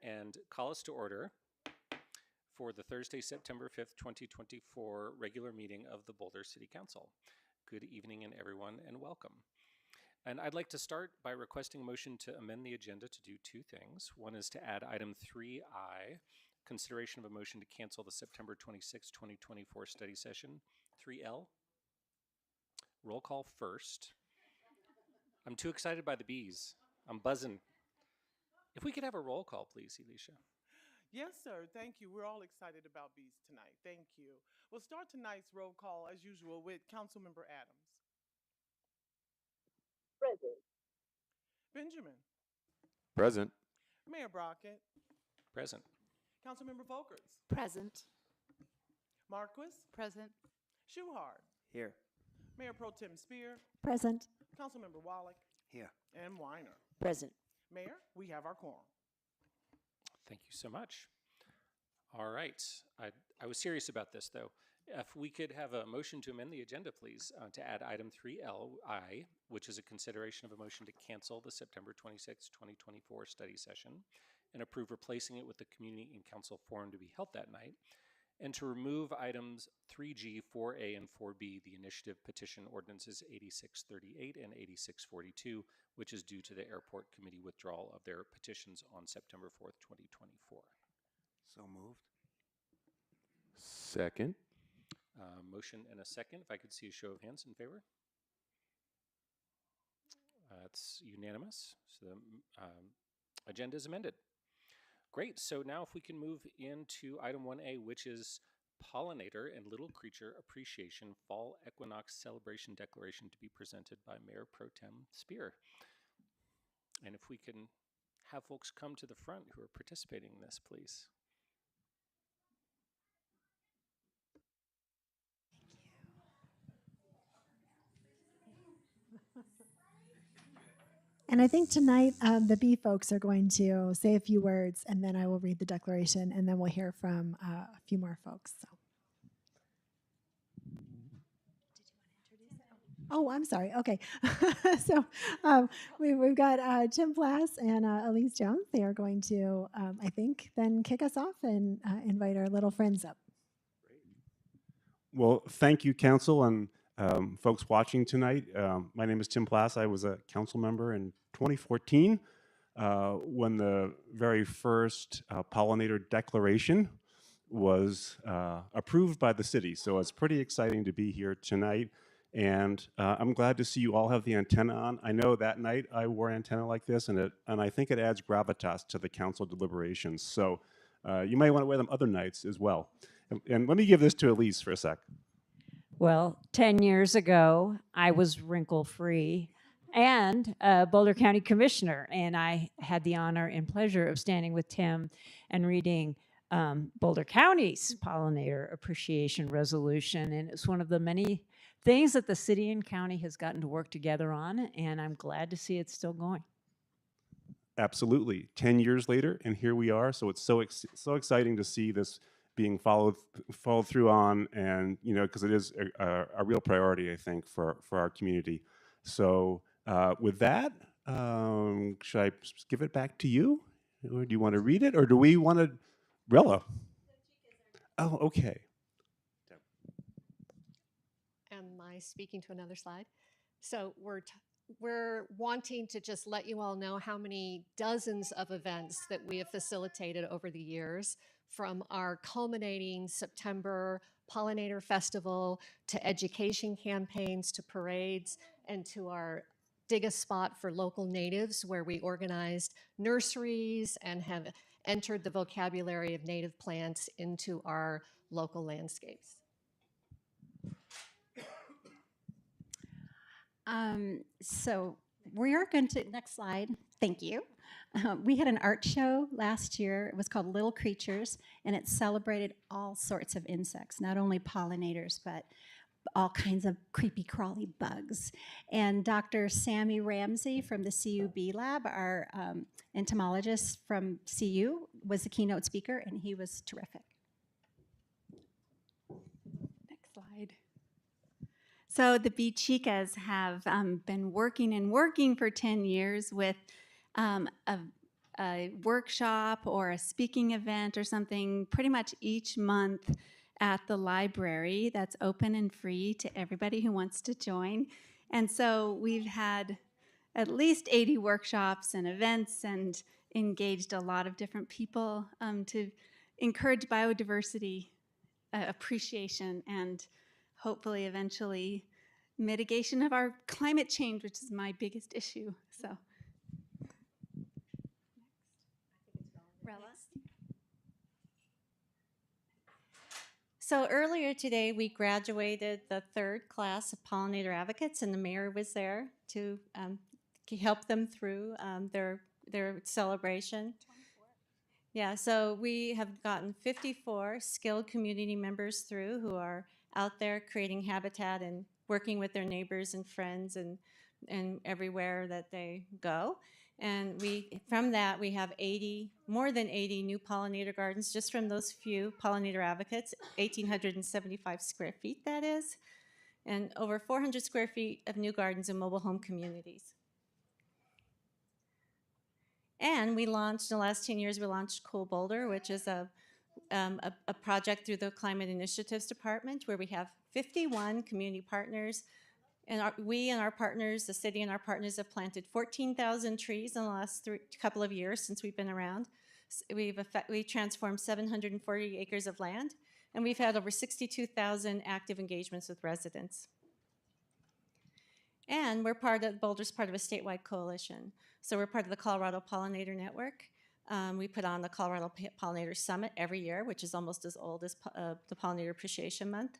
and call us to order for the Thursday, September 5th, 2024 regular meeting of the Boulder City Council. Good evening, and everyone, and welcome. And I'd like to start by requesting a motion to amend the agenda to do two things. One is to add item 3I, consideration of a motion to cancel the September 26, 2024 study session. 3L, roll call first. I'm too excited by the bees. I'm buzzing. If we could have a roll call, please, Elisha. Yes, sir. Thank you. We're all excited about bees tonight. Thank you. We'll start tonight's roll call, as usual, with Councilmember Adams. Present. Benjamin. Present. Mayor Brockett. Present. Councilmember Folkers. Present. Marquis. Present. Shuhart. Here. Mayor Pro Tem Spear. Present. Councilmember Wallach. Here. And Weiner. Present. Mayor, we have our quorum. Thank you so much. All right. I was serious about this, though. If we could have a motion to amend the agenda, please, to add item 3LI, which is a consideration of a motion to cancel the September 26, 2024 study session and approve replacing it with the community and council forum to be held that night, and to remove items 3G, 4A, and 4B, the initiative petition ordinances 8638 and 8642, which is due to the airport committee withdrawal of their petitions on September 4th, 2024. So moved. Second. Motion and a second. If I could see a show of hands in favor. It's unanimous. So the agenda is amended. Great. So now if we can move into item 1A, which is Pollinator and Little Creature Appreciation Fall Equinox Celebration Declaration to be presented by Mayor Pro Tem Spear. And if we can have folks come to the front who are participating in this, please. And I think tonight the bee folks are going to say a few words, and then I will read the declaration, and then we'll hear from a few more folks. So. Did you want to introduce it? Oh, I'm sorry. Okay. So we've got Tim Plass and Elise Jones. They are going to, I think, then kick us off and invite our little friends up. Well, thank you, Council, and folks watching tonight. My name is Tim Plass. I was a council member in 2014 when the very first Pollinator Declaration was approved by the city. So it's pretty exciting to be here tonight. And I'm glad to see you all have the antenna on. I know that night I wore an antenna like this, and I think it adds gravitas to the council deliberations. So you may want to wear them other nights as well. And let me give this to Elise for a sec. Well, 10 years ago, I was wrinkle-free and a Boulder County Commissioner, and I had the honor and pleasure of standing with Tim and reading Boulder County's Pollinator Appreciation Resolution, and it's one of the many things that the city and county has gotten to work together on, and I'm glad to see it's still going. Absolutely. 10 years later, and here we are, so it's so exciting to see this being followed through on, and because it is a real priority, I think, for our community. So with that, should I give it back to you, or do you want to read it, or do we want to, Rella? Oh, okay. Am I speaking to another slide? So we're wanting to just let you all know how many dozens of events that we have facilitated over the years, from our culminating September Pollinator Festival to education campaigns to parades, and to our Dig a Spot for Local Natives, where we organized nurseries and have entered the vocabulary of native plants into our local landscapes. So we are going to, next slide, thank you. We had an art show last year. It was called Little Creatures, and it celebrated all sorts of insects, not only pollinators, but all kinds of creepy crawly bugs. And Dr. Sammy Ramsey from the CU Bee Lab, our entomologist from CU, was the keynote speaker, and he was terrific. Next slide. So the Bee Chicas have been working for 10 years with a a workshop or a speaking event or something pretty much each month at the library that's open and free to everybody who wants to join. And so we've had at least 80 workshops and events and engaged a lot of different people to encourage biodiversity appreciation and hopefully eventually mitigation of our climate change, which is my biggest issue. So. So earlier today, we graduated the 3rd class of pollinator advocates, and the mayor was there to help them through their celebration. 24. Yeah, so we have gotten 54 skilled community members through who are out there creating habitat and working with their neighbors and friends and everywhere that they go. And from that, we have more than 80 new pollinator gardens just from those few pollinator advocates, 1,875 square feet that is, and over 400 square feet of new gardens in mobile home communities. And we launched, in the last 10 years, we launched Cool Boulder, which is a project through the Climate Initiatives Department where we have 51 community partners. And we and our partners, the city and our partners, have planted 14,000 trees in the last couple of years since we've been around. We transformed 740 acres of land, and we've had over 62,000 active engagements with residents. And Boulder's part of a statewide coalition. So we're part of the Colorado Pollinator Network. We put on the Colorado Pollinator Summit every year, which is almost as old as the Pollinator Appreciation Month.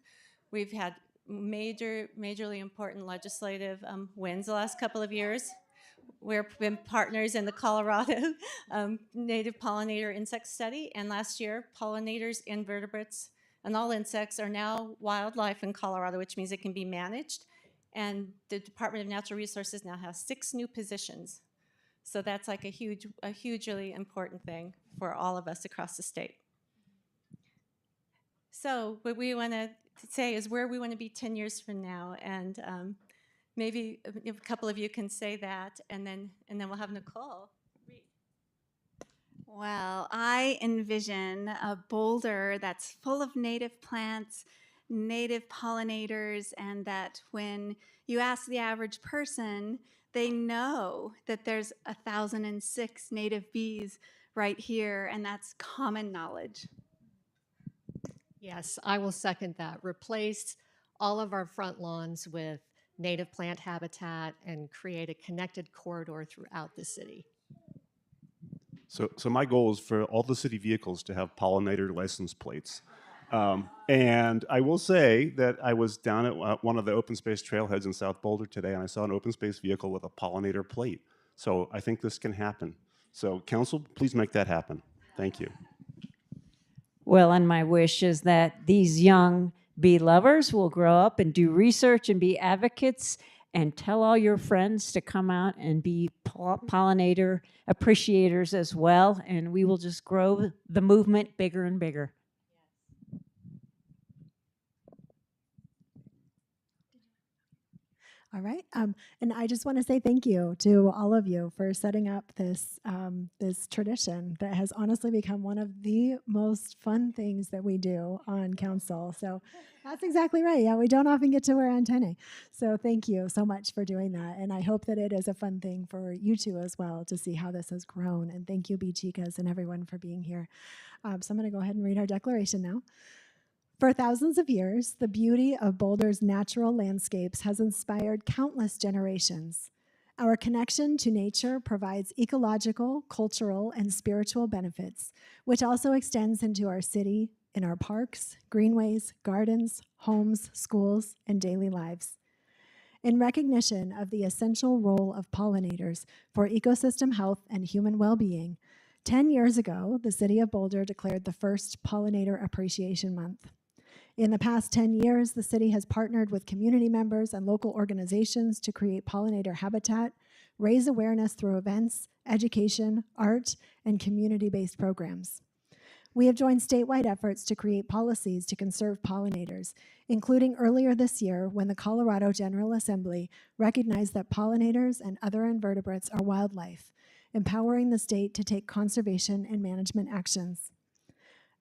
We've had majorly important legislative wins the last couple of years. We've been partners in the Colorado Native Pollinator Insect Study, and last year, pollinators, invertebrates, and all insects are now wildlife in Colorado, which means it can be managed. And the Department of Natural Resources now has 6 new positions. So that's like a hugely important thing for all of us across the state. So what we want to say is where we want to be 10 years from now, and maybe a couple of you can say that, and then we'll have Nicole read. Well, I envision a Boulder that's full of native plants, native pollinators, and that when you ask the average person, they know that there's 1,006 native bees right here, and that's common knowledge. Yes, I will second that. Replace all of our front lawns with native plant habitat and create a connected corridor throughout the city. So my goal is for all the city vehicles to have pollinator license plates. And I will say that I was down at one of the open space trailheads in South Boulder today, and I saw an open space vehicle with a pollinator plate. So I think this can happen. So council, please make that happen. Thank you. Well, and my wish is that these young bee lovers will grow up and do research and be advocates and tell all your friends to come out and be pollinator appreciators as well. And we will just grow the movement bigger and bigger. All right, and I just want to say thank you to all of you for setting up this this tradition that has honestly become one of the most fun things that we do on council. So that's exactly right. Yeah, we don't often get to wear antennae. So thank you so much for doing that, and I hope that it is a fun thing for you two as well to see how this has grown. And thank you, Bee Chicas, and everyone for being here. So I'm going to go ahead and read our declaration now. For thousands of years, the beauty of Boulder's natural landscapes has inspired countless generations. Our connection to nature provides ecological, cultural, and spiritual benefits, which also extends into our city, in our parks, greenways, gardens, homes, schools, and daily lives. In recognition of the essential role of pollinators for ecosystem health and human well-being, 10 years ago, the city of Boulder declared the first Pollinator Appreciation Month. In the past 10 years, the city has partnered with community members and local organizations to create pollinator habitat, raise awareness through events, education, art, and community-based programs. We have joined statewide efforts to create policies to conserve pollinators, including earlier this year when the Colorado General Assembly recognized that pollinators and other invertebrates are wildlife, empowering the state to take conservation and management actions.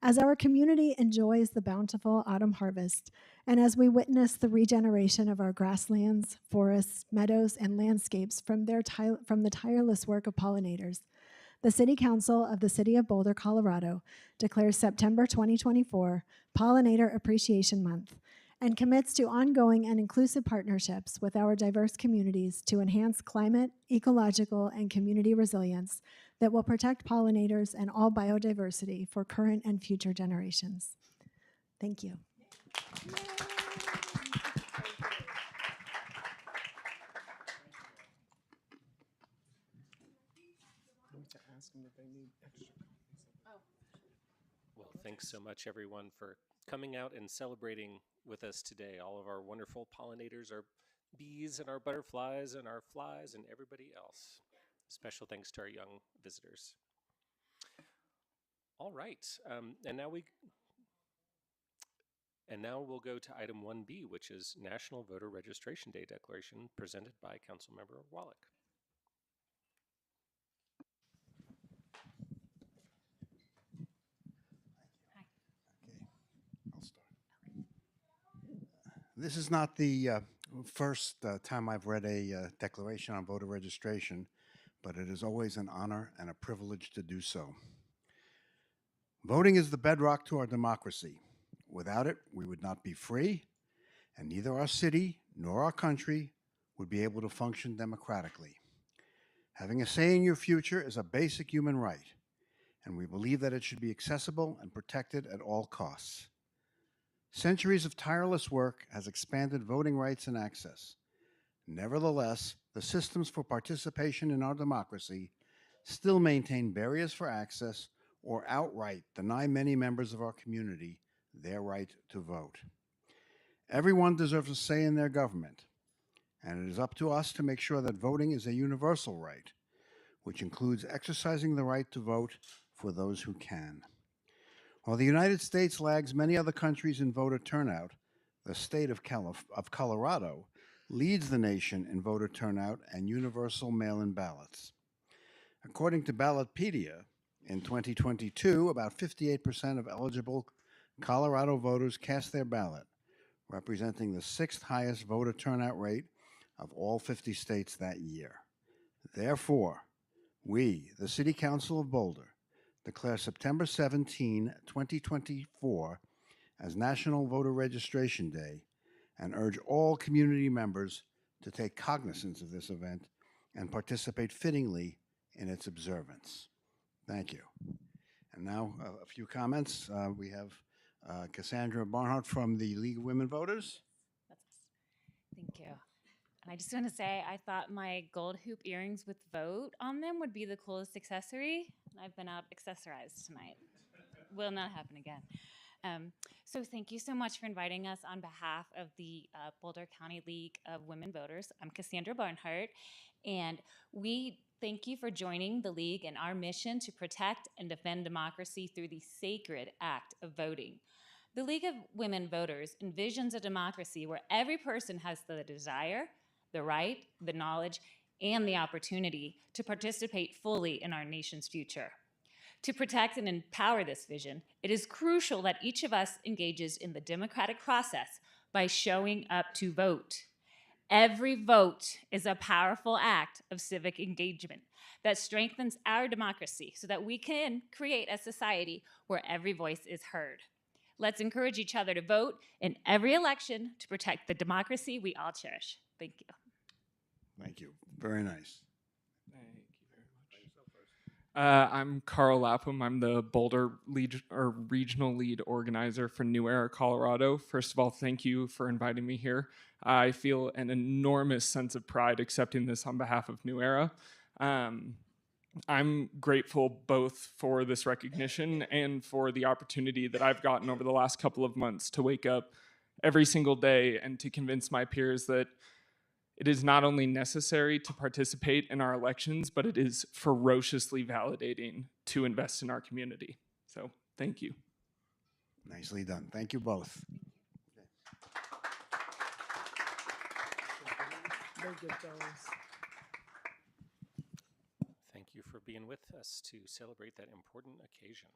As our community enjoys the bountiful autumn harvest, and as we witness the regeneration of our grasslands, forests, meadows, and landscapes from the tireless work of pollinators, the City Council of the City of Boulder, Colorado declares September 2024 Pollinator Appreciation Month and commits to ongoing and inclusive partnerships with our diverse communities to enhance climate, ecological, and community resilience that will protect pollinators and all biodiversity for current and future generations. Thank you. To ask them if they need extra copies. Well, thanks so much, everyone, for coming out and celebrating with us today. All of our wonderful pollinators, our bees and our butterflies and our flies and everybody else. Special thanks to our young visitors. All right, and now we'll go to item 1B, which is National Voter Registration Day Declaration, presented by Councilmember Wallach. I'll start. This is not the first time I've read a declaration on voter registration, but it is always an honor and a privilege to do so. Voting is the bedrock to our democracy. Without it, we would not be free, and neither our city nor our country would be able to function democratically. Having a say in your future is a basic human right, and we believe that it should be accessible and protected at all costs. Centuries of tireless work has expanded voting rights and access. Nevertheless, the systems for participation in our democracy still maintain barriers for access or outright deny many members of our community their right to vote. Everyone deserves a say in their government, and it is up to us to make sure that voting is a universal right, which includes exercising the right to vote for those who can. While the United States lags many other countries in voter turnout, the state of Colorado leads the nation in voter turnout and universal mail-in ballots. According to Ballotpedia, in 2022, about 58% of eligible Colorado voters cast their ballot, representing the 6th highest voter turnout rate of all 50 states that year. Therefore, we, the City Council of Boulder, declare September 17, 2024 as National Voter Registration Day and urge all community members to take cognizance of this event and participate fittingly in its observance. Thank you. And now a few comments. We have Cassandra Barnhart from the League of Women Voters. That's us. Thank you. And I just want to say, I thought my gold hoop earrings with vote on them would be the coolest accessory. I've been out accessorized tonight. Will not happen again. So thank you so much for inviting us on behalf of the Boulder County League of Women Voters. I'm Cassandra Barnhart, and we thank you for joining the League in our mission to protect and defend democracy through the sacred act of voting. The League of Women Voters envisions a democracy where every person has the desire, the right, the knowledge, and the opportunity to participate fully in our nation's future. To protect and empower this vision, it is crucial that each of us engages in the democratic process by showing up to vote. Every vote is a powerful act of civic engagement that strengthens our democracy so that we can create a society where every voice is heard. Let's encourage each other to vote in every election to protect the democracy we all cherish. Thank you. Thank you. Very nice. Thank you very much. I'm Carl Lapham. I'm the Boulder regional lead organizer for New Era, Colorado. First of all, thank you for inviting me here. I feel an enormous sense of pride accepting this on behalf of New Era. I'm grateful both for this recognition and for the opportunity that I've gotten over the last couple of months to wake up every single day and to convince my peers that it is not only necessary to participate in our elections, but it is ferociously validating to invest in our community. So thank you. Nicely done. Thank you both. They get those. Thank you for being with us to celebrate that important occasion.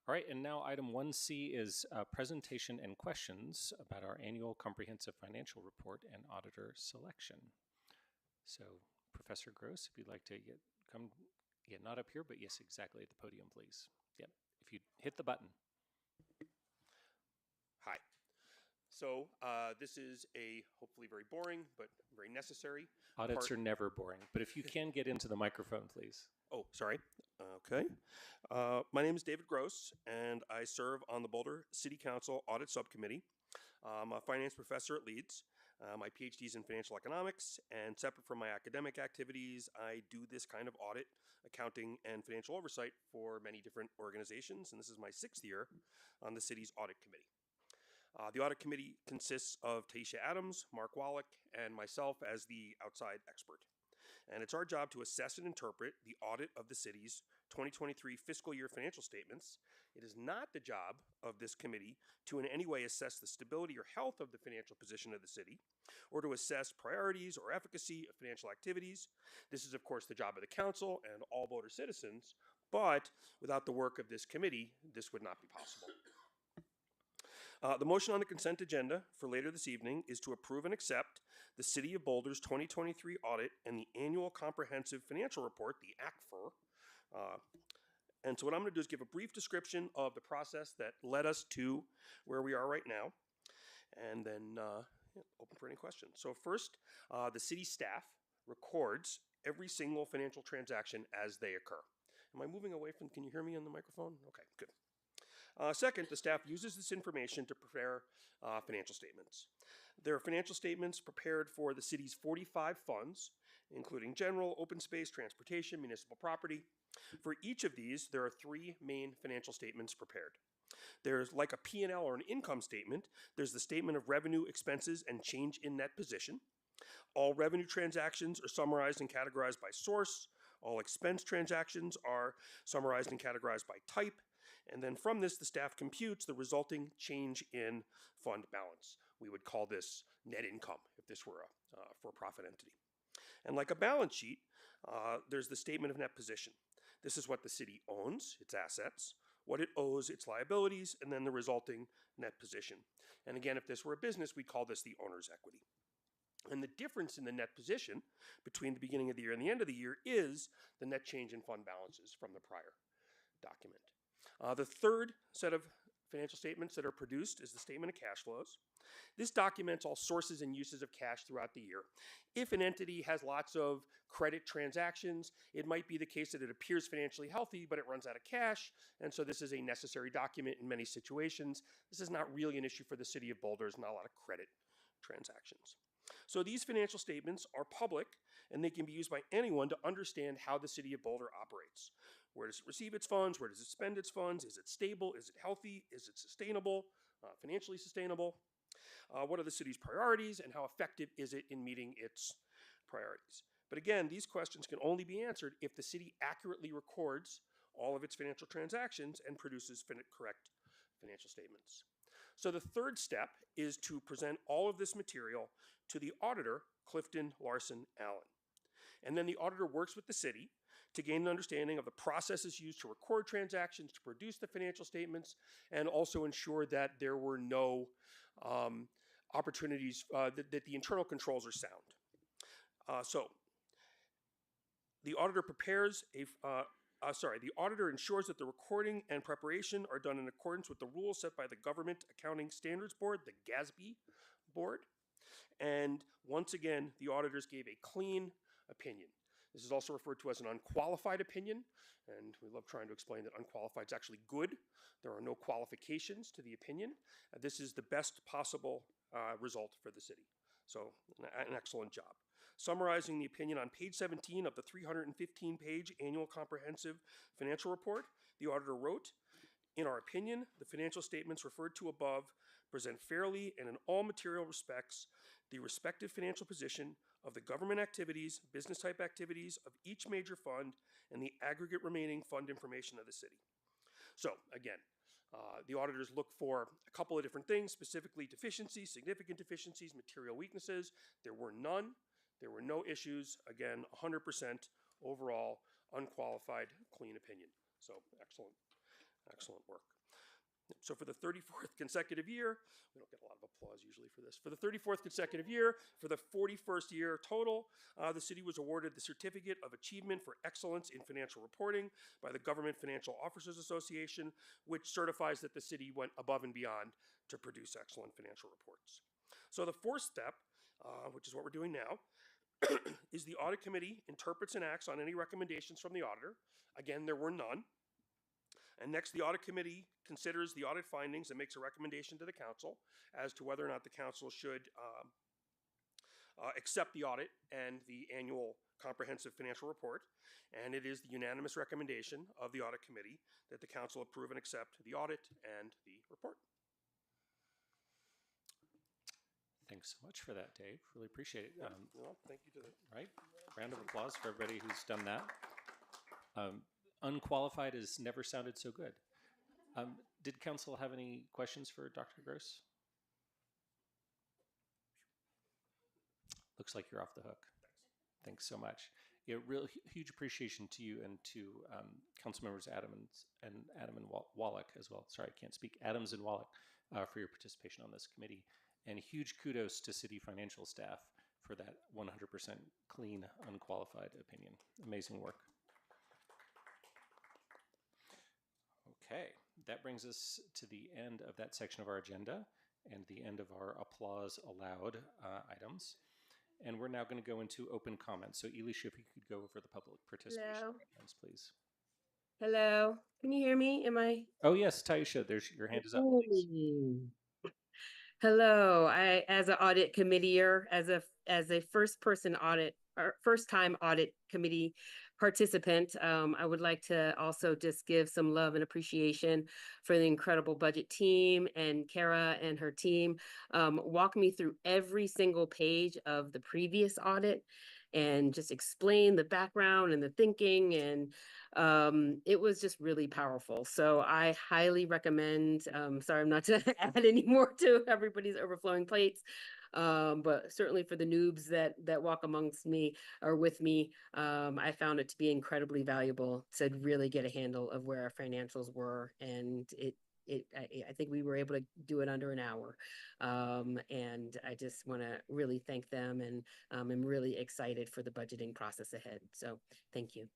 All right, and now item 1C is presentation and questions about our annual comprehensive financial report and auditor selection. So, Professor Gross, if you'd like to come not up here, but yes, exactly at the podium, please. Yep, if you hit the button. Hi. So this is a hopefully very boring but very necessary Audits part. are never boring, but if you can get into the microphone, please. Oh, sorry. Okay. My name is David Gross, and I serve on the Boulder City Council Audit Subcommittee. I'm a finance professor at Leeds. My PhD is in financial economics, and separate from my academic activities, I do this kind of audit, accounting, and financial oversight for many different organizations, and this is my 6th year on the city's audit committee. The audit committee consists of Taisha Adams, Mark Wallach, and myself as the outside expert. And it's our job to assess and interpret the audit of the city's 2023 fiscal year financial statements. It is not the job of this committee to in any way assess the stability or health of the financial position of the city, or to assess priorities or efficacy of financial activities. This is, of course, the job of the council and all Boulder citizens, but without the work of this committee, this would not be possible. The motion on the consent agenda for later this evening is to approve and accept the City of Boulder's 2023 audit and the annual comprehensive financial report, the ACFR. And so what I'm going to do is give a brief description of the process that led us to where we are right now, and then open for any questions. So first, the city staff records every single financial transaction as they occur. Am I moving away from, can you hear me on the microphone? Okay, good. Second, the staff uses this information to prepare financial statements. There are financial statements prepared for the city's 45 funds, including general, open space, transportation, municipal property. For each of these, there are 3 main financial statements prepared. There's like a P&L or an income statement. There's the statement of revenue, expenses, and change in net position. All revenue transactions are summarized and categorized by source. All expense transactions are summarized and categorized by type. And then from this, the staff computes the resulting change in fund balance. We would call this net income if this were a for-profit entity. And like a balance sheet, there's the statement of net position. This is what the city owns, its assets, what it owes, its liabilities, and then the resulting net position. And again, if this were a business, we'd call this the owner's equity. And the difference in the net position between the beginning of the year and the end of the year is the net change in fund balances from the prior document. The third set of financial statements that are produced is the statement of cash flows. This documents all sources and uses of cash throughout the year. If an entity has lots of credit transactions, it might be the case that it appears financially healthy, but it runs out of cash, and so this is a necessary document in many situations. This is not really an issue for the city of Boulder. There's not a lot of credit transactions. So these financial statements are public, and they can be used by anyone to understand how the city of Boulder operates. Where does it receive its funds? Where does it spend its funds? Is it stable? Is it healthy? Is it sustainable? Financially sustainable? What are the city's priorities, and how effective is it in meeting its priorities? But again, these questions can only be answered if the city accurately records all of its financial transactions and produces correct financial statements. So the third step is to present all of this material to the auditor, Clifton Larson Allen. And then the auditor works with the city to gain an understanding of the processes used to record transactions, to produce the financial statements, and also ensure that there were no opportunities, that the internal controls are sound. So the auditor prepares the auditor ensures that the recording and preparation are done in accordance with the rules set by the Government Accounting Standards Board, the GASB board. And once again, the auditors gave a clean opinion. This is also referred to as an unqualified opinion, and we love trying to explain that unqualified is actually good. There are no qualifications to the opinion. This is the best possible result for the city. So an excellent job. Summarizing the opinion on page 17 of the 315-page annual comprehensive financial report, the auditor wrote, "In our opinion, the financial statements referred to above present fairly and in all material respects the respective financial position of the government activities, business type activities of each major fund, and the aggregate remaining fund information of the city." So again, the auditors look for a couple of different things, specifically deficiencies, significant deficiencies, material weaknesses. There were none. There were no issues. Again, 100% overall unqualified, clean opinion. So excellent, excellent work. So for the 34th consecutive year, we don't get a lot of applause usually for this. For the 34th consecutive year, for the 41st year total, the city was awarded the Certificate of Achievement for Excellence in Financial Reporting by the Government Financial Officers Association, which certifies that the city went above and beyond to produce excellent financial reports. So the fourth step, which is what we're doing now, is the audit committee interprets and acts on any recommendations from the auditor. Again, there were none. And next, the audit committee considers the audit findings and makes a recommendation to the council as to whether or not the council should accept the audit and the annual comprehensive financial report. And it is the unanimous recommendation of the audit committee that the council approve and accept the audit and the report. Thanks so much for that, Dave. Really appreciate it. Well, thank you to the Right? Round of applause for everybody who's done that. Unqualified has never sounded so good. Did council have any questions for Dr. Gross? Looks like you're off the hook. Thanks so much. Yeah, real huge appreciation to you and to council members Adams and Wallach as well. Sorry, I can't speak. Adams and Wallach for your participation on this committee. And huge kudos to city financial staff for that 100% clean, unqualified opinion. Amazing work. Okay, that brings us to the end of that section of our agenda and the end of our applause allowed items. And we're now going to go into open comments. So Elisha, if you could go over the public participation items, please. Hello, can you hear me? Am I? Oh yes, Taisha, there's your hand is up. Please. Hello, I as an audit committeeer, as a first time audit committee participant, I would like to also just give some love and appreciation for the incredible budget team and Kara and her team. Walk me through every single page of the previous audit and just explain the background and the thinking, and it was just really powerful. So I highly recommend, sorry, I'm not to add any more to everybody's overflowing plates, but certainly for the noobs that walk amongst me or with me, I found it to be incredibly valuable to really get a handle of where our financials were, and I think we were able to do it under an hour. And I just want to really thank them, and I'm really excited for the budgeting process ahead. So thank you.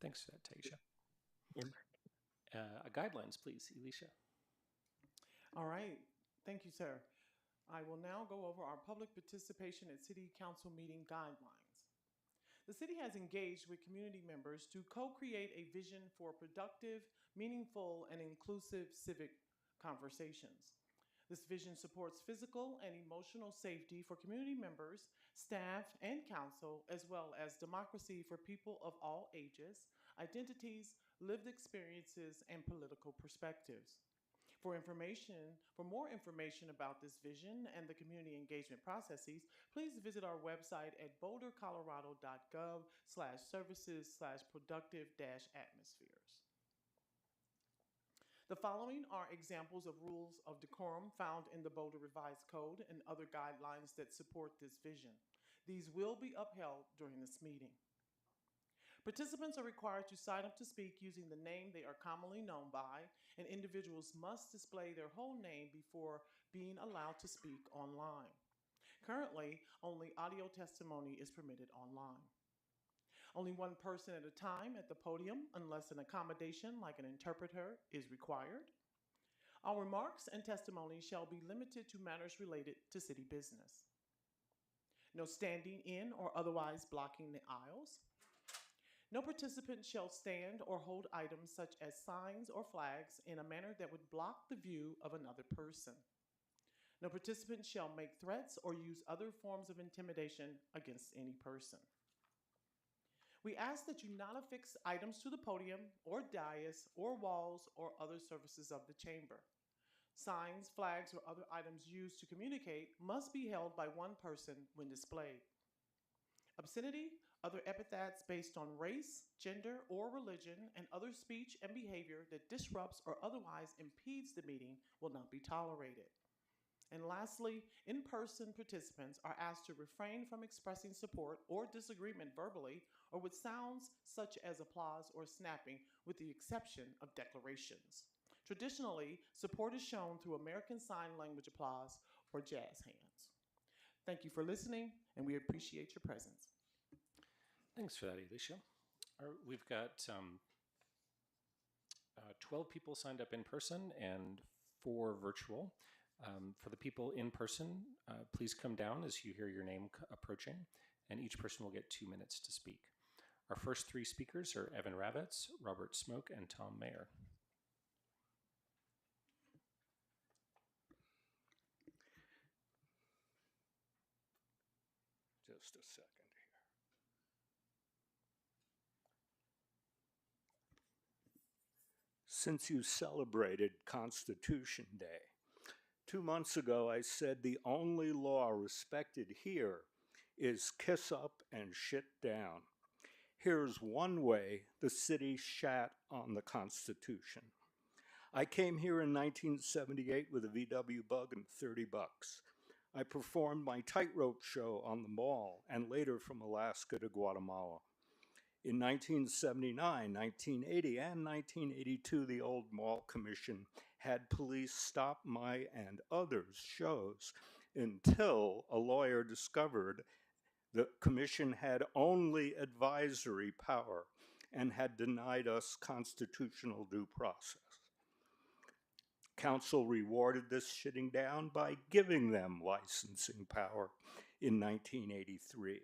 Thanks for that, Taisha. Guidelines, please, Elisha. All right. Thank you, sir. I will now go over our public participation at City Council meeting guidelines. The city has engaged with community members to co-create a vision for productive, meaningful, and inclusive civic conversations. This vision supports physical and emotional safety for community members, staff, and council, as well as democracy for people of all ages, identities, lived experiences, and political perspectives. For more information about this vision and the community engagement processes, please visit our website at bouldercolorado.gov/services/productive-atmospheres. The following are examples of rules of decorum found in the Boulder Revised Code and other guidelines that support this vision. These will be upheld during this meeting. Participants are required to sign up to speak using the name they are commonly known by, and individuals must display their whole name before being allowed to speak online. Currently, only audio testimony is permitted online. Only one person at a time at the podium, unless an accommodation like an interpreter is required. All remarks and testimony shall be limited to matters related to city business. No standing in or otherwise blocking the aisles. No participant shall stand or hold items such as signs or flags in a manner that would block the view of another person. No participant shall make threats or use other forms of intimidation against any person. We ask that you not affix items to the podium or dais or walls or other surfaces of the chamber. Signs, flags, or other items used to communicate must be held by one person when displayed. Obscenity, other epithets based on race, gender, or religion, and other speech and behavior that disrupts or otherwise impedes the meeting will not be tolerated. And lastly, in-person participants are asked to refrain from expressing support or disagreement verbally or with sounds such as applause or snapping, with the exception of declarations. Traditionally, support is shown through American Sign Language applause or jazz hands. Thank you for listening, and we appreciate your presence. Thanks for that, Alicia. We've got 12 people signed up in person and 4 virtual. For the people in person, please come down as you hear your name approaching, and each person will get 2 minutes to speak. Our first 3 speakers are Evan Ravitz, Robert Smoke, and Tom Mayer. Just a second here. Since you celebrated Constitution Day, 2 months ago I said the only law respected here is kiss up and shit down. Here's one way the city shat on the Constitution. I came here in 1978 with a VW bug and $30. I performed my tightrope show on the mall and later from Alaska to Guatemala. In 1979, 1980, and 1982, the old Mall Commission had police stop my and others' shows until a lawyer discovered the commission had only advisory power and had denied us constitutional due process. Council rewarded this shitting down by giving them licensing power in 1983.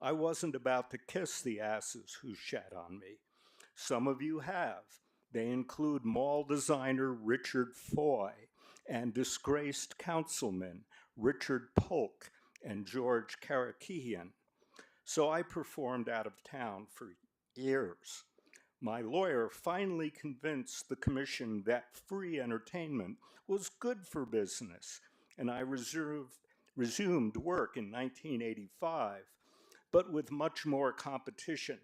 I wasn't about to kiss the asses who shat on me. Some of you have. They include mall designer Richard Foy and disgraced councilmen Richard Polk and George Karakihian. So I performed out of town for years. My lawyer finally convinced the commission that free entertainment was good for business, and I resumed work in 1985, but with much more competition.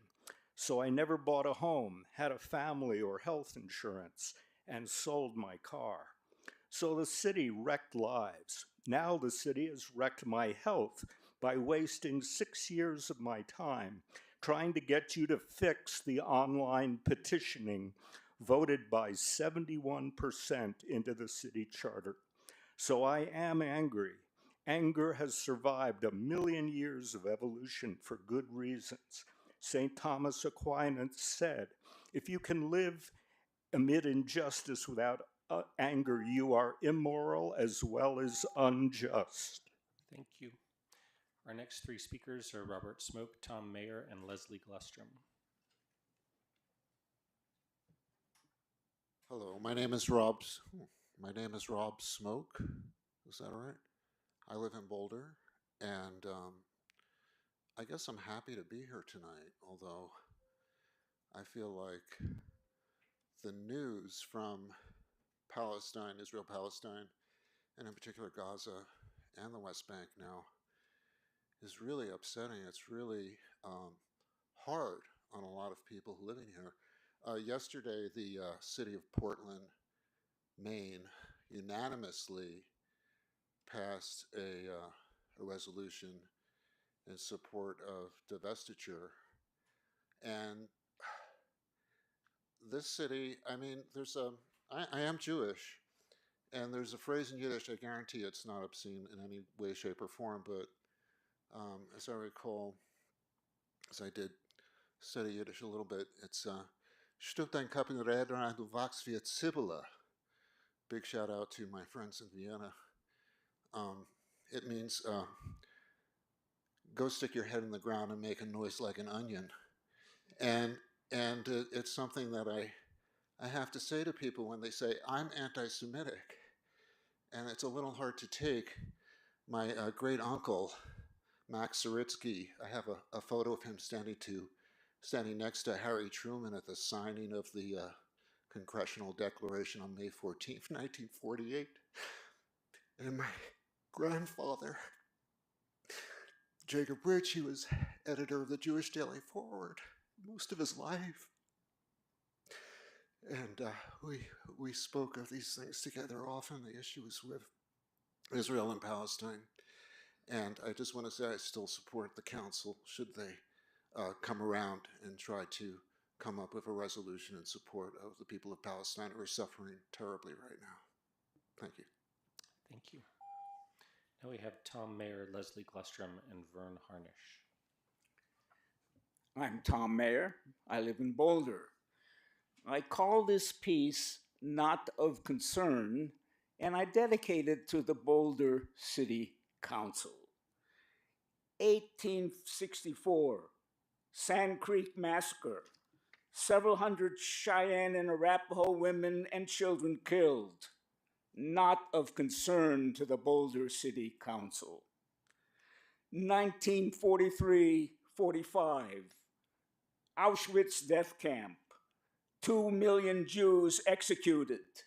So I never bought a home, had a family or health insurance, and sold my car. So the city wrecked lives. Now the city has wrecked my health by wasting 6 years of my time trying to get you to fix the online petitioning voted by 71% into the city charter. So I am angry. Anger has survived 1,000,000 years of evolution for good reasons. St. Thomas Aquinas said, if you can live amid injustice without anger, you are immoral as well as unjust. Thank you. Our next 3 speakers are Robert Smoke, Tom Mayer, and Leslie Glustrom. Hello, my name is Rob Smoke. Is that all right? I live in Boulder, and I guess I'm happy to be here tonight, although I feel like the news from Palestine, Israel-Palestine, and in particular Gaza and the West Bank now is really upsetting. It's really hard on a lot of people living here. Yesterday, the city of Portland, Maine, unanimously passed a resolution in support of divestiture. And this city, I mean, I am Jewish, and there's a phrase in Yiddish, I guarantee it's not obscene in any way, shape, or form, but as I recall, as I did study Yiddish a little bit, it's Stut dein Kap in Räder und du wachst wie Sibylle. Big shout out to my friends in Vienna. It means go stick your head in the ground and make a noise like an onion. And it's something that I have to say to people when they say, I'm anti-Semitic. And it's a little hard to take. My great uncle, Max Zaritsky, I have a photo of him standing next to Harry Truman at the signing of the Congressional Declaration on May 14th, 1948. And my grandfather, Jacob Rich, he was editor of the Jewish Daily Forward most of his life. And we spoke of these things together often, the issues with Israel and Palestine. And I just want to say I still support the council should they come around and try to come up with a resolution in support of the people of Palestine who are suffering terribly right now. Thank you. Thank you. Now we have Tom Mayer, Leslie Glustrom, and Vern Harnish. I'm Tom Mayer. I live in Boulder. I call this piece Not of Concern, and I dedicate it to the Boulder City Council. 1864, Sand Creek Massacre. Several hundred Cheyenne and Arapaho women and children killed. Not of concern to the Boulder City Council. 1943-45, Auschwitz death camp. 2 million Jews executed.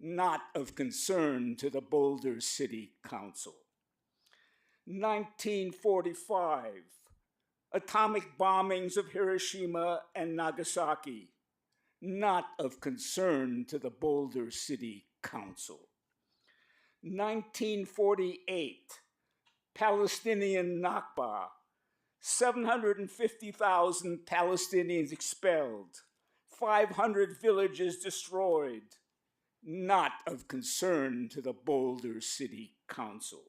Not of concern to the Boulder City Council. 1945, atomic bombings of Hiroshima and Nagasaki. Not of concern to the Boulder City Council. 1948, Palestinian Nakba. 750,000 Palestinians expelled. 500 villages destroyed. Not of concern to the Boulder City Council.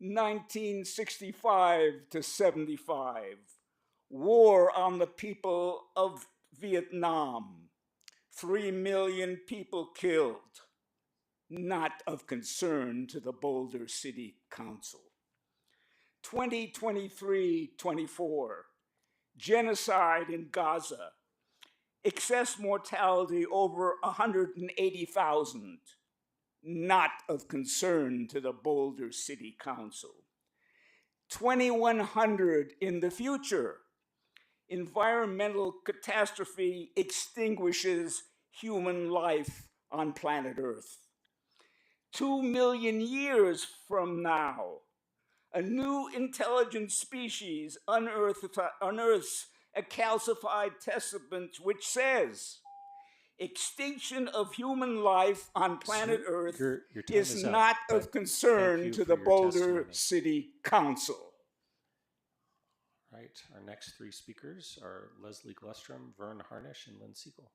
1965-75, war on the people of Vietnam. 3 million people killed. Not of concern to the Boulder City Council. 2023-24, genocide in Gaza. Excess mortality over 180,000. Not of concern to the Boulder City Council. 2100 in the future. Environmental catastrophe extinguishes human life on planet Earth. 2 million years from now, a new intelligent species unearths a calcified testament which says, extinction of human life on planet Earth your time is up, not but of concern thank you to for the your Boulder testimony. City Council. Right, our next three speakers are Leslie Glustrom, Vern Harnish, and Lynn Siegel.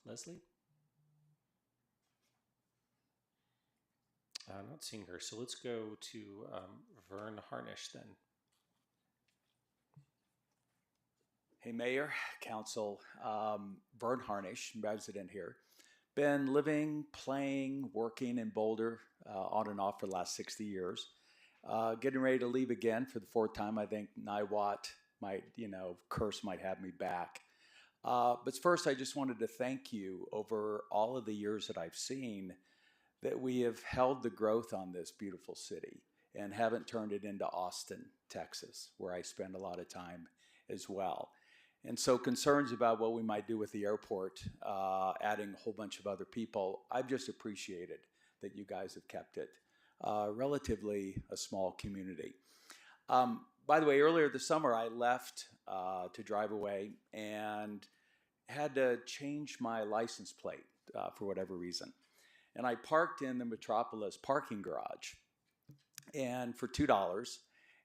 Leslie? I'm not seeing her, so let's go to Vern Harnish then. Hey, Mayor, Council, Vern Harnish, resident here. Been living, playing, working in Boulder on and off for the last 60 years. Getting ready to leave again for the fourth time. I think NIWAT might, curse might have me back. But first, I just wanted to thank you over all of the years that I've seen that we have held the growth on this beautiful city and haven't turned it into Austin, Texas, where I spend a lot of time as well. And so concerns about what we might do with the airport, adding a whole bunch of other people, I've just appreciated that you guys have kept it relatively a small community. By the way, earlier this summer, I left to drive away and had to change my license plate for whatever reason. And I parked in the Metropolis parking garage and for $2.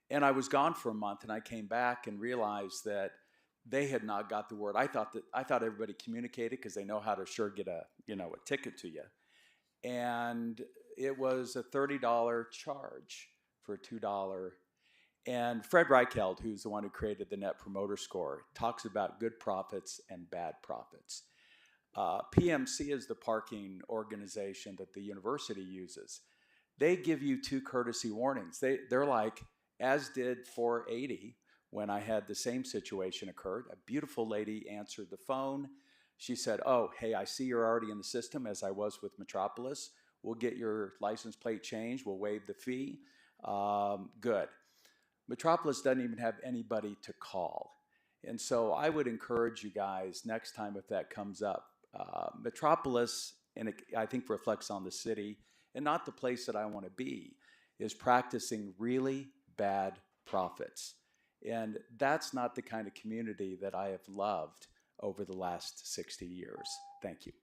And I was gone for a month, and I came back and realized that they had not got the word. I thought everybody communicated because they know how to sure get a ticket to you. And it was a $30 charge for a $2. And Fred Reichheld, who's the one who created the Net Promoter Score, talks about good profits and bad profits. PMC is the parking organization that the university uses. They give you 2 courtesy warnings. They're like, as did 480 when I had the same situation occurred. A beautiful lady answered the phone. She said, oh, hey, I see you're already in the system, as I was with Metropolis. We'll get your license plate changed. We'll waive the fee. Good. Metropolis doesn't even have anybody to call. And so I would encourage you guys next time if that comes up. Metropolis, and I think reflects on the city, and not the place that I want to be, is practicing really bad profits. And that's not the kind of community that I have loved over the last 60 years. Thank you.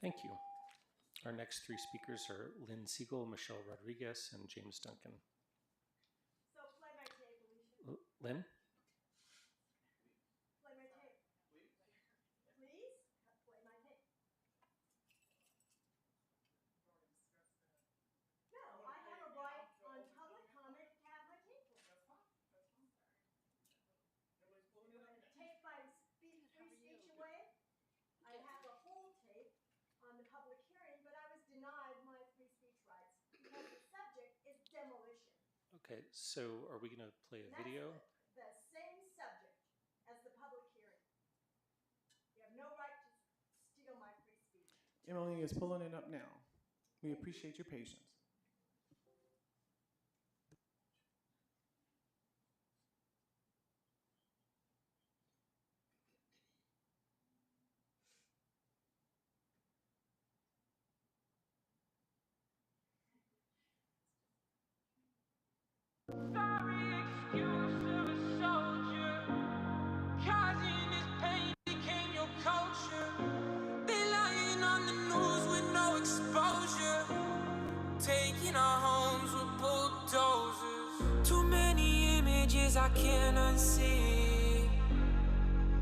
Thank you. Our next three speakers are Lynn Siegel, Michelle Rodriguez, and James Duncan. Lynn? on the public hearing, but I was denied my free speech rights because the subject is demolition. Okay, so are we going to play a video? The same subject as the public hearing. You have no right to steal my free speech. Emily is pulling it up now. We appreciate your patience. Taking our homes with bulldozers. Too many images I can't unsee.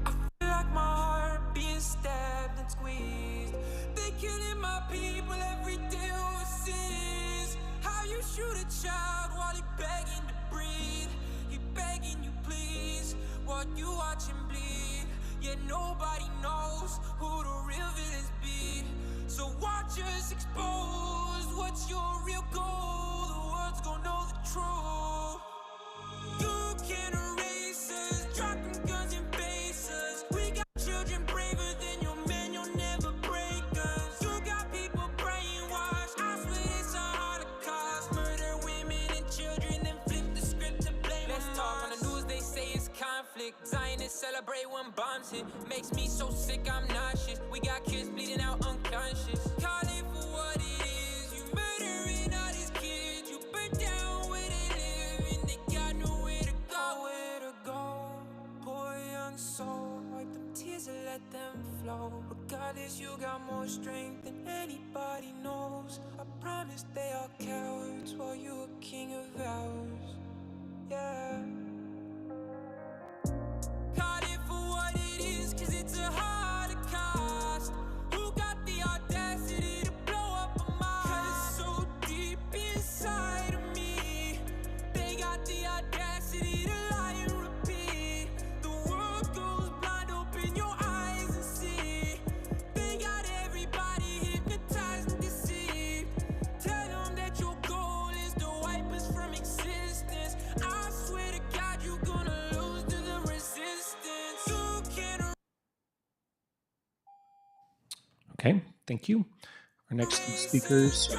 I feel like my heart being stabbed and squeezed. They killing my people every day overseas. How you shoot a child while he begging to breathe? He begging you please, what you watch him bleed. Yet nobody knows who the real villains be. So watch us expose what's your real goal. The world's gonna know the truth. You can't erase us, dropping guns and face us. We got children braver than your men, you'll never break us. You got people brainwashed, I swear it's a holocaust. Murder women and children, then flip the script to blame. Let's talk on the news, they say it's conflict. Zionists celebrate when bombs hit. Makes me so sick, I'm nauseous. We got kids bleeding out unconscious. Call it for what it is. You murdering all these kids. You burn down where they live, and they got nowhere to go. Nowhere to go. Poor young soul, wipe them tears and let them flow. Regardless, you got more strength than anybody knows. I promise they are cowards while you a king of ours. Yeah. Call it for what it is, 'cause it's a holocaust. Who got the audacity to blow up a mosque? 'Cause so deep inside of me, they got the audacity to lie and repeat. The world goes blind, open your eyes and see. They got everybody hypnotized and deceived. Tell them that your goal is to wipe us from existence. I swear to God, you're gonna lose to the resistance. You can't. Okay, thank you. Our next speakers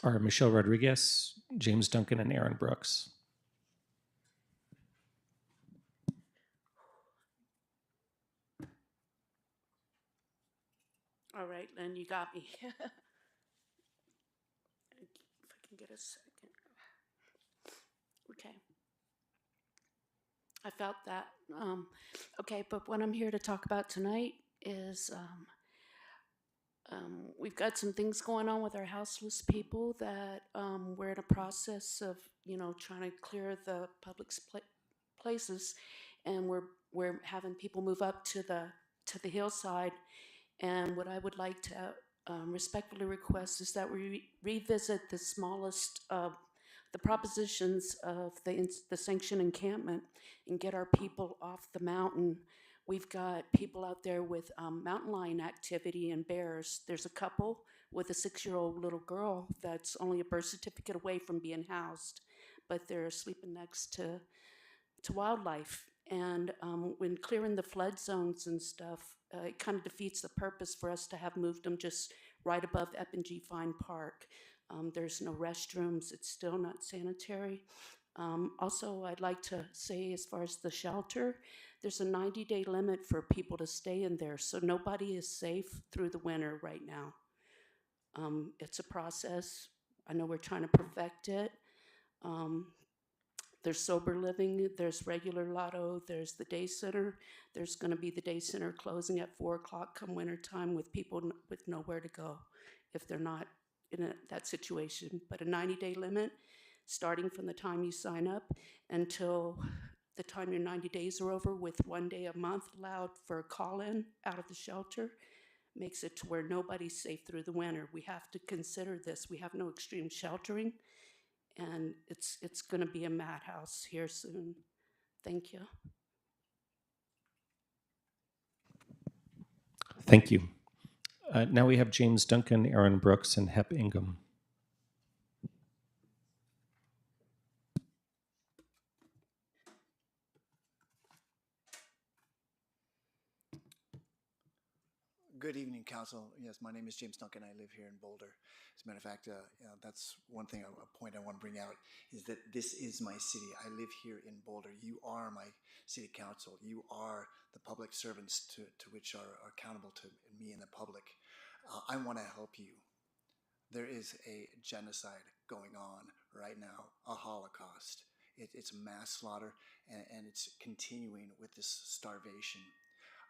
are Michelle Rodriguez, James Duncan, and Aaron Brooks. All right, Lynn, you got me. If I can get a second. Okay. I felt that. Okay, but what I'm here to talk about tonight is we've got some things going on with our houseless people that we're in a process of, trying to clear the public places, and we're having people move up to the hillside. And what I would like to respectfully request is that we revisit the smallest of the propositions of the sanctioned encampment and get our people off the mountain. We've got people out there with mountain lion activity and bears. There's a couple with a 6-year-old little girl that's only a birth certificate away from being housed, but they're sleeping next to wildlife. And when clearing the flood zones and stuff, it kind of defeats the purpose for us to have moved them just right above F&G Fine Park. There's no restrooms. It's still not sanitary. Also, I'd like to say, as far as the shelter, there's a 90-day limit for people to stay in there, so nobody is safe through the winter right now. It's a process. I know we're trying to perfect it. There's sober living, there's regular lotto, there's the day center. There's going to be the day center closing at 4 o'clock come winter time with people with nowhere to go if they're not in that situation. But a 90-day limit, starting from the time you sign up until the time your 90 days are over, with 1 day a month allowed for a call-in out of the shelter, makes it to where nobody's safe through the winter. We have to consider this. We have no extreme sheltering, and it's going to be a madhouse here soon. Thank you. Thank you. Now we have James Duncan, Aaron Brooks, and Hep Ingham. Good evening, Council. Yes, my name is James Duncan. I live here in Boulder. As a matter of fact, that's one thing, a point I want to bring out, is that this is my city. I live here in Boulder. You are my city council. You are the public servants to which are accountable to me and the public. I want to help you. There is a genocide going on right now, a Holocaust. It's mass slaughter, and it's continuing with this starvation.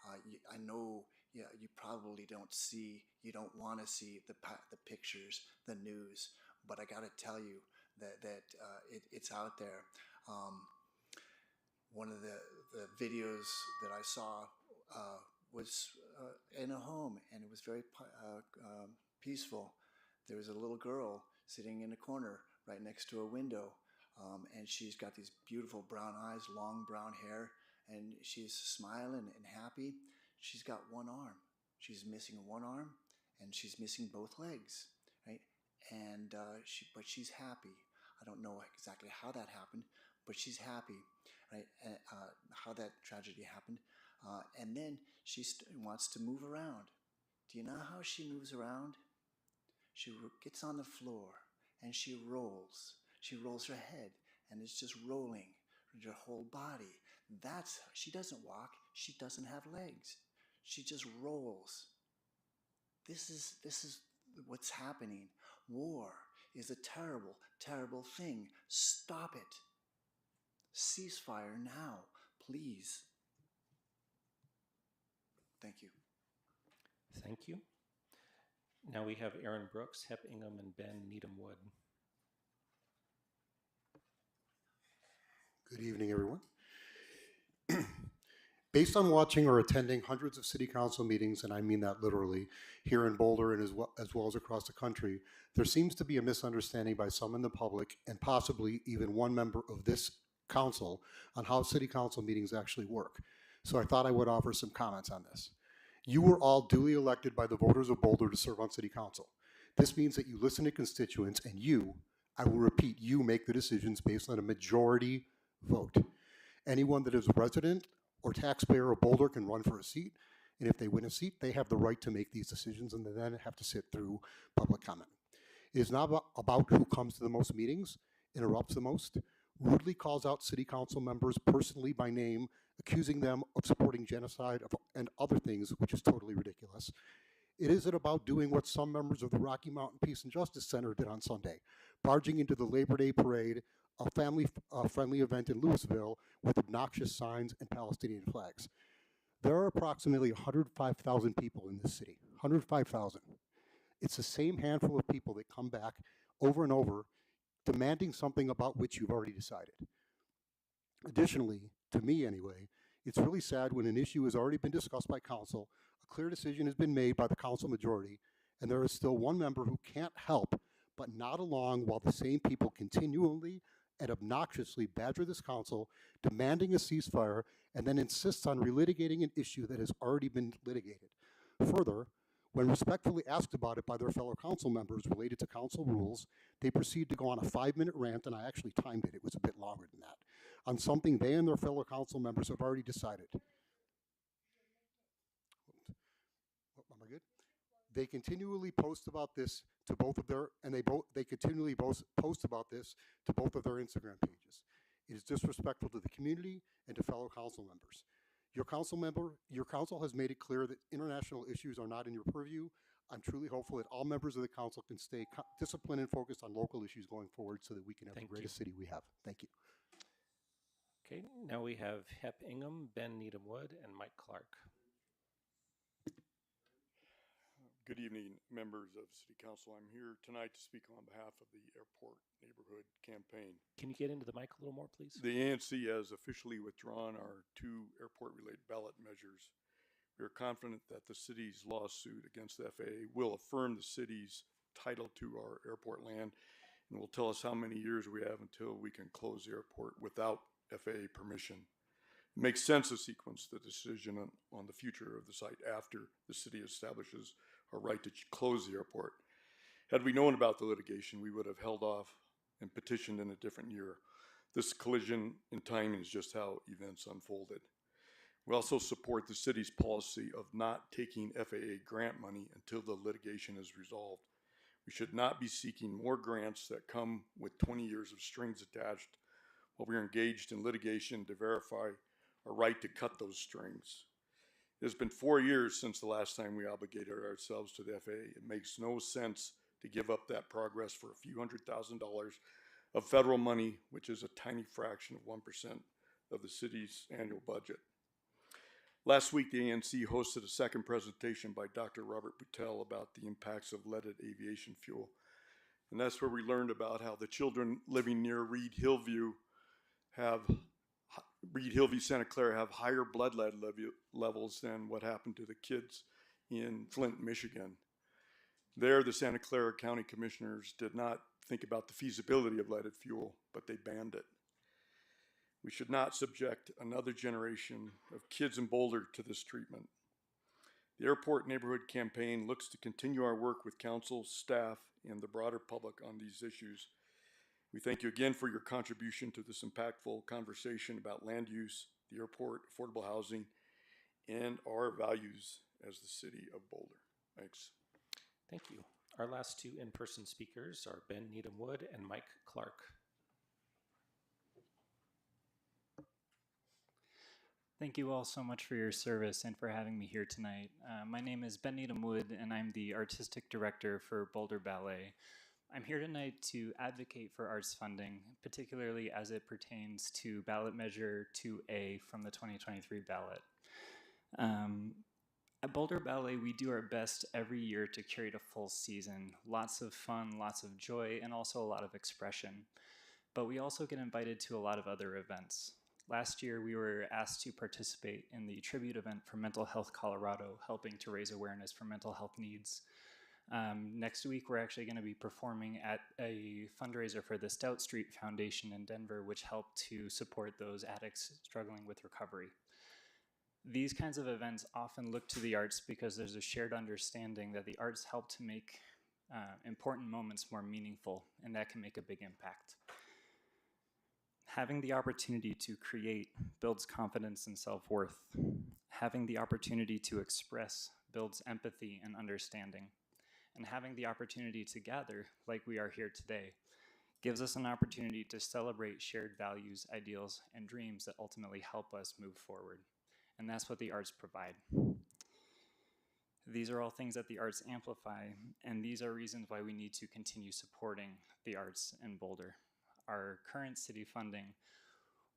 I know you probably you don't want to see the pictures, the news, but I got to tell you that it's out there. One of the videos that I saw was in a home, and it was very peaceful. There was a little girl sitting in a corner right next to a window, and she's got these beautiful brown eyes, long brown hair, and she's smiling and happy. She's got one arm. She's missing one arm, and she's missing both legs, right? And but she's happy. I don't know exactly how that happened, but she's happy, right? How that tragedy happened. And then she wants to move around. Do you know how she moves around? She gets on the floor and she rolls. She rolls her head, and it's just rolling her whole body. She doesn't walk. She doesn't have legs. She just rolls. This is what's happening. War is a terrible, terrible thing. Stop it. Ceasefire now, please. Thank you. Thank you. Now we have Aaron Brooks, Hep Ingham, and Ben Needham Wood. Good evening, everyone. Based on watching or attending hundreds of city council meetings, and I mean that literally, here in Boulder and as well as across the country, there seems to be a misunderstanding by some in the public, and possibly even one member of this council, on how city council meetings actually work. So I thought I would offer some comments on this. You were all duly elected by the voters of Boulder to serve on city council. This means that you listen to constituents, and you, I will repeat, you make the decisions based on a majority vote. Anyone that is a resident or taxpayer of Boulder can run for a seat, and if they win a seat, they have the right to make these decisions, and they then have to sit through public comment. It is not about who comes to the most meetings, interrupts the most, rudely calls out city council members personally by name, accusing them of supporting genocide and other things, which is totally ridiculous. It isn't about doing what some members of the Rocky Mountain Peace and Justice Center did on Sunday, barging into the Labor Day parade, a family-friendly event in Louisville with obnoxious signs and Palestinian flags. There are approximately 105,000 people in this city, 105,000. It's the same handful of people that come back over and over demanding something about which you've already decided. Additionally, to me anyway, it's really sad when an issue has already been discussed by council, a clear decision has been made by the council majority, and there is still one member who can't help but nod along while the same people continually and obnoxiously badger this council, demanding a ceasefire, and then insists on relitigating an issue that has already been litigated. Further, when respectfully asked about it by their fellow council members related to council rules, they proceed to go on a 5-minute rant, and I actually timed it, it was a bit longer than that, on something they and their fellow council members have already decided. Am I good? They continually post about this to both of their, and they continually post about this to both of their Instagram pages. It is disrespectful to the community and to fellow council members. Your council has made it clear that international issues are not in your purview. I'm truly hopeful that all members of the council can stay disciplined and focused on local issues going forward so that we can have the greatest city we have. Thank you. Okay, now we have Hep Ingham, Ben Needham Wood, and Mike Clark. Good evening, members of City Council. I'm here tonight to speak on behalf of the Airport Neighborhood Campaign. Can you get into the mic a little more, please? The ANC has officially withdrawn our 2 airport-related ballot measures. We are confident that the city's lawsuit against the FAA will affirm the city's title to our airport land and will tell us how many years we have until we can close the airport without FAA permission. It makes sense to sequence the decision on the future of the site after the city establishes a right to close the airport. Had we known about the litigation, we would have held off and petitioned in a different year. This collision in timing is just how events unfolded. We also support the city's policy of not taking FAA grant money until the litigation is resolved. We should not be seeking more grants that come with 20 years of strings attached while we are engaged in litigation to verify our right to cut those strings. It has been 4 years since the last time we obligated ourselves to the FAA. It makes no sense to give up that progress for a few $100,000 of federal money, which is a tiny fraction of 1% of the city's annual budget. Last week, the ANC hosted a second presentation by Dr. Robert Boutel about the impacts of leaded aviation fuel. And that's where we learned about how the children living near Reed Hillview Santa Clara have higher blood lead levels than what happened to the kids in Flint, Michigan. There, the Santa Clara County Commissioners did not think about the feasibility of leaded fuel, but they banned it. We should not subject another generation of kids in Boulder to this treatment. The Airport Neighborhood Campaign looks to continue our work with council, staff, and the broader public on these issues. We thank you again for your contribution to this impactful conversation about land use, the airport, affordable housing, and our values as the city of Boulder. Thanks. Thank you. Our last 2 in-person speakers are Ben Needham Wood and Mike Clark. Thank you all so much for your service and for having me here tonight. My name is Ben Needham Wood, and I'm the Artistic Director for Boulder Ballet. I'm here tonight to advocate for arts funding, particularly as it pertains to ballot measure 2A from the 2023 ballot. At Boulder Ballet, we do our best every year to curate a full season. Lots of fun, lots of joy, and also a lot of expression. But we also get invited to a lot of other events. Last year, we were asked to participate in the tribute event for Mental Health Colorado, helping to raise awareness for mental health needs. Next week, we're actually going to be performing at a fundraiser for the Stout Street Foundation in Denver, which helped to support those addicts struggling with recovery. These kinds of events often look to the arts because there's a shared understanding that the arts help to make important moments more meaningful, and that can make a big impact. Having the opportunity to create builds confidence and self-worth. Having the opportunity to express builds empathy and understanding. And having the opportunity to gather, like we are here today, gives us an opportunity to celebrate shared values, ideals, and dreams that ultimately help us move forward. And that's what the arts provide. These are all things that the arts amplify, and these are reasons why we need to continue supporting the arts in Boulder. Our current city funding,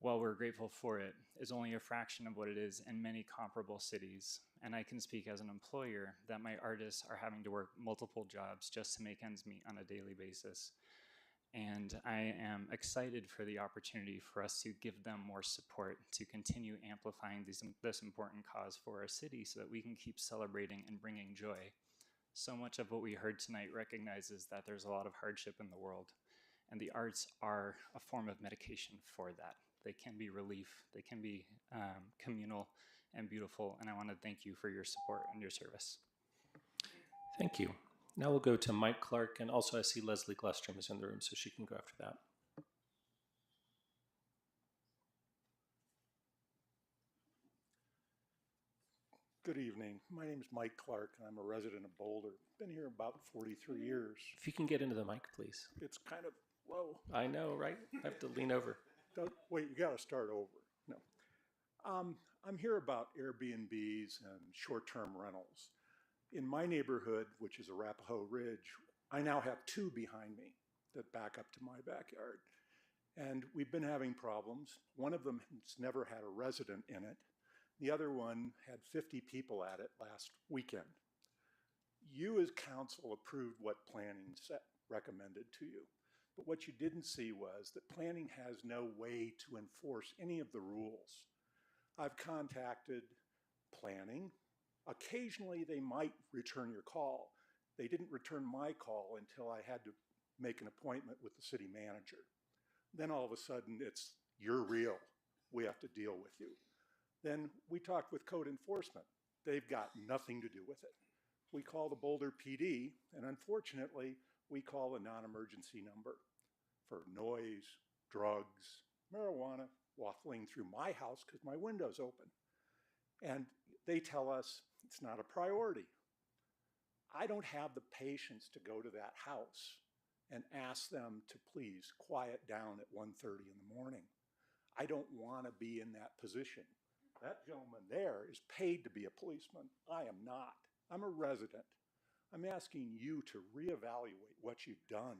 while we're grateful for it, is only a fraction of what it is in many comparable cities. And I can speak as an employer that my artists are having to work multiple jobs just to make ends meet on a daily basis. And I am excited for the opportunity for us to give them more support to continue amplifying this important cause for our city so that we can keep celebrating and bringing joy. So much of what we heard tonight recognizes that there's a lot of hardship in the world, and the arts are a form of medication for that. They can be relief, they can be communal and beautiful, and I want to thank you for your support and your service. Thank you. Now we'll go to Mike Clark, and also I see Leslie Glustrom is in the room, so she can go after that. Good evening. My name is Mike Clark, and I'm a resident of Boulder. Been here about 43 years. If you can get into the mic, please. It's kind of low. I know, right? I have to lean over. Wait, you got to start over. No. I'm here about Airbnbs and short-term rentals. In my neighborhood, which is Arapahoe Ridge, I now have 2 behind me that back up to my backyard. And we've been having problems. One of them has never had a resident in it. The other one had 50 people at it last weekend. You as council approved what planning recommended to you. But what you didn't see was that planning has no way to enforce any of the rules. I've contacted planning. Occasionally they might return your call. They didn't return my call until I had to make an appointment with the city manager. Then all of a sudden it's, you're real. We have to deal with you. Then we talked with code enforcement. They've got nothing to do with it. We call the Boulder PD, and unfortunately, we call a non-emergency number for noise, drugs, marijuana, waffling through my house because my window's open. And they tell us it's not a priority. I don't have the patience to go to that house and ask them to please quiet down at 1:30 in the morning. I don't want to be in that position. That gentleman there is paid to be a policeman. I am not. I'm a resident. I'm asking you to reevaluate what you've done.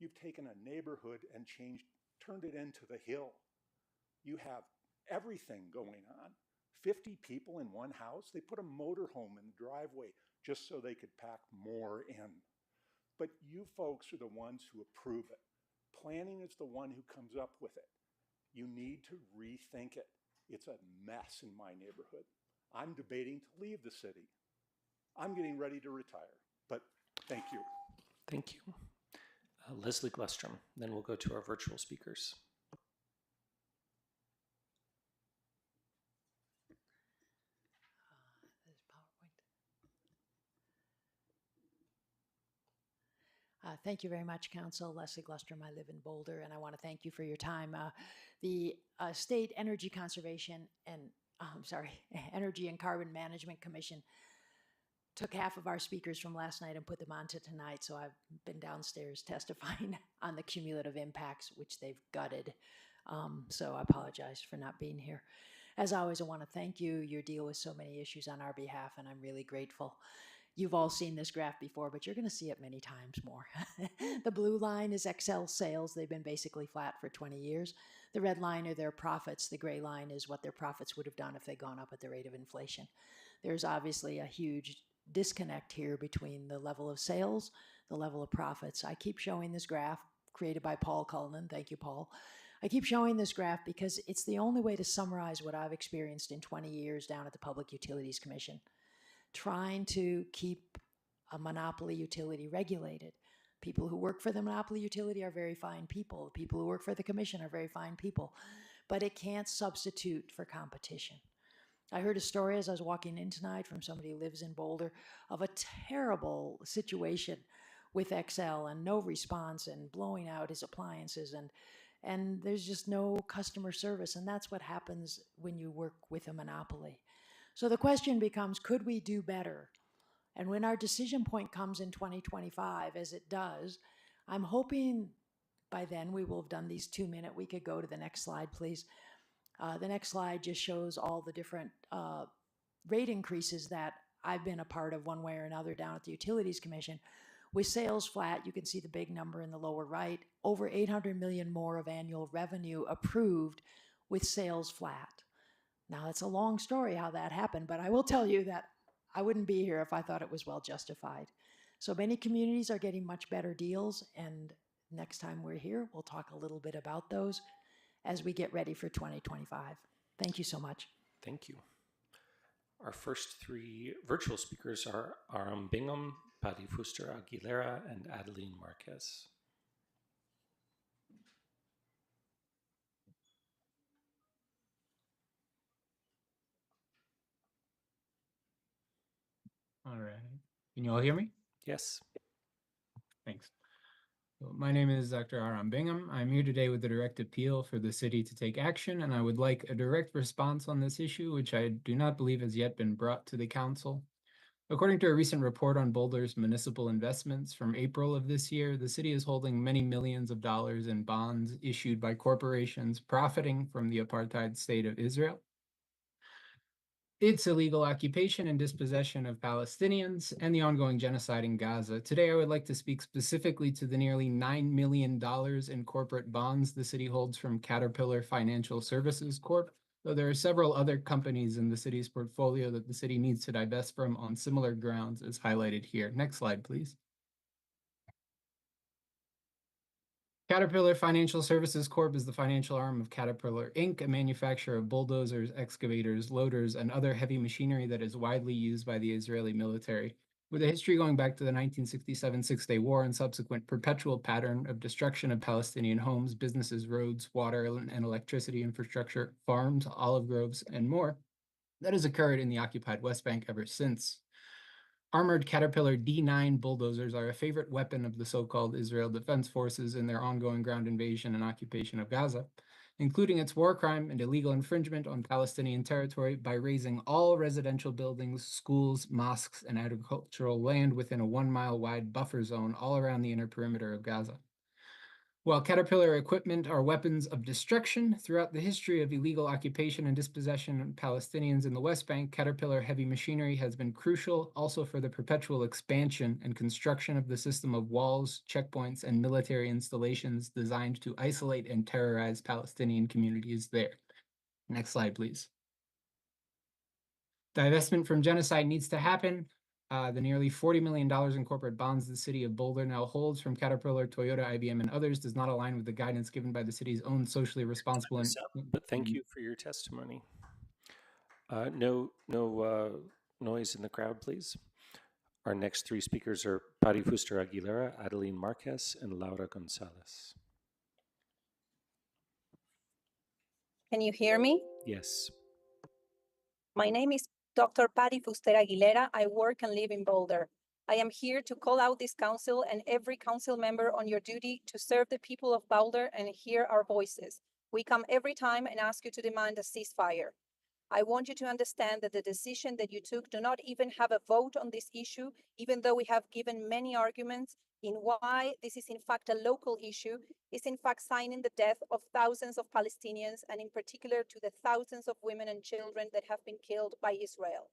You've taken a neighborhood and turned it into the hill. You have everything going on. 50 people in one house. They put a motorhome in the driveway just so they could pack more in. But you folks are the ones who approve it. Planning is the one who comes up with it. You need to rethink it. It's a mess in my neighborhood. I'm debating to leave the city. I'm getting ready to retire, but thank you. Thank you. Leslie Glustrom. Then we'll go to our virtual speakers. Thank you very much, Council. Leslie Glustrom. I live in Boulder, and I want to thank you for your time. The State Energy Conservation and Energy and Carbon Management Commission took half of our speakers from last night and put them on to tonight. So I've been downstairs testifying on the cumulative impacts, which they've gutted. So I apologize for not being here. As always, I want to thank you. You deal with so many issues on our behalf, and I'm really grateful. You've all seen this graph before, but you're going to see it many times more. The blue line is Excel sales. They've been basically flat for 20 years. The red line are their profits. The gray line is what their profits would have done if they'd gone up at the rate of inflation. There's obviously a huge disconnect here between the level of sales, the level of profits. I keep showing this graph created by Paul Cullinan. Thank you, Paul. I keep showing this graph because it's the only way to summarize what I've experienced in 20 years down at the Public Utilities Commission, trying to keep a monopoly utility regulated. People who work for the monopoly utility are very fine people. People who work for the commission are very fine people, but it can't substitute for competition. I heard a story as I was walking in tonight from somebody who lives in Boulder of a terrible situation with Excel and no response and blowing out his appliances, and there's just no customer service, and that's what happens when you work with a monopoly. So the question becomes, could we do better? And when our decision point comes in 2025, as it does, I'm hoping by then we will have done these 2-minute. We could go to the next slide, please. The next slide just shows all the different rate increases that I've been a part of one way or another down at the Utilities Commission. With sales flat, you can see the big number in the lower right, over 800 million more of annual revenue approved with sales flat. Now, it's a long story how that happened, but I will tell you that I wouldn't be here if I thought it was well justified. So many communities are getting much better deals, and next time we're here, we'll talk a little bit about those as we get ready for 2025. Thank you so much. Thank you. Our first 3 virtual speakers are Aram Bingham, Patty Fuster Aguilera, and Adeline Marquez. All right. Can you all hear me? Yes. Thanks. So my name is Dr. Aram Bingham. I'm here today with a direct appeal for the city to take action, and I would like a direct response on this issue, which I do not believe has yet been brought to the council. According to a recent report on Boulder's municipal investments from April of this year, the city is holding many millions of dollars in bonds issued by corporations profiting from the apartheid state of Israel, its illegal occupation and dispossession of Palestinians, and the ongoing genocide in Gaza. Today, I would like to speak specifically to the nearly $9 million in corporate bonds the city holds from Caterpillar Financial Services Corp., though there are several other companies in the city's portfolio that the city needs to divest from on similar grounds as highlighted here. Next slide, please. Caterpillar Financial Services Corp. Is the financial arm of Caterpillar Inc., a manufacturer of bulldozers, excavators, loaders, and other heavy machinery that is widely used by the Israeli military. With a history going back to the 1967 Six-Day War and subsequent perpetual pattern of destruction of Palestinian homes, businesses, roads, water, and electricity infrastructure, farms, olive groves, and more, that has occurred in the occupied West Bank ever since. Armored Caterpillar D9 bulldozers are a favorite weapon of the so-called Israel Defense Forces in their ongoing ground invasion and occupation of Gaza, including its war crime and illegal infringement on Palestinian territory by razing all residential buildings, schools, mosques, and agricultural land within a 1-mile wide buffer zone all around the inner perimeter of Gaza. While Caterpillar equipment are weapons of destruction throughout the history of illegal occupation and dispossession of Palestinians in the West Bank, Caterpillar heavy machinery has been crucial also for the perpetual expansion and construction of the system of walls, checkpoints, and military installations designed to isolate and terrorize Palestinian communities there. Next slide, please. Divestment from genocide needs to happen. The nearly $40 million in corporate bonds the city of Boulder now holds from Caterpillar, Toyota, IBM, and others does not align with the guidance given by the city's own socially responsible and... But thank you for your testimony. No noise in the crowd, please. Our next three speakers are Pari Fuster Aguilera, Adeline Marquez, and Laura Gonzalez. Can you hear me? Yes. My name is Dr. Patti Fuster Aguilera. I work and live in Boulder. I am here to call out this council and every council member on your duty to serve the people of Boulder and hear our voices. We come every time and ask you to demand a ceasefire. I want you to understand that the decision that you took do not even have a vote on this issue, even though we have given many arguments in why this is in fact a local issue, is in fact signing the death of thousands of Palestinians, and in particular to the thousands of women and children that have been killed by Israel.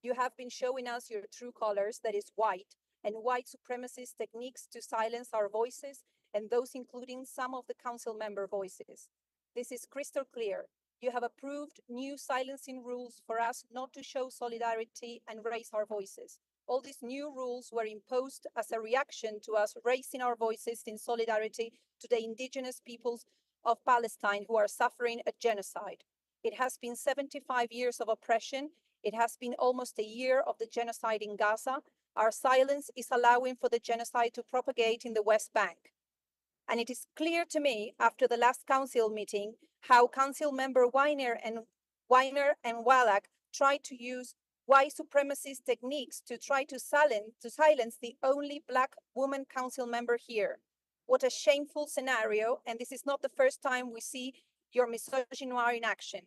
You have been showing us your true colors, that is white, and white supremacist techniques to silence our voices, and those including some of the council member voices. This is crystal clear. You have approved new silencing rules for us not to show solidarity and raise our voices. All these new rules were imposed as a reaction to us raising our voices in solidarity to the indigenous peoples of Palestine who are suffering a genocide. It has been 75 years of oppression. It has been almost a year of the genocide in Gaza. Our silence is allowing for the genocide to propagate in the West Bank. And it is clear to me after the last council meeting how Council Member Weiner and Wallach tried to use white supremacist techniques to try to silence the only Black woman council member here. What a shameful scenario, and this is not the first time we see your misogynoir in action.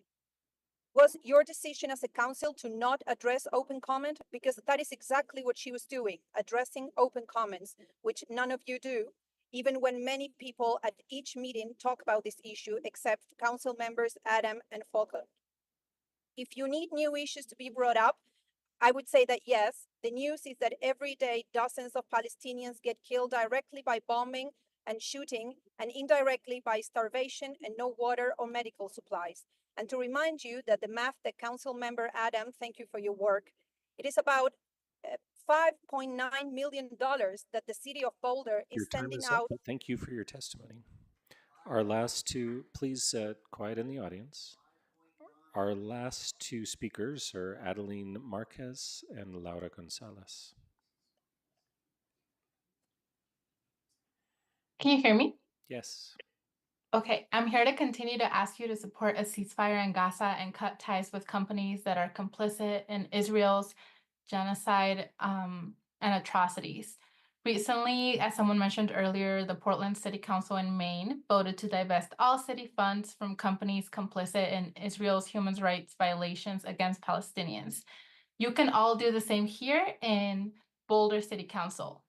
Was your decision as a council to not address open comment? Because that is exactly what she was doing, addressing open comments, which none of you do, even when many people at each meeting talk about this issue, except council members Adam and Falkland. If you need new issues to be brought up, I would say that yes, the news is that every day dozens of Palestinians get killed directly by bombing and shooting, and indirectly by starvation and no water or medical supplies. And to remind you that the math that Council Member Adam, thank you for your work, it is about $5.9 million that the city of Boulder is sending out. Up, thank you for your testimony. Our last two, please quiet in the audience. Our last two speakers are Adeline Marquez and Laura Gonzalez. Can you hear me? Yes. Okay, I'm here to continue to ask you to support a ceasefire in Gaza and cut ties with companies that are complicit in Israel's genocide and atrocities. Recently, as someone mentioned earlier, the Portland City Council in Maine voted to divest all city funds from companies complicit in Israel's human rights violations against Palestinians. You can all do the same here in Boulder City Council.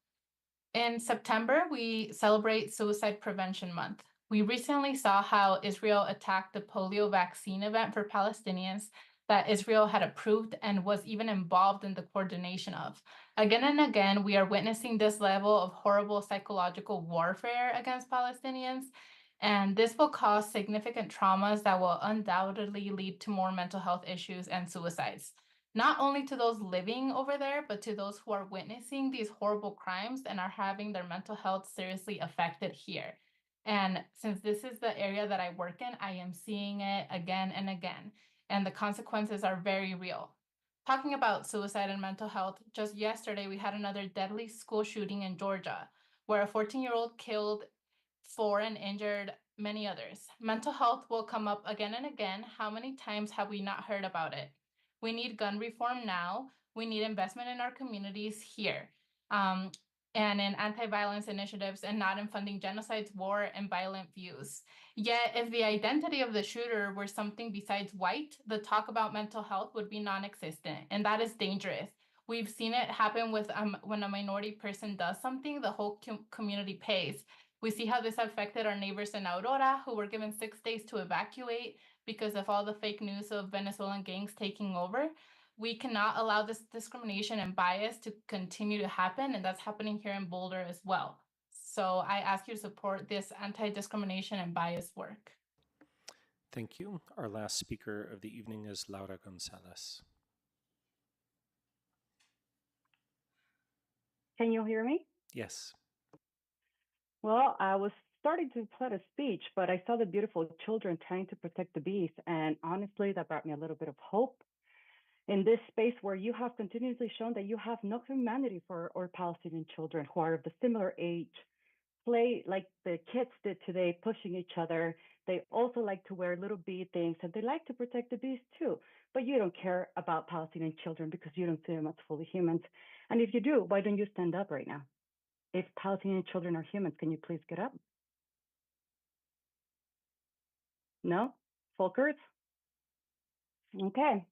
In September, we celebrate Suicide Prevention Month. We recently saw how Israel attacked the polio vaccine event for Palestinians that Israel had approved and was even involved in the coordination of. Again and again, we are witnessing this level of horrible psychological warfare against Palestinians. And this will cause significant traumas that will undoubtedly lead to more mental health issues and suicides. Not only to those living over there, but to those who are witnessing these horrible crimes and are having their mental health seriously affected here. And since this is the area that I work in, I am seeing it again and again. And the consequences are very real. Talking about suicide and mental health, just yesterday we had another deadly school shooting in Georgia, where a 14-year-old killed 4 and injured many others. Mental health will come up again and again. How many times have we not heard about it? We need gun reform now. We need investment in our communities here. And in anti-violence initiatives and not in funding genocides, war, and violent views. Yet, if the identity of the shooter were something besides white, the talk about mental health would be non-existent, and that is dangerous. We've seen it happen with when a minority person does something, the whole community pays. We see how this affected our neighbors in Aurora, who were given 6 days to evacuate because of all the fake news of Venezuelan gangs taking over. We cannot allow this discrimination and bias to continue to happen, and that's happening here in Boulder as well. So I ask you to support this anti-discrimination and bias work. Thank you. Our last speaker of the evening is Laura Gonzalez. Can you hear me? Yes. Well, I was starting to plan a speech, but I saw the beautiful children trying to protect the bees, and honestly, that brought me a little bit of hope. In this space where you have continuously shown that you have no humanity for our Palestinian children who are of the similar age, play like the kids did today, pushing each other. They also like to wear little bee things, and they like to protect the bees too. But you don't care about Palestinian children because you don't see them as fully humans. And if you do, why don't you stand up right now? If Palestinian children are humans, can you please get up? No? Folkers? Okay.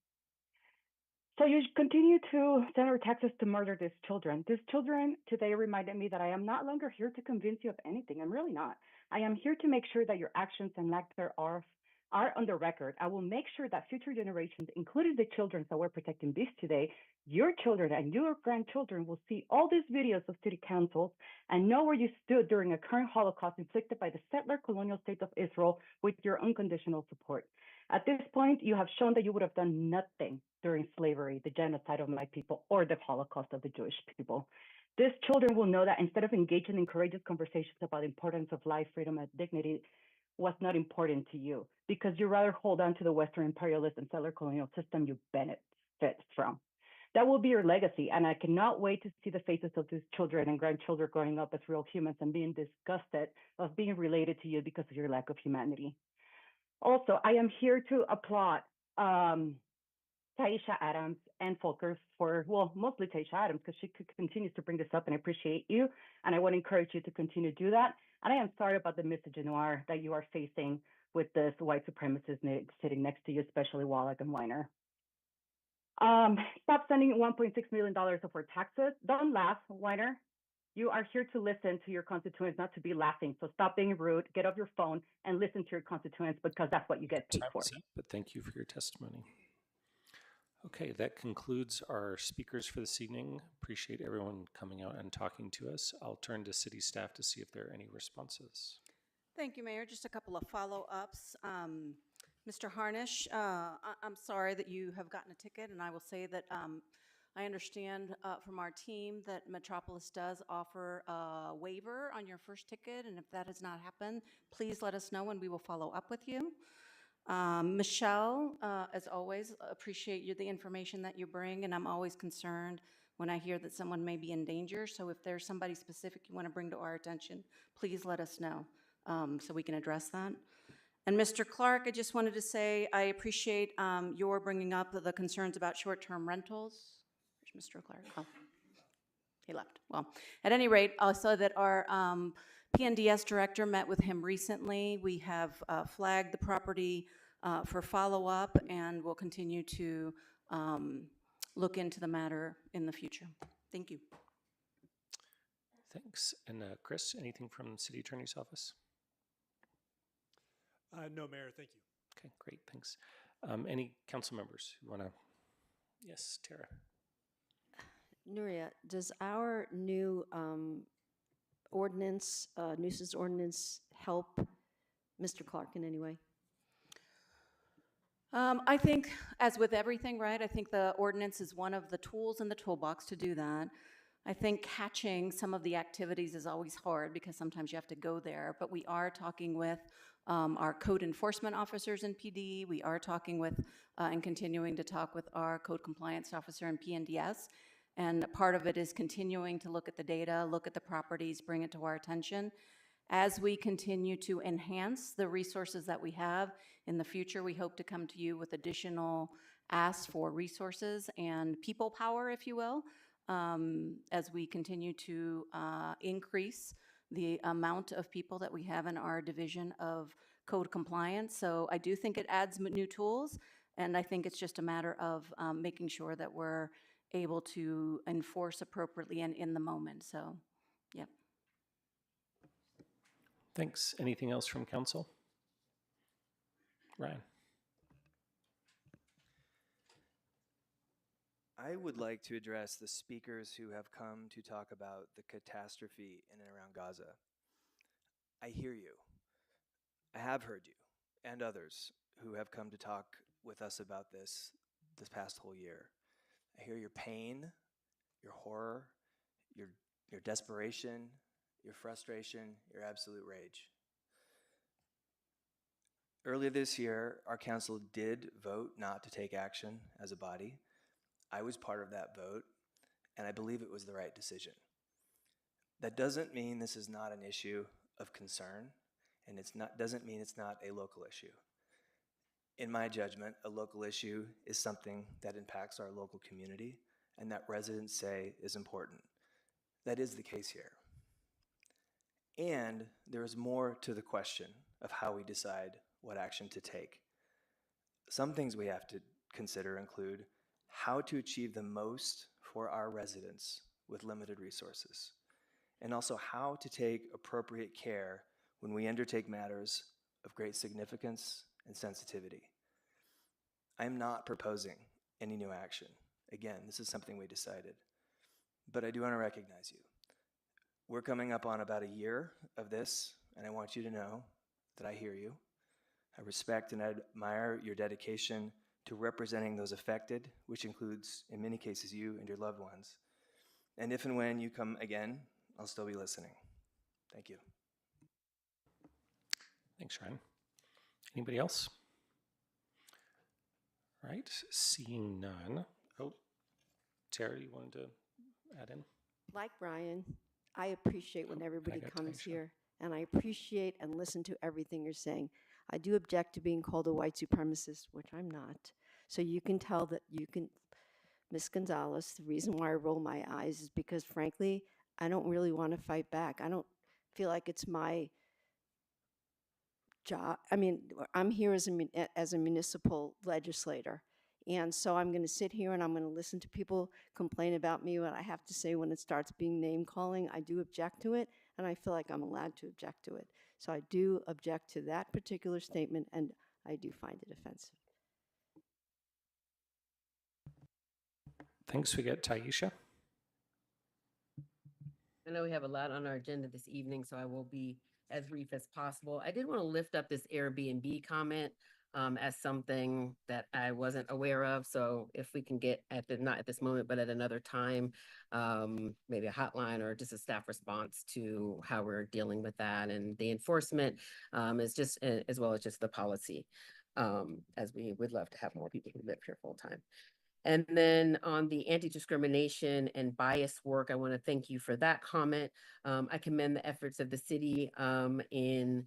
So you continue to send our taxes to murder these children. These children today reminded me that I am not longer here to convince you of anything. I'm really not. I am here to make sure that your actions and lack thereof are on the record. I will make sure that future generations, including the children that we're protecting this today, your children and your grandchildren will see all these videos of city councils and know where you stood during a current Holocaust inflicted by the settler colonial state of Israel with your unconditional support. At this point, you have shown that you would have done nothing during slavery, the genocide of my people, or the Holocaust of the Jewish people. These children will know that instead of engaging in courageous conversations about the importance of life, freedom, and dignity, was not important to you because you rather hold on to the Western imperialist and settler colonial system you benefit from. That will be your legacy, and I cannot wait to see the faces of these children and grandchildren growing up as real humans and being disgusted of being related to you because of your lack of humanity. Also, I am here to applaud Taisha Adams and Folkers for, well, mostly Taisha Adams, because she continues to bring this up, and I appreciate you. And I want to encourage you to continue to do that. And I am sorry about the misogynoir that you are facing with this white supremacist sitting next to you, especially Wallach and Weiner. Stop sending $1.6 million of our taxes. Don't laugh, Weiner. You are here to listen to your constituents, not to be laughing. So stop being rude, get off your phone, and listen to your constituents because that's what you get paid for. But thank you for your testimony. Okay, that concludes our speakers for this evening. Appreciate everyone coming out and talking to us. I'll turn to city staff to see if there are any responses. Thank you, Mayor. Just a couple of follow-ups. Mr. Harnish, I'm sorry that you have gotten a ticket, and I will say that I understand from our team that Metropolis does offer a waiver on your first ticket, and if that has not happened, please let us know and we will follow up with you. Michelle, as always, appreciate the information that you bring, and I'm always concerned when I hear that someone may be in danger, so if there's somebody specific you want to bring to our attention, please let us know so we can address that. And Mr. Clark, I just wanted to say I appreciate your bringing up the concerns about short-term rentals. Where's Mr. Clark? Oh, he left. Well, at any rate, I saw that our PNDS director met with him recently. We have flagged the property for follow-up, and we'll continue to look into the matter in the future. Thank you. Thanks. And Chris, anything from the City Attorney's Office? No, Mayor, thank you. Okay, great, thanks. Any council members who want to? Yes, Tara. Nuria, does our new ordinance, nuisance ordinance, help Mr. Clark in any way? I think, as with everything, right, I think the ordinance is one of the tools in the toolbox to do that. I think catching some of the activities is always hard because sometimes you have to go there, but we are talking with our code enforcement officers in PD. We are talking with and continuing to talk with our code compliance officer in PNDS. And part of it is continuing to look at the data, look at the properties, bring it to our attention. As we continue to enhance the resources that we have in the future, we hope to come to you with additional asks for resources and people power, if you will, as we continue to increase the amount of people that we have in our division of code compliance. So I do think it adds new tools, and I think it's just a matter of making sure that we're able to enforce appropriately and in the moment. So, yeah. Thanks. Anything else from council? Ryan. I would like to address the speakers who have come to talk about the catastrophe in and around Gaza. I hear you. I have heard you and others who have come to talk with us about this past whole year. I hear your pain, your horror, your desperation, your frustration, your absolute rage. Earlier this year, our council did vote not to take action as a body. I was part of that vote, and I believe it was the right decision. That doesn't mean this is not an issue of concern, and doesn't mean it's not a local issue. In my judgment, a local issue is something that impacts our local community and that residents say is important. That is the case here. And there is more to the question of how we decide what action to take. Some things we have to consider include how to achieve the most for our residents with limited resources, and also how to take appropriate care when we undertake matters of great significance and sensitivity. I am not proposing any new action. Again, this is something we decided, but I do want to recognize you. We're coming up on about a year of this, and I want you to know that I hear you. I respect and admire your dedication to representing those affected, which includes, in many cases, you and your loved ones. And if and when you come again, I'll still be listening. Thank you. Thanks, Ryan. Anybody else? All right, seeing none. Oh, Tara, you wanted to add in? Like Brian, I appreciate when everybody comes here, and I appreciate and listen to everything you're saying. I do object to being called a white supremacist, which I'm not. So you can tell that Ms. Gonzalez, the reason why I roll my eyes is because, frankly, I don't really want to fight back. I don't feel like it's my job. I mean, I'm here as a municipal legislator. And so I'm going to sit here and I'm going to listen to people complain about me. What I have to say when it starts being name calling, I do object to it, and I feel like I'm allowed to object to it. So I do object to that particular statement, and I do find it offensive. Thanks. We get Taisha. I know we have a lot on our agenda this evening, so I will be as brief as possible. I did want to lift up this Airbnb comment as something that I wasn't aware of. So if we can get not at this moment, but at another time, maybe a hotline or just a staff response to how we're dealing with that, and the enforcement is just as well as just the policy, as we would love to have more people who live here full time. And then on the anti-discrimination and bias work, I want to thank you for that comment. I commend the efforts of the city in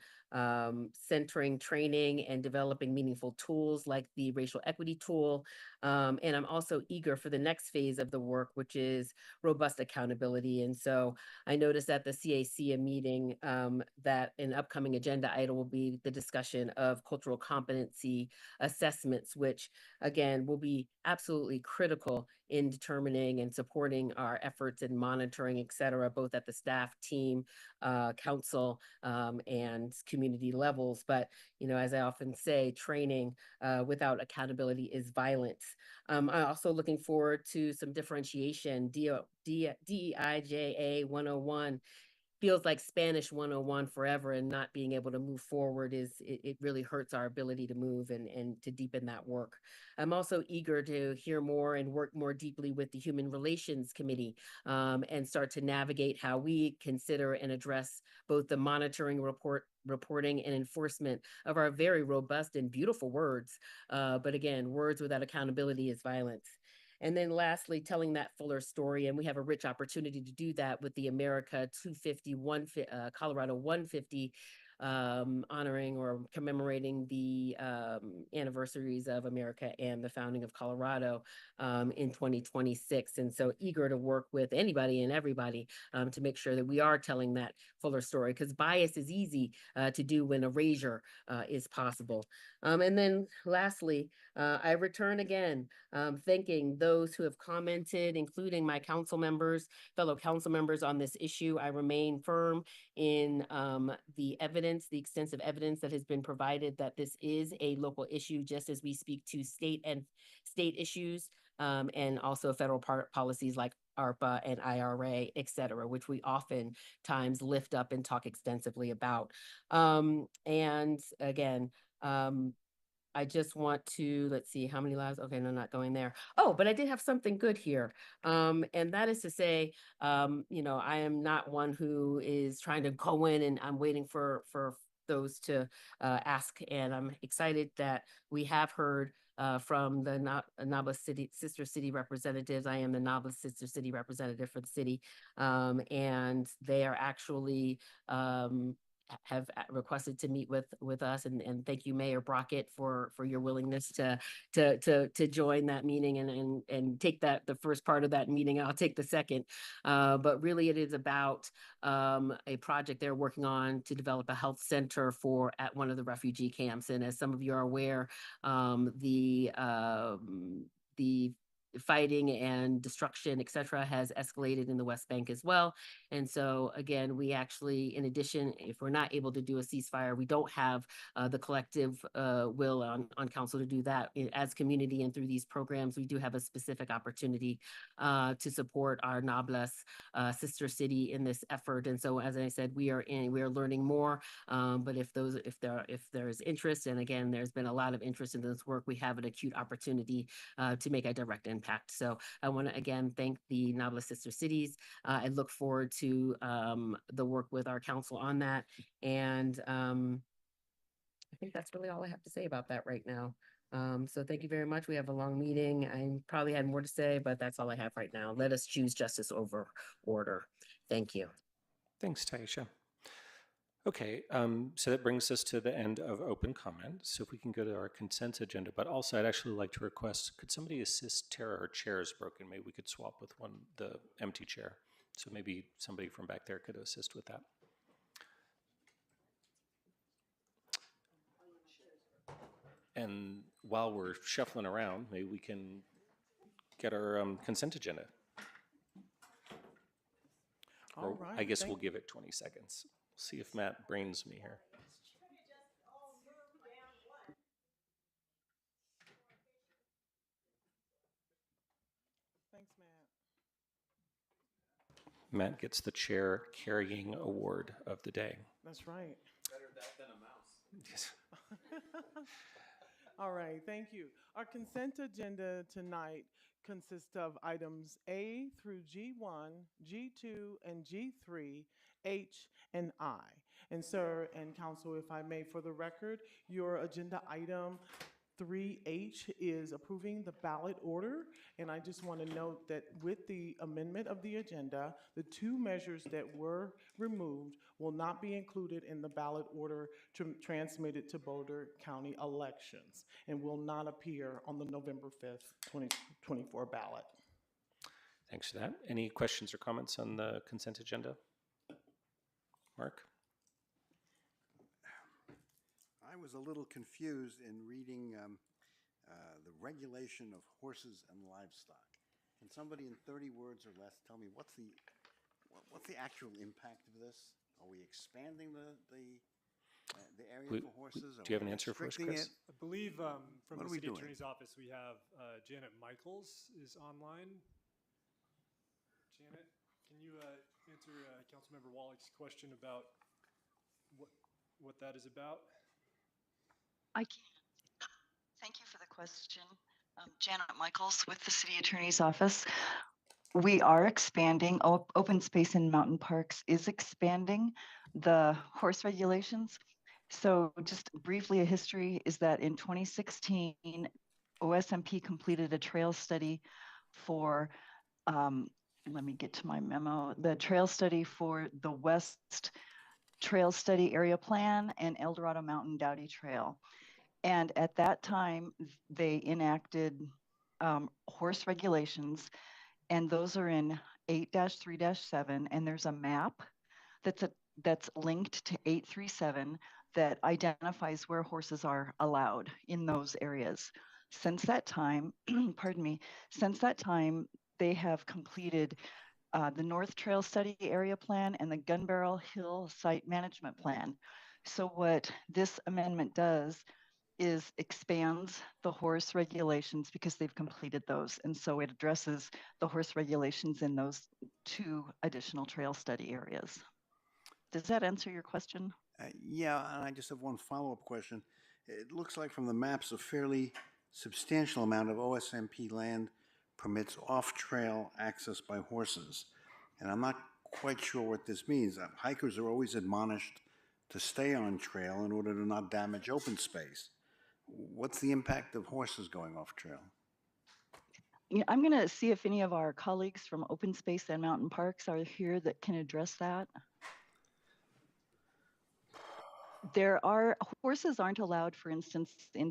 centering training and developing meaningful tools like the racial equity tool. And I'm also eager for the next phase of the work, which is robust accountability. And so I noticed at the CAC meeting that an upcoming agenda item will be the discussion of cultural competency assessments, which again will be absolutely critical in determining and supporting our efforts in monitoring, et cetera, both at the staff, team, council, and community levels. But, you know, as I often say, training without accountability is violence. I'm also looking forward to some differentiation, DEIJA 101, feels like Spanish 101 forever, and not being able to move forward it really hurts our ability to move and to deepen that work. I'm also eager to hear more and work more deeply with the Human Relations Committee and start to navigate how we consider and address both the monitoring reporting and enforcement of our very robust and beautiful words. But again, words without accountability is violence. And then lastly, telling that fuller story. And we have a rich opportunity to do that with the America 250, Colorado 150, honoring or commemorating the anniversaries of America and the founding of Colorado in 2026. And so eager to work with anybody and everybody to make sure that we are telling that fuller story, because bias is easy to do when erasure is possible. And then lastly, I return again, thanking those who have commented, including my council members, fellow council members on this issue. I remain firm in the evidence, the extensive evidence that has been provided that this is a local issue, just as we speak to state issues and also federal policies like ARPA and IRA, et cetera, which we oftentimes lift up and talk extensively about. And again, I just want to, let's see, how many lives? Okay, no, not going there. Oh, but I did have something good here. And that is to say, you know, I am not one who is trying to go in and I'm waiting for those to ask. And I'm excited that we have heard from the Nablus City Sister City representatives. I am the Nablus Sister City representative for the city. And they are actually have requested to meet with us, and thank you, Mayor Brockett, for your willingness to join that meeting and take the first part of that meeting. I'll take the second, but really it is about a project they're working on to develop a health center at one of the refugee camps. And as some of you are aware, the fighting and destruction, et cetera, has escalated in the West Bank as well. And so again, we actually, in addition, if we're not able to do a ceasefire, we don't have the collective will on council to do that as community. And through these programs, we do have a specific opportunity to support our Nablus sister city in this effort. And so, as I said, we are learning more. But if there is interest, and again, there's been a lot of interest in this work, we have an acute opportunity to make a direct impact. So I want to again thank the Nablus sister cities. I look forward to the work with our council on that. And I think that's really all I have to say about that right now. So thank you very much. We have a long meeting. I probably had more to say, but that's all I have right now. Let us choose justice over order. Thank you. Thanks, Taisha. Okay, so that brings us to the end of open comment. So if we can go to our consent agenda, but also I'd actually like to request, could somebody assist Tara? Her chair is broken. Maybe we could swap with the empty chair. So maybe somebody from back there could assist with that. And while we're shuffling around, maybe we can get our consent agenda. Or All right, I guess we'll give it 20 seconds. See if Matt brains me here. Thanks, Matt. Matt gets the chair carrying award of the day. That's right. Better that than a mouse. Yes. All right, thank you. Our consent agenda tonight consists of items A through G1, G2, and G3, H, and I. And sir and council, if I may, for the record, your agenda item 3H is approving the ballot order. And I just want to note that with the amendment of the agenda, the two measures that were removed will not be included in the ballot order transmitted to Boulder County elections and will not appear on the November 5th, 2024 ballot. Thanks for that. Any questions or comments on the consent agenda? Mark? I was a little confused in reading the regulation of horses and livestock. Can somebody in 30 words or less tell me what's the actual impact of this? Are we expanding the area for horses? Do you have an answer for us, Chris? I believe from What the are we city doing? attorney's office, we have Janet Michaels is online. Janet, can you answer answer Councilmember Wallach's question about what that is about? I can. Thank you for the question. Janet Michaels with the City Attorney's Office. We are expanding. Open space in mountain parks is expanding the horse regulations. So just briefly, a history is that in 2016, OSMP completed a trail study for, let me get to my memo, the trail study for the West Trail Study Area Plan and El Dorado Mountain Dowdy Trail. And at that time, they enacted horse regulations, and those are in 8-3-7, and there's a map that's linked to 837 that identifies where horses are allowed in those areas. Since that time, pardon me, since that time, they have completed the North Trail Study Area Plan and the Gun Barrel Hill Site Management Plan. So what this amendment does is expands the horse regulations because they've completed those. And so it addresses the horse regulations in those 2 additional trail study areas. Does that answer your question? Yeah, and I just have one follow-up question. It looks like from the maps a fairly substantial amount of OSMP land permits off-trail access by horses. And I'm not quite sure what this means. Hikers are always admonished to stay on trail in order to not damage open space. What's the impact of horses going off trail? Yeah, I'm going to see if any of our colleagues from Open Space and Mountain Parks are here that can address that. Horses aren't allowed, for instance, in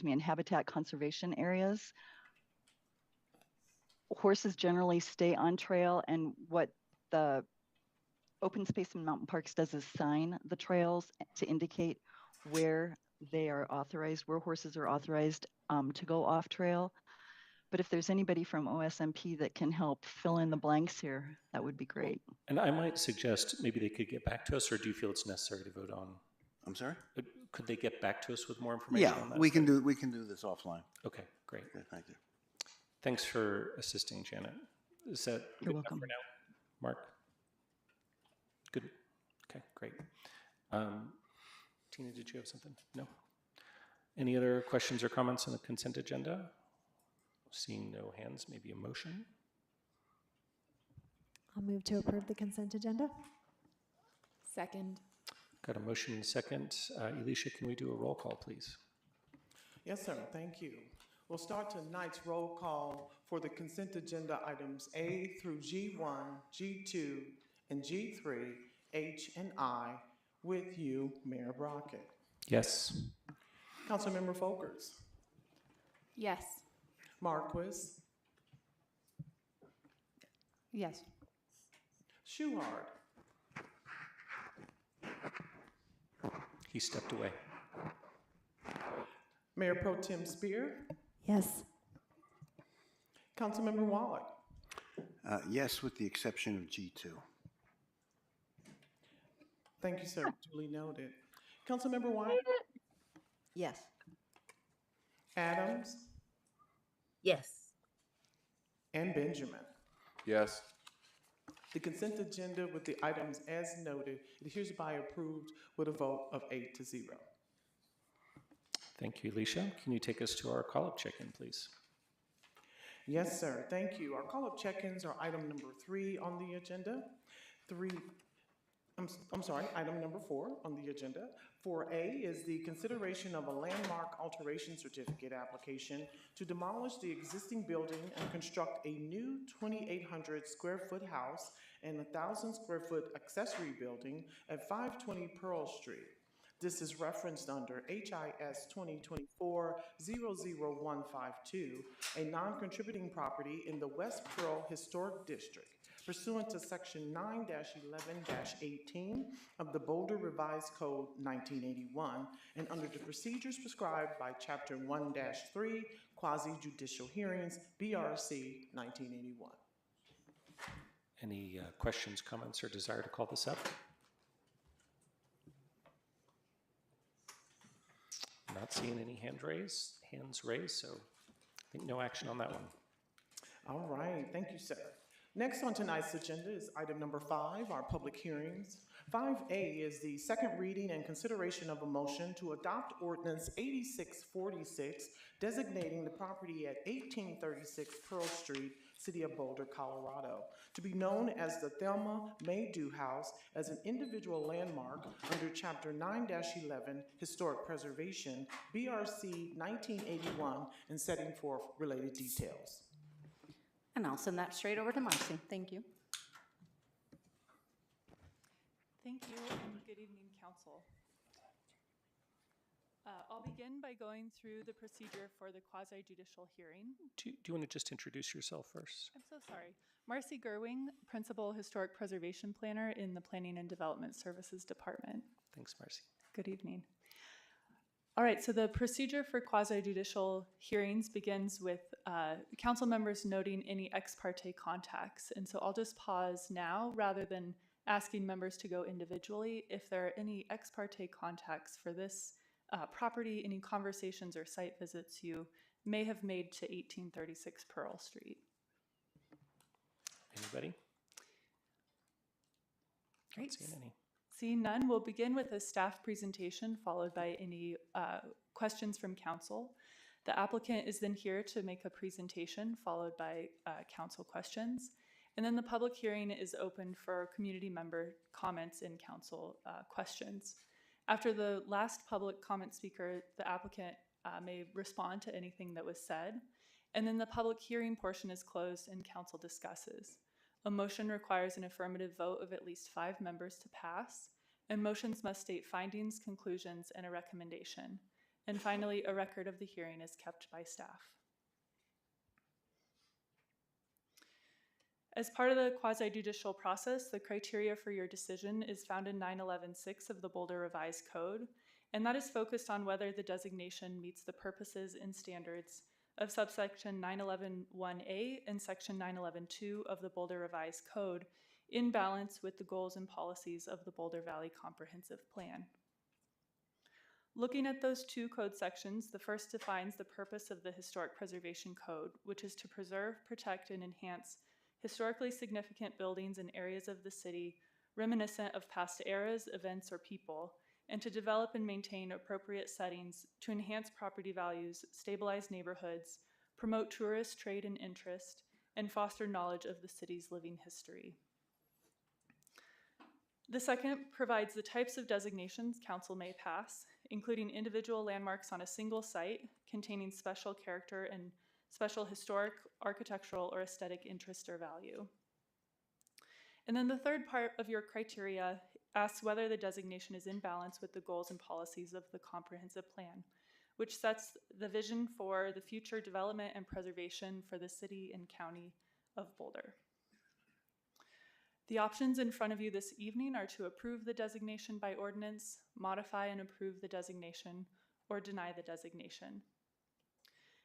in habitat conservation areas. Horses generally stay on trail, and what the Open Space and Mountain Parks does is sign the trails to indicate where they are authorized, where horses are authorized to go off trail. But if there's anybody from OSMP that can help fill in the blanks here, that would be great. And I might suggest maybe they could get back to us, or do you feel it's necessary to vote on? I'm sorry? Could they get back to us with more information on that? We can do this offline. Okay, great. Okay, thank you. Thanks for assisting, Janet. Is that You're good enough welcome. for now? Mark? Good. Okay, great. Tina, did you have something? No? Any other questions or comments on the consent agenda? Seeing no hands, maybe a motion? I'll move to approve the consent agenda. Second. Got a motion and a second. Elisha, can we do a roll call, please? Yes, sir. Thank you. We'll start tonight's roll call for the consent agenda items A through G1, G2, and G3, H and I, with you, Mayor Brockett. Yes. Councilmember Folkers. Yes. Marquis. Yes. Shuhart. He stepped away. Mayor Pro Tem Spear. Yes. Councilmember Wallach. Yes, with the exception of G2. Thank you, sir. Duly noted. Councilmember White. Yes. Adams. Yes. And Benjamin. Yes. The consent agenda with the items as noted is hereby approved with a vote of 8-0. Thank you, Alicia. Can you take us to our call-up check-in, please? Yes, sir. Thank you. Our call-up check-ins are item number 3 on the agenda. Item number 4 on the agenda. 4A is the consideration of a landmark alteration certificate application to demolish the existing building and construct a new 2,800 square foot house and 1,000 square foot accessory building at 520 Pearl Street. This is referenced under HIS 2024-00152, a non-contributing property in the West Pearl Historic District, pursuant to Section 9-11-18 of the Boulder Revised Code 1981, and under the procedures prescribed by Chapter 1-3, Quasi-Judicial Hearings, BRC 1981. Any questions, comments, or desire to call this up? Not seeing any hands raised, so I think no action on that one. All right, thank you, sir. Next on tonight's agenda is item number 5, our public hearings. 5A is the second reading and consideration of a motion to adopt ordinance 8646, designating the property at 1836 Pearl Street, City of Boulder, Colorado, to be known as the Thelma May Do House as an individual landmark under Chapter 9-11 Historic Preservation, BRC 1981, and setting forth related details. And I'll send that straight over to Marcy. Thank you. Thank you, and good evening, Council. I'll begin by going through the procedure for the quasi-judicial hearing. Do you want to just introduce yourself first? I'm so sorry. Marcy Gerwing, Principal Historic Preservation Planner in the Planning and Development Services Department. Thanks, Marcy. Good evening. All right, so the procedure for quasi-judicial hearings begins with council members noting any ex parte contacts. And so I'll just pause now rather than asking members to go individually. If there are any ex parte contacts for this property, any conversations or site visits you may have made to 1836 Pearl Street. Anybody? Great. Not seeing any. Seeing none, we'll begin with a staff presentation followed by any questions from council. The applicant is then here to make a presentation followed by council questions. And then the public hearing is open for community member comments and council questions. After the last public comment speaker, the applicant may respond to anything that was said. And then the public hearing portion is closed and council discusses. A motion requires an affirmative vote of at least 5 members to pass, and motions must state findings, conclusions, and a recommendation. And finally, a record of the hearing is kept by staff. As part of the quasi-judicial process, the criteria for your decision is found in 911.6 of the Boulder Revised Code, and that is focused on whether the designation meets the purposes and standards of subsection 911.1a and section 911.2 of the Boulder Revised Code in balance with the goals and policies of the Boulder Valley Comprehensive Plan. Looking at those 2 code sections, the first defines the purpose of the Historic Preservation Code, which is to preserve, protect, and enhance historically significant buildings and areas of the city reminiscent of past eras, events, or people, and to develop and maintain appropriate settings to enhance property values, stabilize neighborhoods, promote tourist trade and interest, and foster knowledge of the city's living history. The second provides the types of designations council may pass, including individual landmarks on a single site containing special character and special historic, architectural, or aesthetic interest or value. And then the third part of your criteria asks whether the designation is in balance with the goals and policies of the comprehensive plan, which sets the vision for the future development and preservation for the city and county of Boulder. The options in front of you this evening are to approve the designation by ordinance, modify and approve the designation, or deny the designation.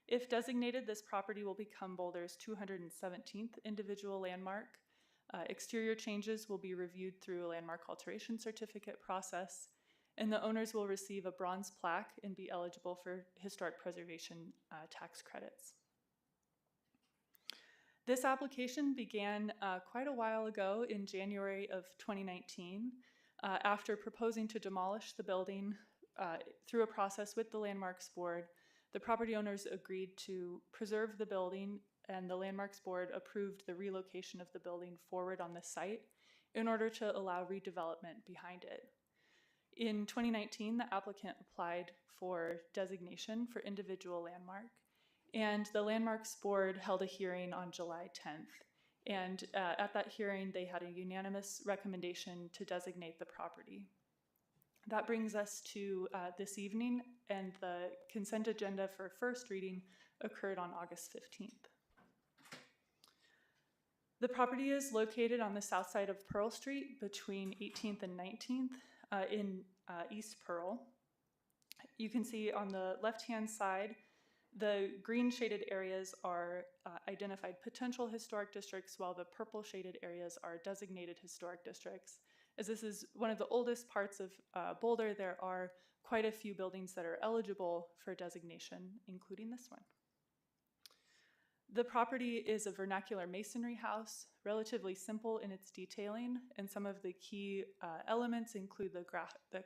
If designated, this property will become Boulder's 217th individual landmark. Exterior changes will be reviewed through a landmark alteration certificate process, and the owners will receive a bronze plaque and be eligible for historic preservation tax credits. This application began quite a while ago in January of 2019 after proposing to demolish the building through a process with the Landmarks Board. The property owners agreed to preserve the building, and the Landmarks Board approved the relocation of the building forward on the site in order to allow redevelopment behind it. In 2019, the applicant applied for designation for individual landmark, and the Landmarks Board held a hearing on July 10th. And at that hearing, they had a unanimous recommendation to designate the property. That brings us to this evening, and the consent agenda for first reading occurred on August 15th. The property is located on the south side of Pearl Street between 18th and 19th in East Pearl. You can see on the left-hand side, the green shaded areas are identified potential historic districts, while the purple shaded areas are designated historic districts. As this is one of the oldest parts of Boulder, there are quite a few buildings that are eligible for designation, including this one. The property is a vernacular masonry house, relatively simple in its detailing, and some of the key elements include the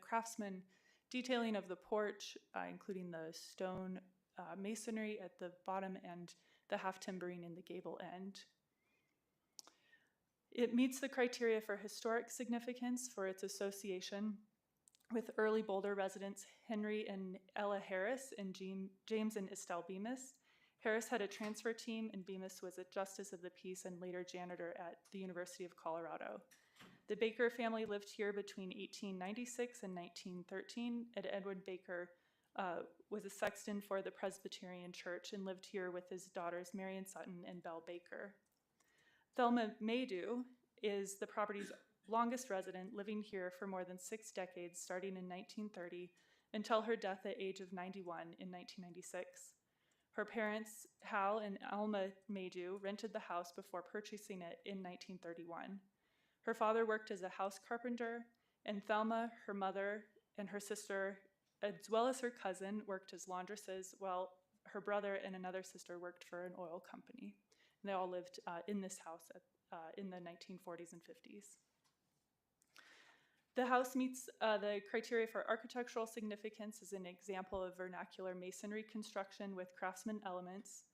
craftsman detailing of the porch, including the stone masonry at the bottom and the half timbering in the gable end. It meets the criteria for historic significance for its association with early Boulder residents Henry and Ella Harris and James and Estelle Bemis. Harris had a transfer team, and Bemis was a justice of the peace and later janitor at the University of Colorado. The Baker family lived here between 1896 and 1913, and Edwin Baker was a sexton for the Presbyterian Church and lived here with his daughters Marion Sutton and Belle Baker. Thelma Maydew is the property's longest resident, living here for more than 6 decades, starting in 1930 until her death at age of 91 in 1996. Her parents, Hal and Alma Maydew, rented the house before purchasing it in 1931. Her father worked as a house carpenter, and Thelma, her mother, and her sister, as well as her cousin, worked as laundresses, while her brother and another sister worked for an oil company. And they all lived in this house in the 1940s and 50s. The house meets the criteria for architectural significance as an example of vernacular masonry construction with craftsman elements,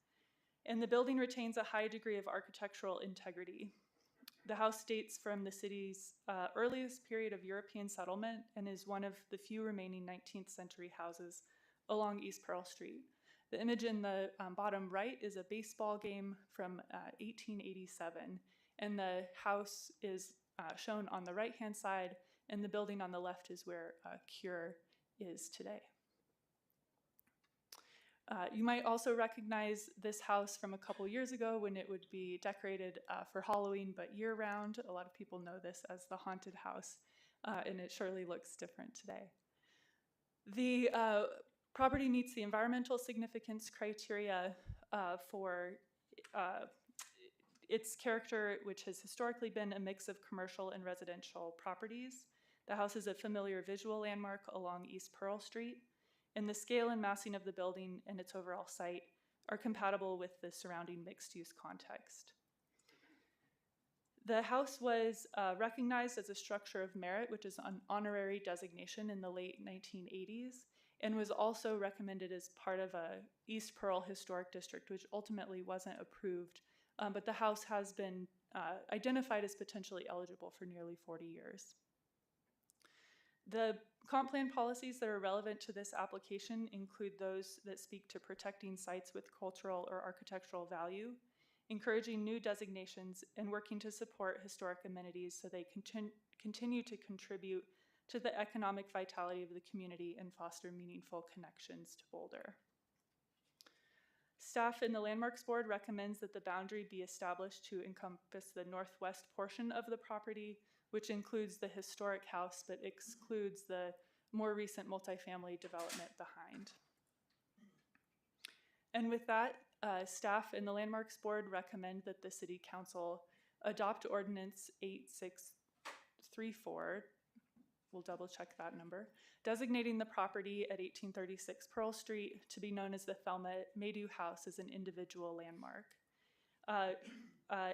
and the building retains a high degree of architectural integrity. The house dates from the city's earliest period of European settlement and is one of the few remaining 19th century houses along East Pearl Street. The image in the bottom right is a baseball game from 1887, and the house is shown on the right-hand side, and the building on the left is where Cure is today. You might also recognize this house from a couple years ago when it would be decorated for Halloween, but year-round. A lot of people know this as the haunted house, and it surely looks different today. The property meets the environmental significance criteria for its character, which has historically been a mix of commercial and residential properties. The house is a familiar visual landmark along East Pearl Street, and the scale and massing of the building and its overall site are compatible with the surrounding mixed-use context. The house was recognized as a structure of merit, which is an honorary designation in the late 1980s, and was also recommended as part of a East Pearl Historic District, which ultimately wasn't approved, but the house has been identified as potentially eligible for nearly 40 years. The comp plan policies that are relevant to this application include those that speak to protecting sites with cultural or architectural value, encouraging new designations, and working to support historic amenities so they continue to contribute to the economic vitality of the community and foster meaningful connections to Boulder. Staff in the Landmarks Board recommends that the boundary be established to encompass the northwest portion of the property, which includes the historic house but excludes the more recent multifamily development behind. And with that, staff in the Landmarks Board recommend that the City Council adopt Ordinance 8634, we'll double check that number, designating the property at 1836 Pearl Street to be known as the Thelma Maydew House as an individual landmark.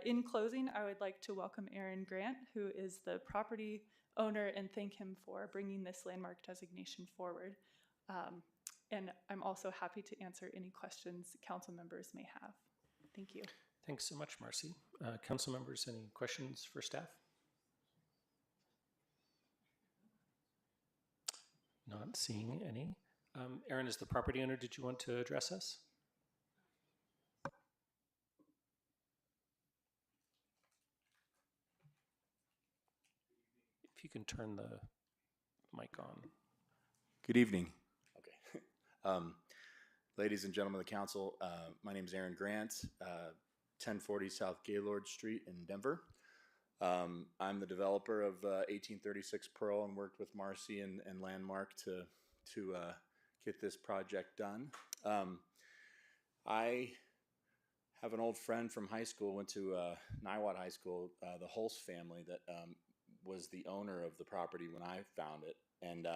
In closing, I would like to welcome Aaron Grant, who is the property owner, and thank him for bringing this landmark designation forward. And I'm also happy to answer any questions council members may have. Thank you. Thanks so much, Marcy. Council members, any questions for staff? Not seeing any. Aaron, as the property owner, did you want to address us? If you can turn the mic on. Good evening. Okay. Ladies and gentlemen of the council, my name is Aaron Grant, 1040 South Gaylord Street in Denver. I'm the developer of 1836 Pearl and worked with Marcy and Landmark to get this project done. I have an old friend from high school, went to Niwot High School, the Hulse family that was the owner of the property when I found it. And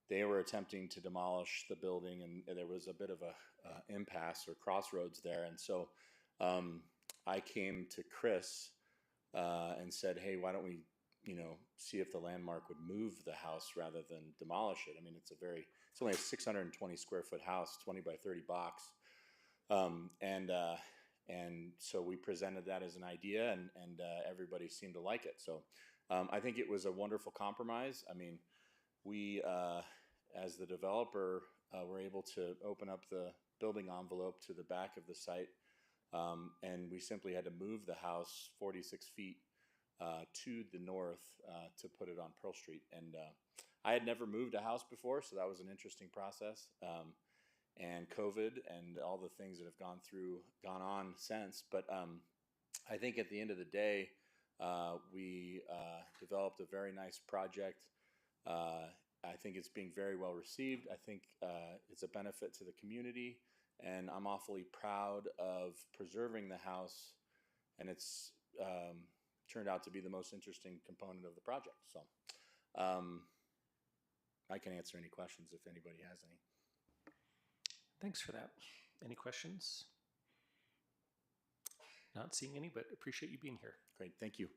they were attempting to demolish the building, and there was a bit of a impasse or crossroads there. And so I came to Chris and said, hey, why don't we, see if the landmark would move the house rather than demolish it. I mean, it's only a 620 square foot house, 20 by 30 box. And so we presented that as an idea, and everybody seemed to like it. So I think it was a wonderful compromise. I mean, we, as the developer, were able to open up the building envelope to the back of the site, and we simply had to move the house 46 feet to the north to put it on Pearl Street. And I had never moved a house before, so that was an interesting process. And COVID and all the things that have gone on since. But I think at the end of the day, we developed a very nice project. I think it's being very well received. I think it's a benefit to the community, and I'm awfully proud of preserving the house, and it's turned out to be the most interesting component of the project. So I can answer any questions if anybody has any. Thanks for that. Any questions? Not seeing any, but appreciate you being here. Great, thank you.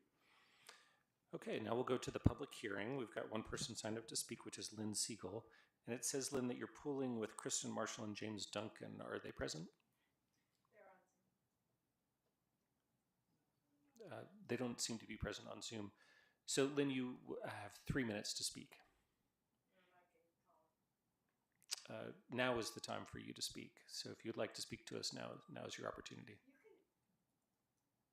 Okay, now we'll go to the public hearing. We've got one person signed up to speak, which is Lynn Siegel. And it says, Lynn, that you're pooling with Kristen Marshall and James Duncan. Are they present? They don't seem to be present on Zoom. So, Lynn, you have 3 minutes to speak. Now is the time for you to speak. So if you'd like to speak to us now is your opportunity. You can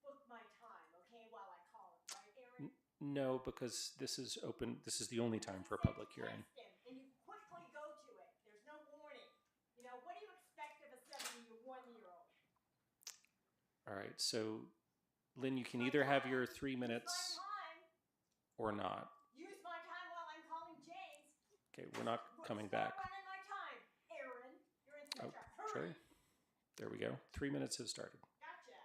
book my time, okay, while I call him, right, Aaron? No, because this is open. This is the only time for a public hearing. And you quickly go to it. There's no warning. You know, what do you expect of a 71-year-old? All right. So, Lynn, you can either have your 3 minutes or not. Use my time while I'm calling James. Okay, we're not coming back. Start running my time. Aaron, you're in Oh, such a sure. hurry. There we go. 3 minutes have started. Gotcha.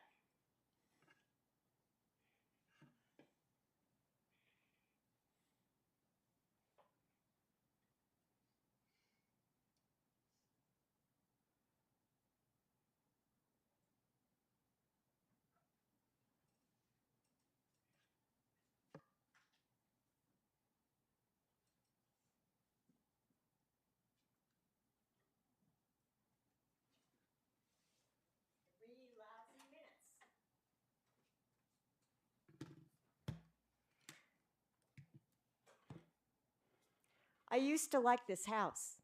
I used to like this house.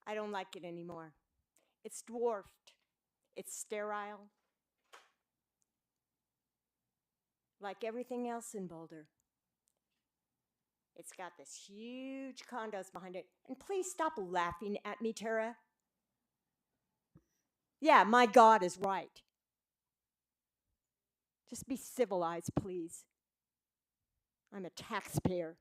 I don't like it anymore. It's dwarfed. It's sterile. Like everything else in Boulder. It's got this huge condos behind it. And please stop laughing at me, Tara. Yeah, my God is right. Just be civilized, please. I'm a taxpayer.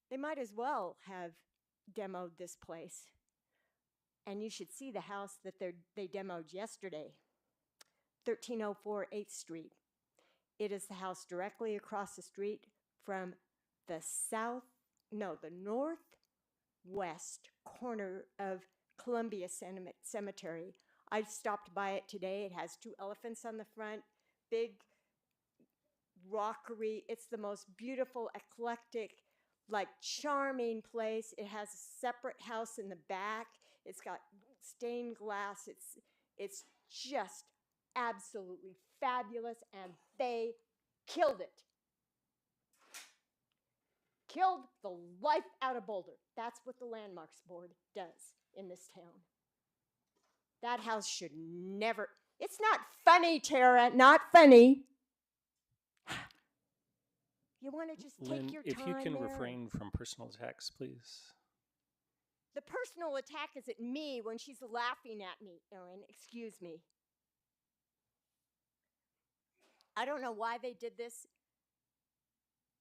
They might as well have demoed this place. And you should see the house that they demoed yesterday, 1304 8th Street. It is the house directly across the street from the northwest corner of Columbia Cemetery. I stopped by it today. It has 2 elephants on the front, big rockery. It's the most beautiful, eclectic, like charming place. It has a separate house in the back. It's got stained glass. It's just absolutely fabulous, and they killed it. Killed the life out of Boulder. That's what the Landmarks Board does in this town. That house should never. It's not funny, Tara, not funny. You want to just Lynn, take your if time you can there. refrain from personal attacks, please. The personal attack is at me when she's laughing at me, Erin. Excuse me. I don't know why they did this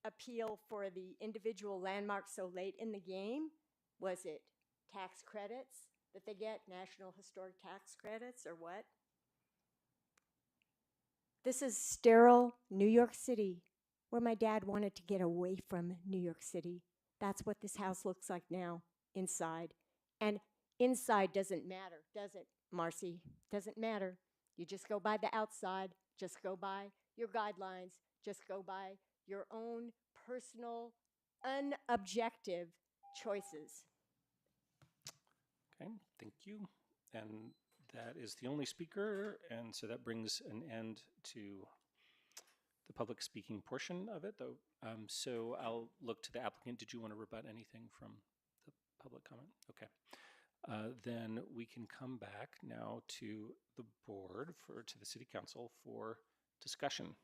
appeal for the individual landmarks so late in the game. Was it tax credits that they get, National Historic Tax credits, or what? This is sterile New York City, where my dad wanted to get away from New York City. That's what this house looks like now, inside. And Inside doesn't matter, does it, Marcy? Doesn't matter. You just go by the outside, just go by your guidelines, just go by your own personal, unobjective choices. Okay, thank you. And that is the only speaker, and so that brings an end to the public speaking portion of it, though. So I'll look to the applicant. Did you want to rebut anything from the public comment? Okay. Then we can come back now to the board, to the city council for discussion.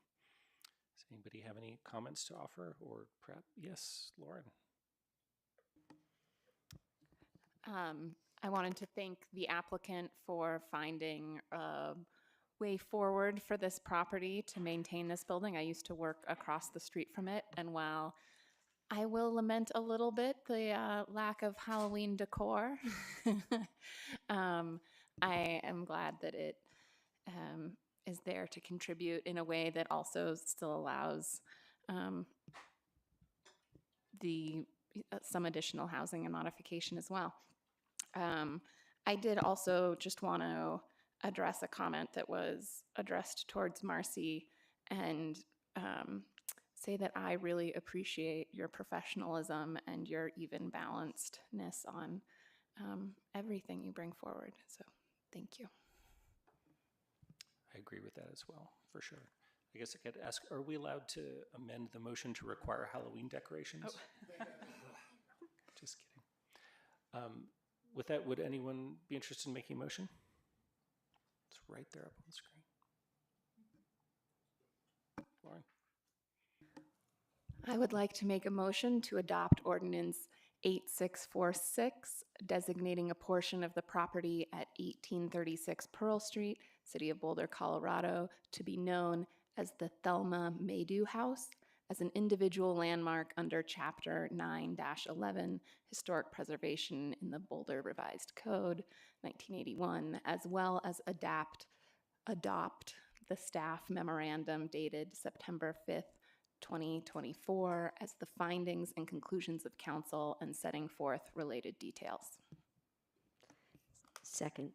Does anybody have any comments to offer, or perhaps, yes, Lauren? I wanted to thank the applicant for finding a way forward for this property to maintain this building. I used to work across the street from it, and while I will lament a little bit the lack of Halloween decor, I am glad that it is there to contribute in a way that also still allows some additional housing and modification as well. I did also just want to address a comment that was addressed towards Marcy and say that I really appreciate your professionalism and your even balancedness on everything you bring forward. So thank you. I agree with that as well, for sure. I guess I could ask, are we allowed to amend the motion to require Halloween decorations? Oh. Just kidding. With that, would anyone be interested in making a motion? It's right there up on the screen. Lauren? I would like to make a motion to adopt Ordinance 8646, designating a portion of the property at 1836 Pearl Street, City of Boulder, Colorado, to be known as the Thelma Maydew House as an individual landmark under Chapter 9-11, Historic Preservation in the Boulder Revised Code, 1981, as well as adopt the staff memorandum dated September 5th, 2024 as the findings and conclusions of council and setting forth related details. Second.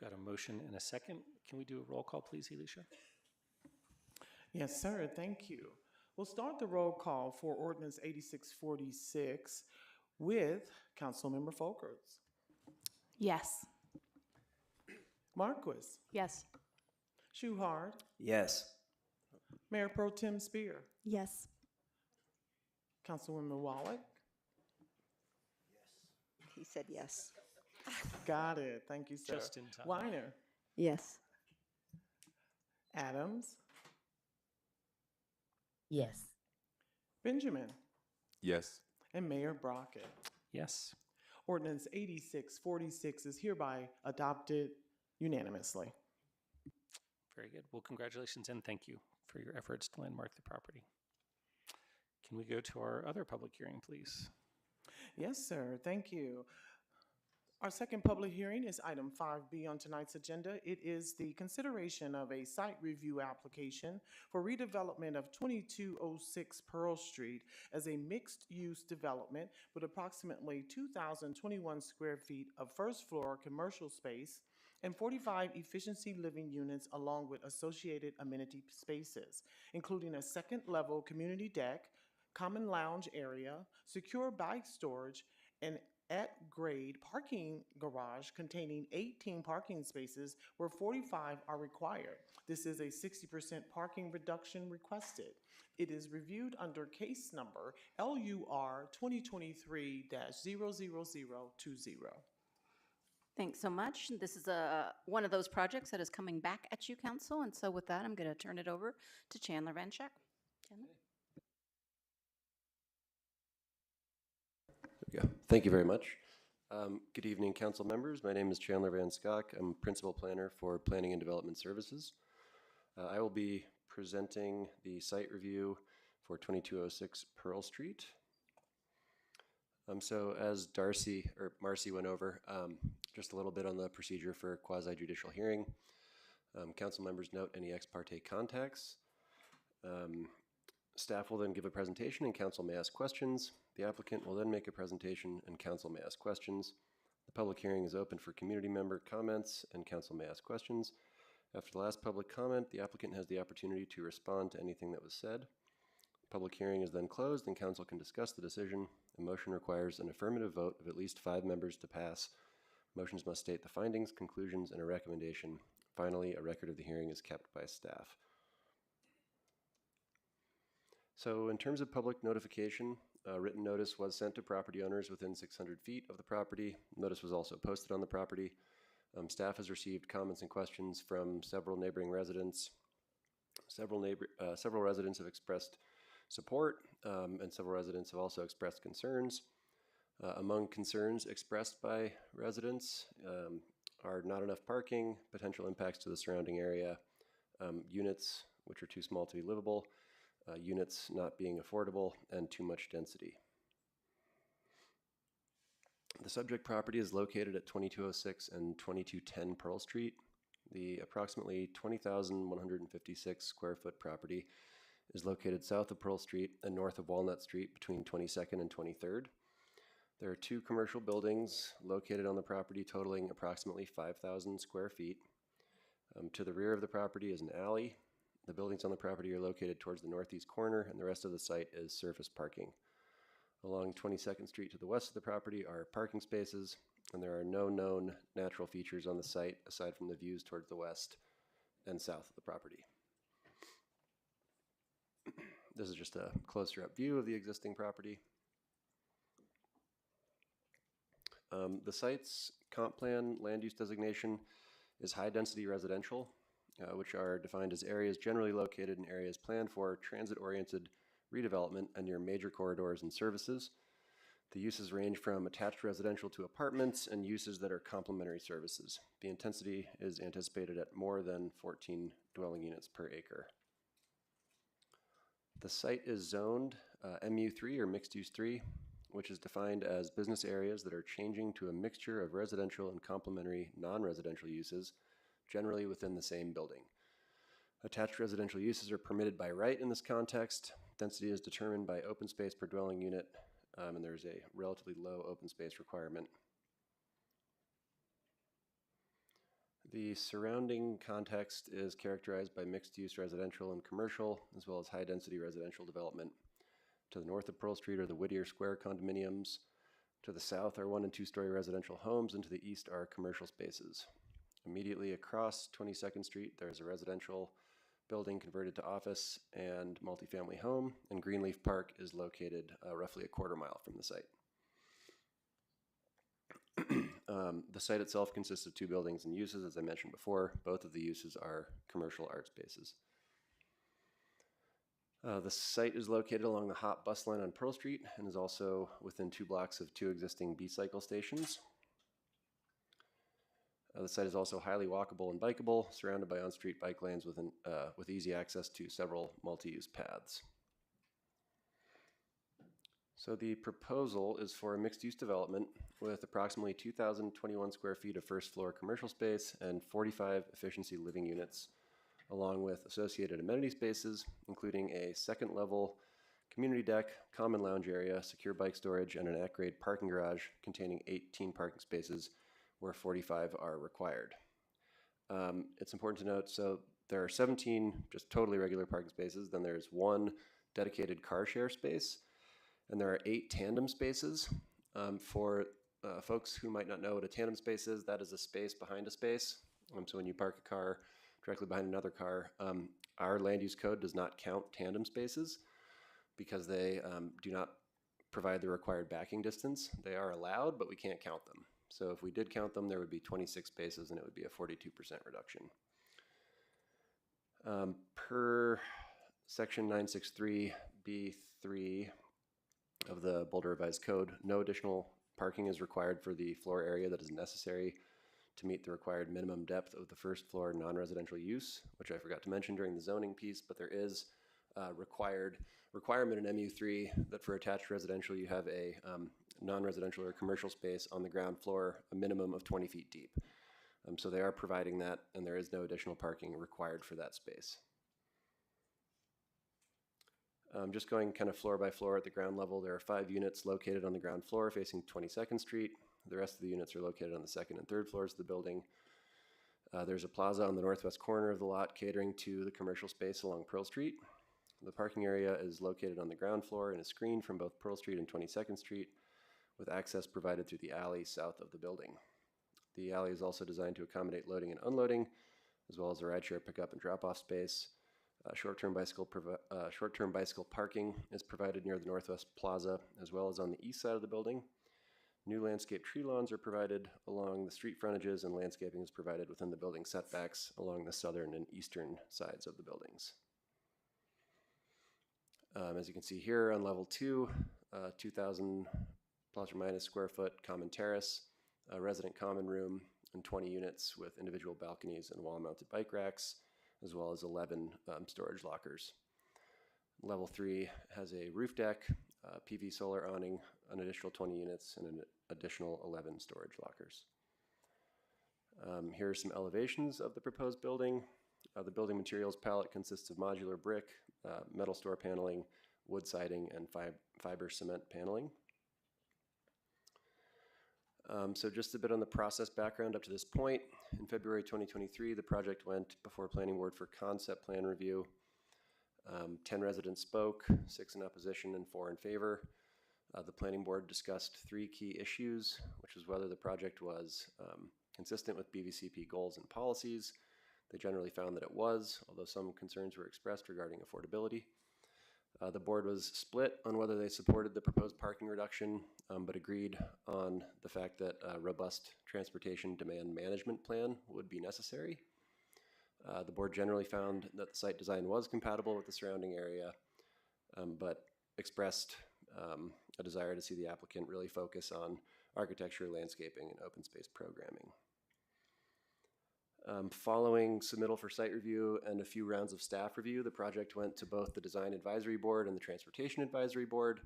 Got a motion and a second. Can we do a roll call, please, Alicia? Yes, sir. Thank you. We'll start the roll call for Ordinance 8646 with Councilmember Folkers. Yes. Marquis. Yes. Shuhard. Yes. Mayor Pro Tem Spear. Yes. Councilwoman Wallach. He said yes. Got it. Thank you, sir. Just in time. Weiner. Yes. Adams. Yes. Benjamin. Yes. And Mayor Brockett. Yes. Ordinance 8646 is hereby adopted unanimously. Very good. Well, congratulations and thank you for your efforts to landmark the property. Can we go to our other public hearing, please? Yes, sir. Thank you. Our second public hearing is item 5B on tonight's agenda. It is the consideration of a site review application for redevelopment of 2206 Pearl Street as a mixed-use development with approximately 2,021 square feet of first-floor commercial space and 45 efficiency living units along with associated amenity spaces, including a second-level community deck, common lounge area, secure bike storage, and at-grade parking garage containing 18 parking spaces where 45 are required. This is a 60% parking reduction requested. It is reviewed under case number LUR 2023-00020. Thanks so much. This is one of those projects that is coming back at you, Council, and so with that, I'm going to turn it over to Chandler Van Schack. Chandler? Yeah, thank you very much. Good evening, council members. My name is Chandler Van Schack. I'm principal planner for Planning and Development Services. I will be presenting the site review for 2206 Pearl Street. So as Marcy went over, just a little bit on the procedure for quasi-judicial hearing. Council members note any ex parte contacts. Staff will then give a presentation and council may ask questions. The applicant will then make a presentation and council may ask questions. The public hearing is open for community member comments, and council may ask questions. After the last public comment, the applicant has the opportunity to respond to anything that was said. The public hearing is then closed, and council can discuss the decision. A motion requires an affirmative vote of at least 5 members to pass. Motions must state the findings, conclusions, and a recommendation. Finally, a record of the hearing is kept by staff. So in terms of public notification, a written notice was sent to property owners within 600 feet of the property. Notice was also posted on the property. Staff has received comments and questions from several neighboring residents. Several residents have expressed support, and several residents have also expressed concerns. Among concerns expressed by residents are not enough parking, potential impacts to the surrounding area, units which are too small to be livable, units not being affordable, and too much density. The subject property is located at 2206 and 2210 Pearl Street. The approximately 20,156 square foot property is located south of Pearl Street and north of Walnut Street between 22nd and 23rd. There are 2 commercial buildings located on the property totaling approximately 5,000 square feet. To the rear of the property is an alley. The buildings on the property are located towards the northeast corner, and the rest of the site is surface parking. Along 22nd Street to the west of the property are parking spaces, and there are no known natural features on the site aside from the views towards the west and south of the property. This is just a closer up view of the existing property. The site's comp plan land use designation is high density residential, which are defined as areas generally located in areas planned for transit-oriented redevelopment and near major corridors and services. The uses range from attached residential to apartments and uses that are complementary services. The intensity is anticipated at more than 14 dwelling units per acre. The site is zoned MU3 or mixed use 3, which is defined as business areas that are changing to a mixture of residential and complementary non-residential uses, generally within the same building. Attached residential uses are permitted by right in this context. Density is determined by open space per dwelling unit, and there's a relatively low open space requirement. The surrounding context is characterized by mixed-use residential and commercial, as well as high-density residential development. To the north of Pearl Street are the Whittier Square condominiums. To the south are 1- and 2-story residential homes, and to the east are commercial spaces. Immediately across 22nd Street, there's a residential building converted to office and multifamily home, and Greenleaf Park is located roughly a quarter mile from the site. The site itself consists of 2 buildings and uses, as I mentioned before. Both of the uses are commercial art spaces. The site is located along the hot bus line on Pearl Street and is also within 2 blocks of 2 existing B-cycle stations. The site is also highly walkable and bikeable, surrounded by on-street bike lanes with easy access to several multi-use paths. So the proposal is for a mixed-use development with approximately 2,021 square feet of first-floor commercial space and 45 efficiency living units, along with associated amenity spaces, including a second-level community deck, common lounge area, secure bike storage, and an at-grade parking garage containing 18 parking spaces, where 45 are required. It's important to note, so there are 17 just totally regular parking spaces, then there's 1 dedicated car share space, and there are 8 tandem spaces. For folks who might not know what a tandem space is, that is a space behind a space. So when you park a car directly behind another car, our land use code does not count tandem spaces because they do not provide the required backing distance. They are allowed, but we can't count them. So if we did count them, there would be 26 spaces and it would be a 42% reduction. Per section 963B3 of the Boulder Revised Code, no additional parking is required for the floor area that is necessary to meet the required minimum depth of the first floor non-residential use, which I forgot to mention during the zoning piece, but there is a requirement in MU3 that for attached residential you have a non-residential or commercial space on the ground floor, a minimum of 20 feet deep. So they are providing that, and there is no additional parking required for that space. Just going kind of floor by floor at the ground level, there are 5 units located on the ground floor facing 22nd Street. The rest of the units are located on the second and third floors of the building. There's a plaza on the northwest corner of the lot catering to the commercial space along Pearl Street. The parking area is located on the ground floor and is screened from both Pearl Street and 22nd Street, with access provided through the alley south of the building. The alley is also designed to accommodate loading and unloading, as well as a rideshare pickup and drop-off space. Short-term bicycle parking is provided near the Northwest Plaza, as well as on the east side of the building. New landscape tree lawns are provided along the street frontages, and landscaping is provided within the building setbacks along the southern and eastern sides of the buildings. As you can see here on level 2, 2,000 plus or minus square foot common terrace, a resident common room, and 20 units with individual balconies and wall-mounted bike racks, as well as 11 storage lockers. Level 3 has a roof deck, PV solar awning, an additional 20 units, and an additional 11 storage lockers. Here are some elevations of the proposed building. The building materials palette consists of modular brick, metal store paneling, wood siding, and fiber cement paneling. So just a bit on the process background up to this point. In February 2023, the project went before Planning Board for concept plan review. 10 residents spoke, 6 in opposition and 4 in favor. The Planning Board discussed 3 key issues, which was whether the project was consistent with BVCP goals and policies. They generally found that it was, although some concerns were expressed regarding affordability. The board was split on whether they supported the proposed parking reduction, but agreed on the fact that a robust transportation demand management plan would be necessary. The board generally found that the site design was compatible with the surrounding area, but expressed a desire to see the applicant really focus on architecture, landscaping, and open space programming. Following submittal for site review and a few rounds of staff review, the project went to both the Design Advisory Board and the Transportation Advisory Board.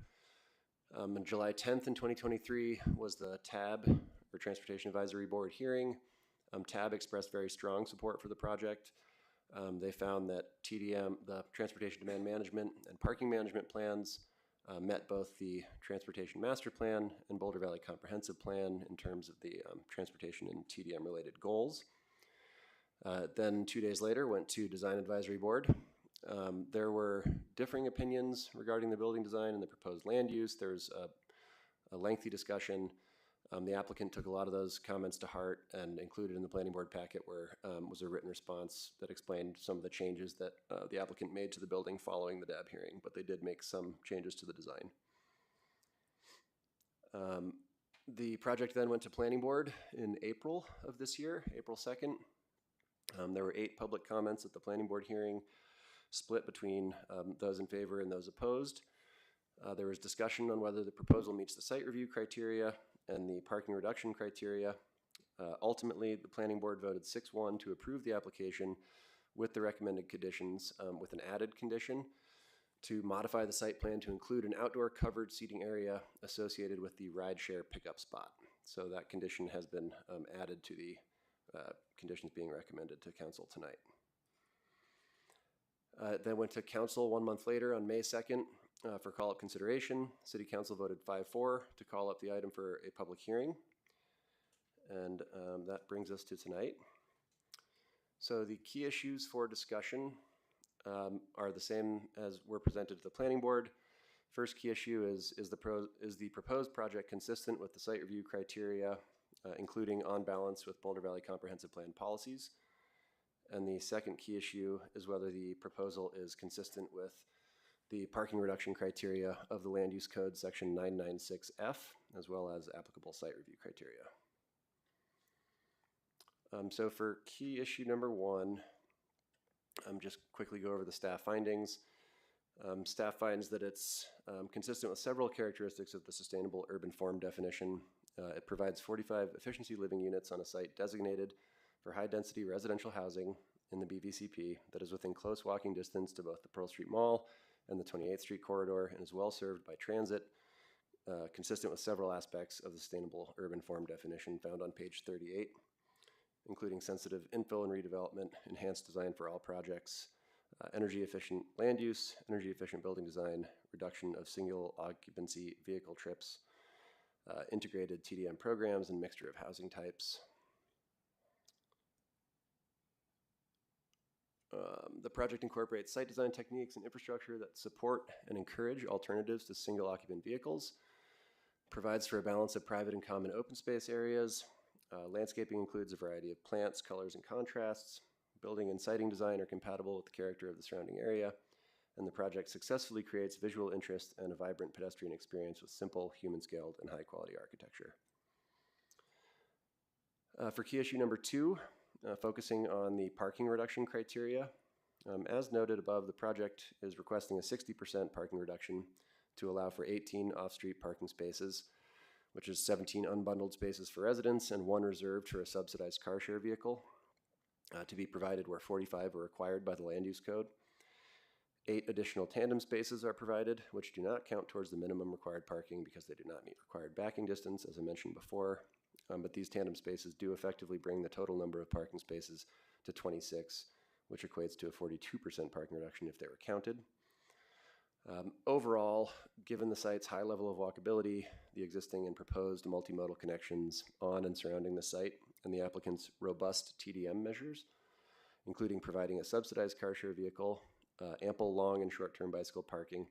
On July 10th in 2023 was the TAB, or Transportation Advisory Board hearing. TAB expressed very strong support for the project. They found that TDM, the Transportation Demand Management and Parking Management plans, met both the Transportation Master Plan and Boulder Valley Comprehensive Plan in terms of the transportation and TDM related goals. Then 2 days later went to Design Advisory Board. There were differing opinions regarding the building design and the proposed land use. There was a lengthy discussion. The applicant took a lot of those comments to heart and included in the planning board packet where was a written response that explained some of the changes that the applicant made to the building following the DAB hearing, but they did make some changes to the design. The project then went to planning board in April of this year, April 2nd. There were 8 public comments at the planning board hearing, split between those in favor and those opposed. There was discussion on whether the proposal meets the site review criteria and the parking reduction criteria. Ultimately, the planning board voted 6-1 to approve the application with the recommended conditions, with an added condition to modify the site plan to include an outdoor covered seating area associated with the rideshare pickup spot. So that condition has been added to the conditions being recommended to council tonight. Then went to council 1 month later on May 2nd for call-up consideration. City Council voted 5-4 to call up the item for a public hearing. And that brings us to tonight. So the key issues for discussion are the same as were presented to the planning board. First key issue is the proposed project consistent with the site review criteria, including on balance with Boulder Valley Comprehensive Plan policies. And the second key issue is whether the proposal is consistent with the parking reduction criteria of the Land Use Code section 996F, as well as applicable site review criteria. So for key issue number 1, just quickly go over the staff findings. Staff finds that it's consistent with several characteristics of the sustainable urban form definition. It provides 45 efficiency living units on a site designated for high-density residential housing in the BVCP that is within close walking distance to both the Pearl Street Mall and the 28th Street corridor and is well served by transit, consistent with several aspects of the sustainable urban form definition found on page 38, including sensitive infill and redevelopment, enhanced design for all projects, energy efficient land use, energy efficient building design, reduction of single occupancy vehicle trips, integrated TDM programs, and mixture of housing types. The project incorporates site design techniques and infrastructure that support and encourage alternatives to single occupant vehicles, provides for a balance of private and common open space areas. Landscaping includes a variety of plants, colors, and contrasts. Building and siting design are compatible with the character of the surrounding area, and the project successfully creates visual interest and a vibrant pedestrian experience with simple, human-scaled, and high-quality architecture. For key issue number 2, focusing on the parking reduction criteria. As noted above, the project is requesting a 60% parking reduction to allow for 18 off-street parking spaces, which is 17 unbundled spaces for residents and 1 reserved for a subsidized car share vehicle, to be provided where 45 are required by the land use code. 8 additional tandem spaces are provided, which do not count towards the minimum required parking because they do not meet required backing distance, as I mentioned before. But these tandem spaces do effectively bring the total number of parking spaces to 26, which equates to a 42% parking reduction if they were counted. Overall, given the site's high level of walkability, the existing and proposed multimodal connections on and surrounding the site, and the applicant's robust TDM measures, including providing a subsidized car share vehicle, ample long and short-term bicycle parking,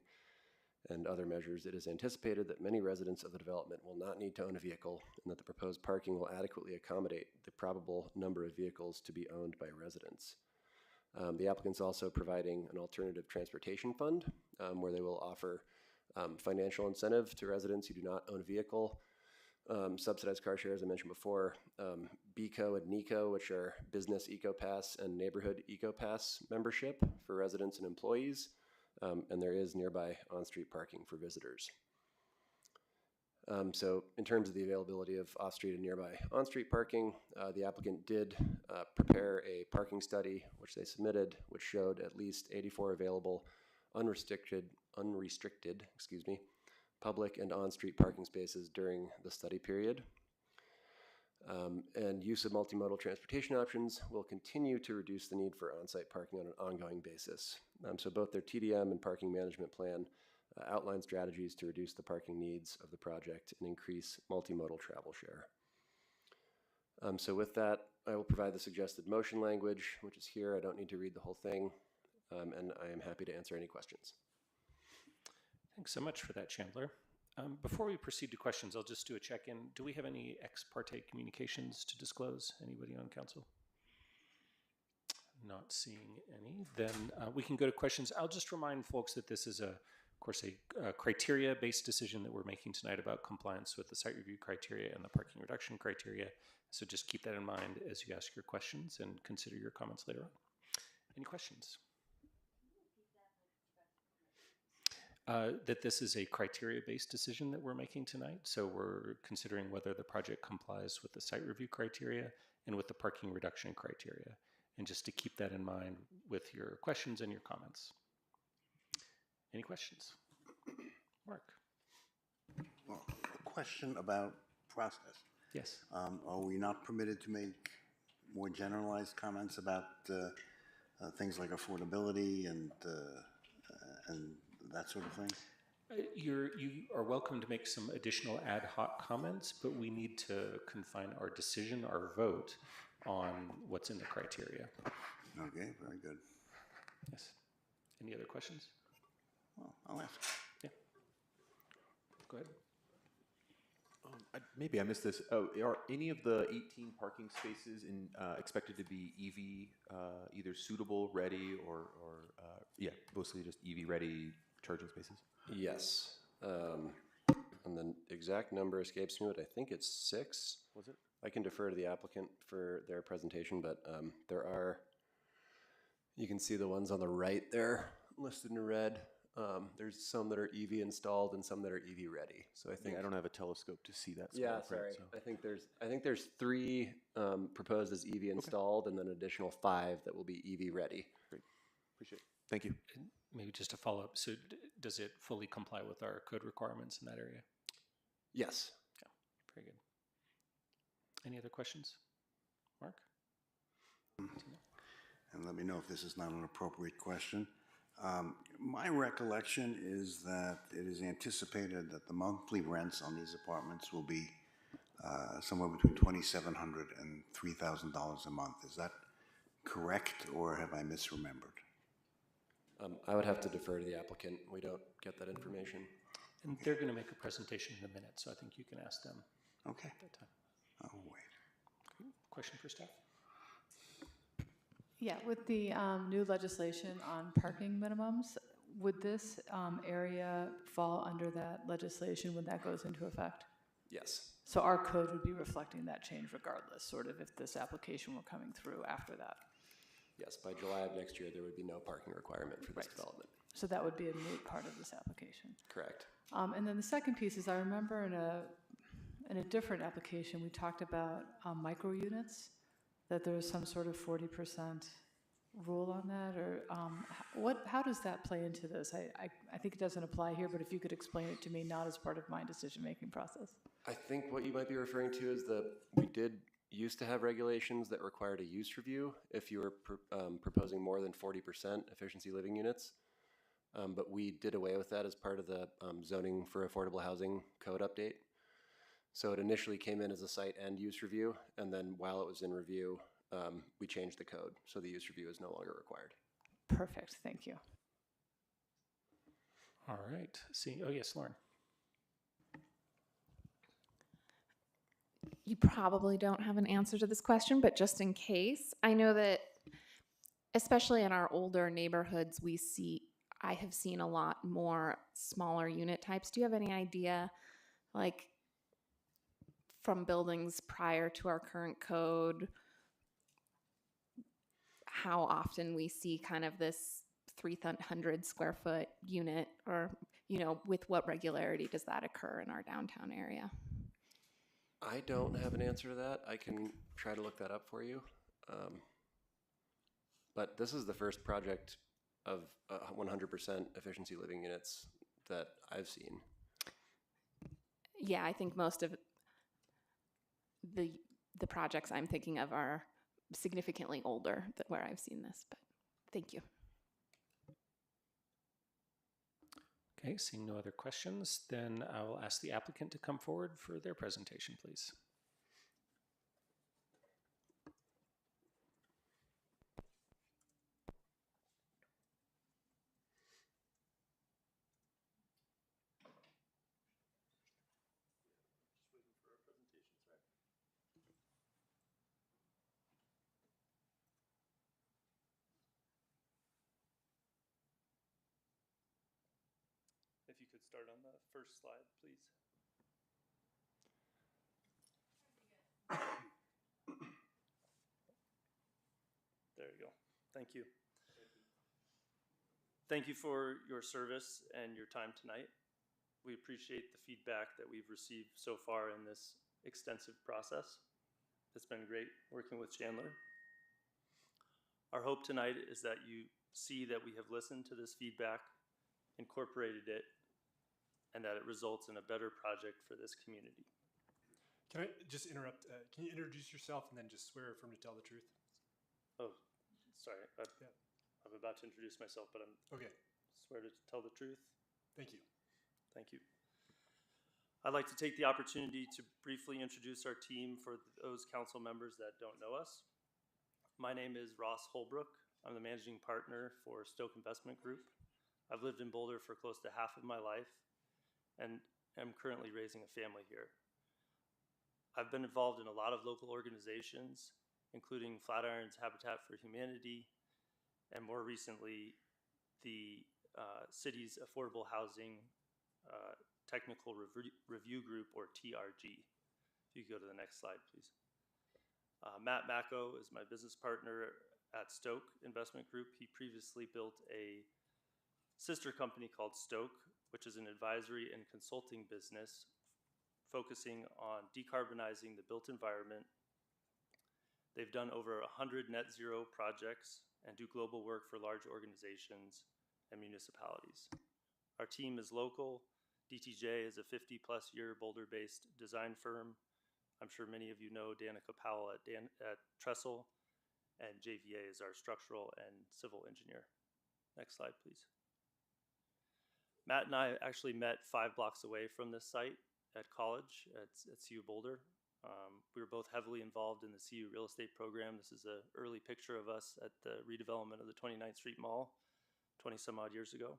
and other measures, it is anticipated that many residents of the development will not need to own a vehicle, and that the proposed parking will adequately accommodate the probable number of vehicles to be owned by residents. The applicant's also providing an alternative transportation fund, where they will offer financial incentive to residents who do not own a vehicle, subsidized car share, as I mentioned before, BECO and NECO, which are Business EcoPass and Neighborhood EcoPass membership for residents and employees, and there is nearby on-street parking for visitors. So in terms of the availability of off-street and nearby on-street parking, the applicant did prepare a parking study, which they submitted, which showed at least 84 available unrestricted, public and on-street parking spaces during the study period. And use of multimodal transportation options will continue to reduce the need for on-site parking on an ongoing basis. So both their TDM and parking management plan outline strategies to reduce the parking needs of the project and increase multimodal travel share. So with that, I will provide the suggested motion language, which is here. I don't need to read the whole thing, and I am happy to answer any questions. Thanks so much for that, Chandler. Before we proceed to questions, I'll just do a check-in. Do we have any ex parte communications to disclose? Anybody on council? Not seeing any. Then we can go to questions. I'll just remind folks that this is, of course, a criteria-based decision that we're making tonight about compliance with the site review criteria and the parking reduction criteria. So just keep that in mind as you ask your questions and consider your comments later on. Any questions? That this is a criteria-based decision that we're making tonight. So we're considering whether the project complies with the site review criteria and with the parking reduction criteria. And just to keep that in mind with your questions and your comments. Any questions? Mark? Well, a question about process. Yes. Are we not permitted to make more generalized comments about things like affordability and that sort of thing? You are welcome to make some additional ad hoc comments, but we need to confine our decision, our vote, on what's in the criteria. Okay, very good. Yes. Any other questions? Well, I'll ask. Yeah. Go ahead. Maybe I missed this. Oh, are any of the 18 parking spaces expected to be EV, either suitable, ready, or yeah, mostly just EV ready charging spaces? Yes. And the exact number escapes me, but I think it's 6. Was it? I can defer to the applicant for their presentation, but there are, you can see the ones on the right there listed in red. There's some that are EV installed and some that are EV ready. So I think I don't have a telescope to see that. Yeah, sorry. So. I think there's 3 proposed as EV installed, and then an additional 5 that will be EV ready. Great, appreciate it. Thank you. And maybe just a follow up. So does it fully comply with our code requirements in that area? Yes. Yeah. Very good. Any other questions, Mark? And let me know if this is not an appropriate question. My recollection is that it is anticipated that the monthly rents on these apartments will be somewhere between $2,700 and $3,000 a month. Is that correct, or have I misremembered? I would have to defer to the applicant. We don't get that information. And they're going to make a presentation in a minute, so I think you can ask them Okay. at that time. I'll wait. Okay. Question for staff? Yeah, with the new legislation on parking minimums, would this area fall under that legislation when that goes into effect? Yes. So our code would be reflecting that change regardless, sort of, if this application were coming through after that. Yes, by July of next year, there would be no parking requirement for this development. So that would be a moot part of this application. Correct. And then the second piece is I remember in a different application, we talked about micro units, that there was some sort of 40% rule on that, or how does that play into this? I think it doesn't apply here, but if you could explain it to me, not as part of my decision-making process. I think what you might be referring to is that we did used to have regulations that required a use review if you were proposing more than 40% efficiency living units. But we did away with that as part of the zoning for affordable housing code update. So it initially came in as a site and use review, and then while it was in review, we changed the code, so the use review is no longer required. Perfect, thank you. All right. Oh yes, Lauren. You probably don't have an answer to this question, but just in case, I know that especially in our older neighborhoods, I have seen a lot more smaller unit types. Do you have any idea, like from buildings prior to our current code, how often we see kind of this 300 square foot unit, or, with what regularity does that occur in our downtown area? I don't have an answer to that. I can try to look that up for you. But this is the first project of 100% efficiency living units that I've seen. Yeah, I think most of the projects I'm thinking of are significantly older than where I've seen this, but thank you. Okay, seeing no other questions, then I will ask the applicant to come forward for their presentation, please. If you could start on the first slide, please. There you go. Thank you. Thank you for your service and your time tonight. We appreciate the feedback that we've received so far in this extensive process. It's been great working with Chandler. Our hope tonight is that you see that we have listened to this feedback, incorporated it, and that it results in a better project for this community. Can I just interrupt? Can you introduce yourself and then just swear or affirm to tell the truth? Oh, sorry. I'm about to introduce myself, but I'm okay. Swear to tell the truth. Thank you. Thank you. I'd like to take the opportunity to briefly introduce our team for those council members that don't know us. My name is Ross Holbrook. I'm the managing partner for Stoke Investment Group. I've lived in Boulder for close to half of my life and am currently raising a family here. I've been involved in a lot of local organizations, including Flatiron's Habitat for Humanity, and more recently, the city's Affordable Housing Technical Review Group, or TRG. If you could go to the next slide, please. Matt Macco is my business partner at Stoke Investment Group. He previously built a sister company called Stoke, which is an advisory and consulting business focusing on decarbonizing the built environment. They've done over 100 net zero projects and do global work for large organizations and municipalities. Our team is local. DTJ is a 50-plus year Boulder-based design firm. I'm sure many of you know Danica Powell at Trestle, and JVA is our structural and civil engineer. Next slide, please. Matt and I actually met 5 blocks away from this site at college at CU Boulder. We were both heavily involved in the CU real estate program. This is an early picture of us at the redevelopment of the 29th Street Mall 20 some odd years ago.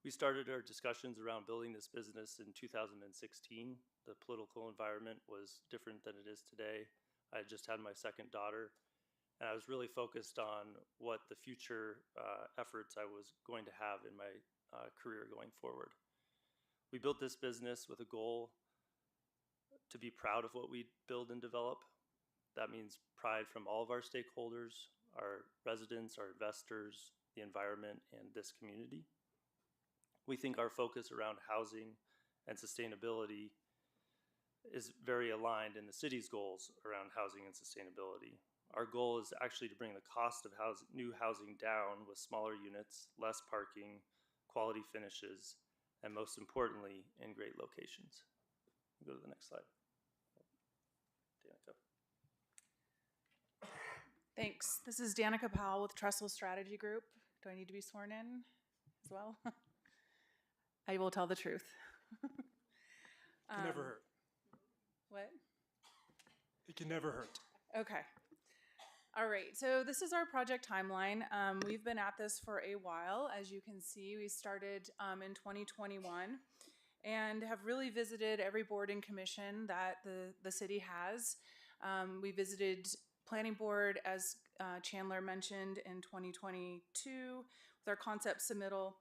We started our discussions around building this business in 2016. The political environment was different than it is today. I had just had my second daughter, and I was really focused on what the future efforts I was going to have in my career going forward. We built this business with a goal to be proud of what we build and develop. That means pride from all of our stakeholders, our residents, our investors, the environment, and this community. We think our focus around housing and sustainability is very aligned in the city's goals around housing and sustainability. Our goal is actually to bring the cost of new housing down with smaller units, less parking, quality finishes, and most importantly, in great locations. Go to the next slide. Danica. Thanks. This is Danica Powell with Trestle Strategy Group. Do I need to be sworn in as well? I will tell the truth. Can never hurt. What? It can never hurt. Okay. All right. So this is our project timeline. We've been at this for a while. As you can see, we started in 2021 and have really visited every board and commission that the city has. We visited Planning Board, as Chandler mentioned, in 2022 with our concept submittal.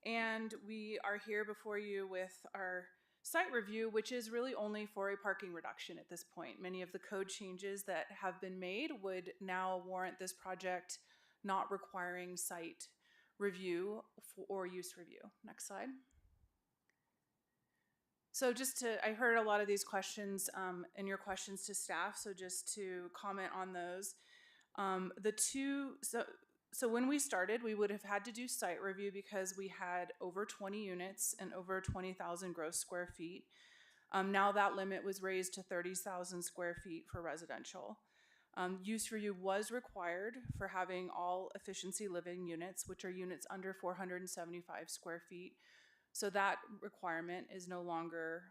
And we are here before you with our site review, which is really only for a parking reduction at this point. Many of the code changes that have been made would now warrant this project not requiring site review or use review. Next slide. So I heard a lot of these questions in your questions to staff, so just to comment on those. So when we started, we would have had to do site review because we had over 20 units and over 20,000 gross square feet. Now that limit was raised to 30,000 square feet for residential. Use review was required for having all efficiency living units, which are units under 475 square feet. So that requirement is no longer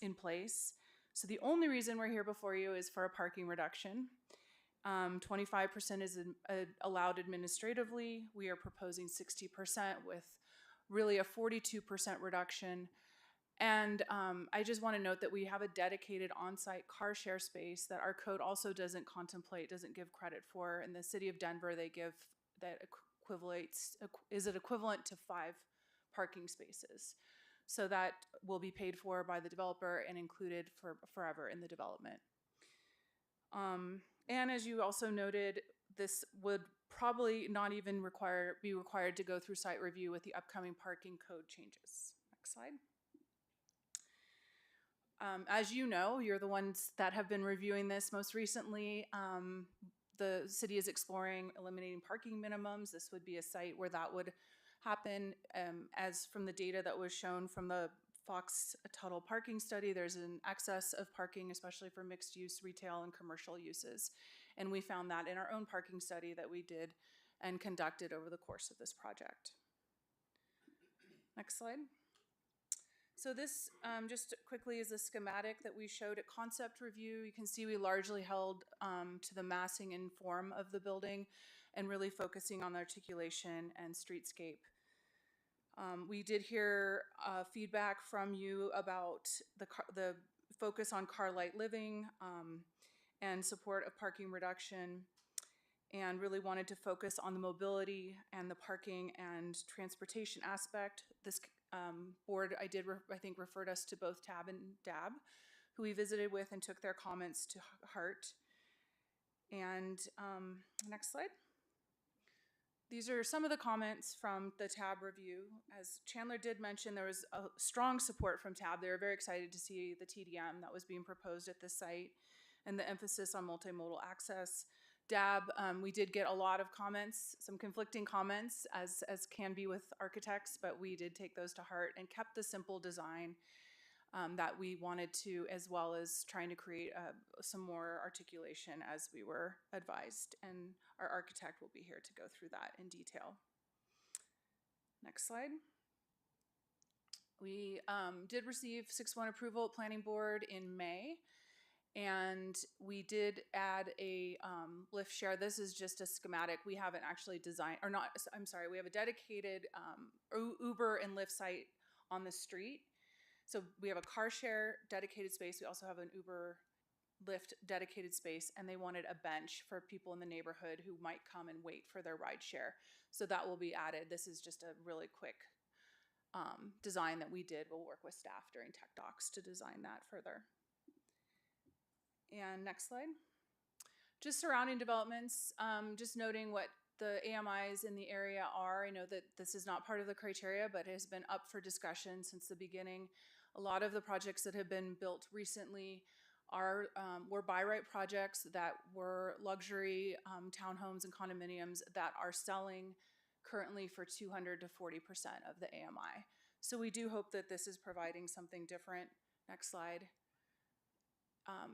in place. So the only reason we're here before you is for a parking reduction. 25% is allowed administratively. We are proposing 60% with really a 42% reduction. And I just want to note that we have a dedicated on-site car share space that our code also doesn't contemplate, doesn't give credit for. In the city of Denver, they give that is it equivalent to 5 parking spaces. So that will be paid for by the developer and included for forever in the development. And as you also noted, this would probably not even be required to go through site review with the upcoming parking code changes. Next slide. As you know, you're the ones that have been reviewing this most recently. The city is exploring eliminating parking minimums. This would be a site where that would happen. As from the data that was shown from the Fox total parking study, there's an excess of parking, especially for mixed use retail and commercial uses. And we found that in our own parking study that we did and conducted over the course of this project. Next slide. So this just quickly is a schematic that we showed at concept review. You can see we largely held to the massing and form of the building and really focusing on the articulation and streetscape. We did hear feedback from you about the focus on car light living and support of parking reduction, and really wanted to focus on the mobility and the parking and transportation aspect. This board, I think, referred us to both TAB and DAB, who we visited with and took their comments to heart. And next slide. These are some of the comments from the TAB review. As Chandler did mention, there was a strong support from TAB. They were very excited to see the TDM that was being proposed at the site and the emphasis on multimodal access. DAB, we did get a lot of comments, some conflicting comments, as can be with architects, but we did take those to heart and kept the simple design that we wanted to, as well as trying to create some more articulation as we were advised. And our architect will be here to go through that in detail. Next slide. We did receive 6-1 approval at Planning Board in May, and we did add a lift share. This is just a schematic. We haven't actually designed, or not, I'm sorry, we have a dedicated Uber and Lyft site on the street. So we have a car share dedicated space. We also have an Uber Lyft dedicated space, and they wanted a bench for people in the neighborhood who might come and wait for their ride share. So that will be added. This is just a really quick design that we did. We'll work with staff during tech docs to design that further. And next slide. Just surrounding developments, just noting what the AMIs in the area are. I know that this is not part of the criteria, but it has been up for discussion since the beginning. A lot of the projects that have been built recently were by right projects that were luxury townhomes and condominiums that are selling currently for 200 to 40% of the AMI. So we do hope that this is providing something different. Next slide.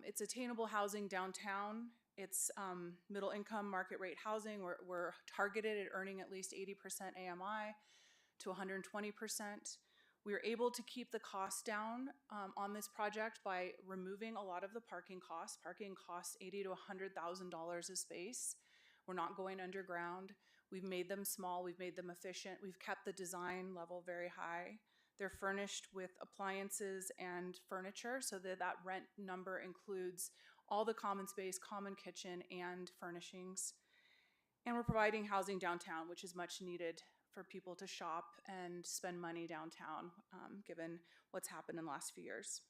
It's attainable housing downtown. It's middle income market rate housing. We're targeted at earning at least 80% AMI to 120%. We were able to keep the cost down on this project by removing a lot of the parking costs. Parking costs $80,000 to $100,000 a space. We're not going underground. We've made them small. We've made them efficient. We've kept the design level very high. They're furnished with appliances and furniture, so that rent number includes all the common space, common kitchen, and furnishings. And we're providing housing downtown, which is much needed for people to shop and spend money downtown, given what's happened in the last few years.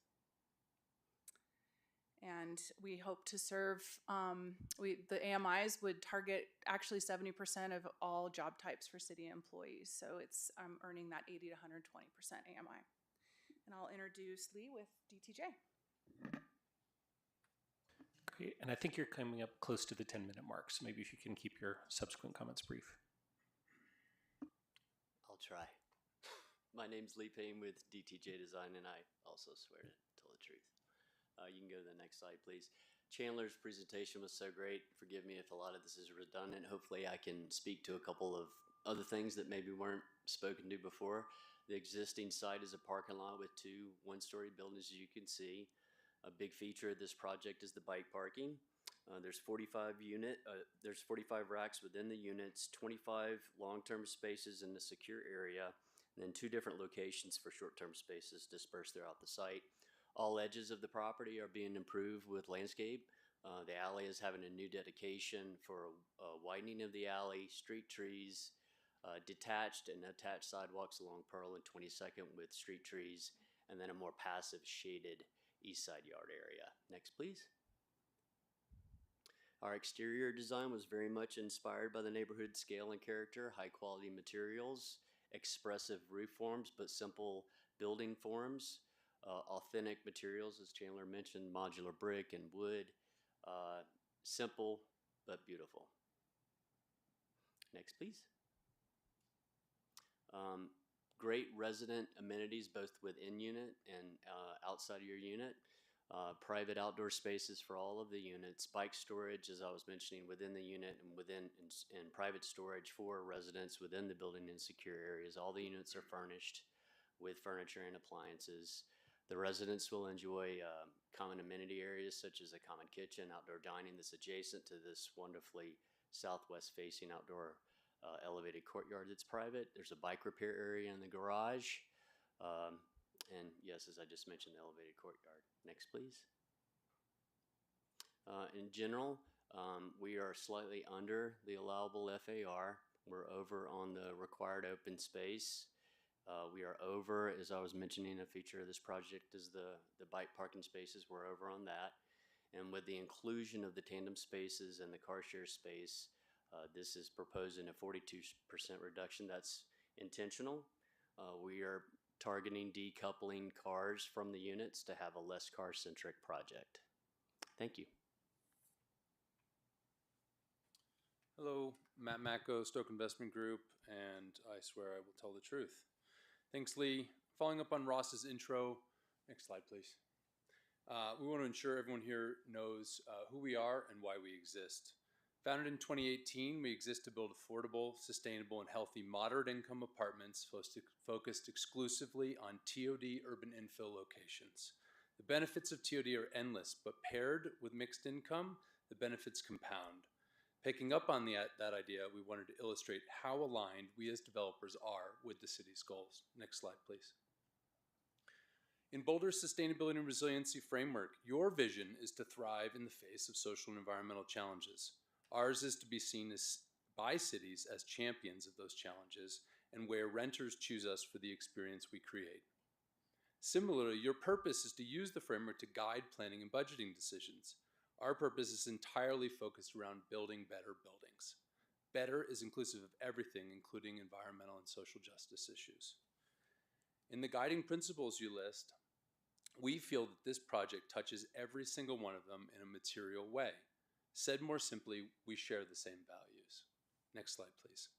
And we hope to serve, the AMIs would target actually 70% of all job types for city employees. So it's earning that 80 to 120% AMI. And I'll introduce Lee with DTJ. Great, and I think you're coming up close to the 10-minute mark, so maybe if you can keep your subsequent comments brief. I'll try. My name's Lee Payne with DTJ Design, and I also swear to tell the truth. You can go to the next slide, please. Chandler's presentation was so great. Forgive me if a lot of this is redundant. Hopefully I can speak to a couple of other things that maybe weren't spoken to before. The existing site is a parking lot with 2 one-story buildings, as you can see. A big feature of this project is the bike parking. There's 45 racks within the units, 25 long-term spaces in the secure area, and then 2 different locations for short-term spaces dispersed throughout the site. All edges of the property are being improved with landscape. The alley is having a new dedication for a widening of the alley, street trees, detached and attached sidewalks along Pearl and 22nd with street trees, and then a more passive shaded east side yard area. Next, please. Our exterior design was very much inspired by the neighborhood scale and character, high quality materials, expressive roof forms, but simple building forms. Authentic materials, as Chandler mentioned, modular brick and wood. Simple but beautiful. Next, please. Great resident amenities both within unit and outside of your unit. Private outdoor spaces for all of the units. Bike storage, as I was mentioning, within the unit and private storage for residents within the building in secure areas. All the units are furnished with furniture and appliances. The residents will enjoy common amenity areas such as a common kitchen, outdoor dining that's adjacent to this wonderfully southwest facing outdoor elevated courtyard that's private. There's a bike repair area in the garage. And yes, as I just mentioned, the elevated courtyard. Next, please. In general, we are slightly under the allowable FAR. We're over on the required open space. We are over, as I was mentioning, a feature of this project is the bike parking spaces. We're over on that. And with the inclusion of the tandem spaces and the car share space, this is proposing a 42% reduction. That's intentional. We are targeting decoupling cars from the units to have a less car-centric project. Thank you. Hello, Matt Macko, Stoke Investment Group, and I swear I will tell the truth. Thanks, Lee. Following up on Ross's intro, Next slide, please. We want to ensure everyone here knows who we are and why we exist. Founded in 2018, we exist to build affordable, sustainable, and healthy moderate-income apartments focused exclusively on TOD urban infill locations. The benefits of TOD are endless, but paired with mixed income, the benefits compound. Picking up on that idea, we wanted to illustrate how aligned we as developers are with the city's goals. Next slide, please. In Boulder's sustainability and resiliency framework, your vision is to thrive in the face of social and environmental challenges. Ours is to be seen by cities as champions of those challenges and where renters choose us for the experience we create. Similarly, your purpose is to use the framework to guide planning and budgeting decisions. Our purpose is entirely focused around building better buildings. Better is inclusive of everything, including environmental and social justice issues. In the guiding principles you list, we feel that this project touches every single one of them in a material way. Said more simply, we share the same values. Next slide, please.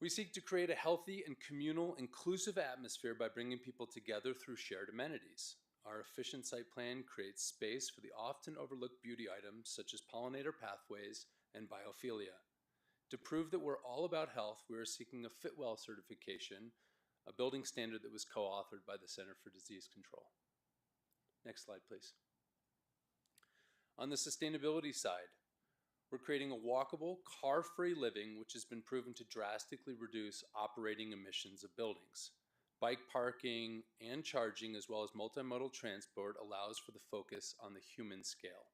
We seek to create a healthy and communal, inclusive atmosphere by bringing people together through shared amenities. Our efficient site plan creates space for the often overlooked beauty items such as pollinator pathways and biophilia. To prove that we're all about health, we are seeking a Fitwell certification, a building standard that was co-authored by the Center for Disease Control. Next slide, please. On the sustainability side, we're creating a walkable, car-free living which has been proven to drastically reduce operating emissions of buildings. Bike parking and charging, as well as multimodal transport, allows for the focus on the human scale.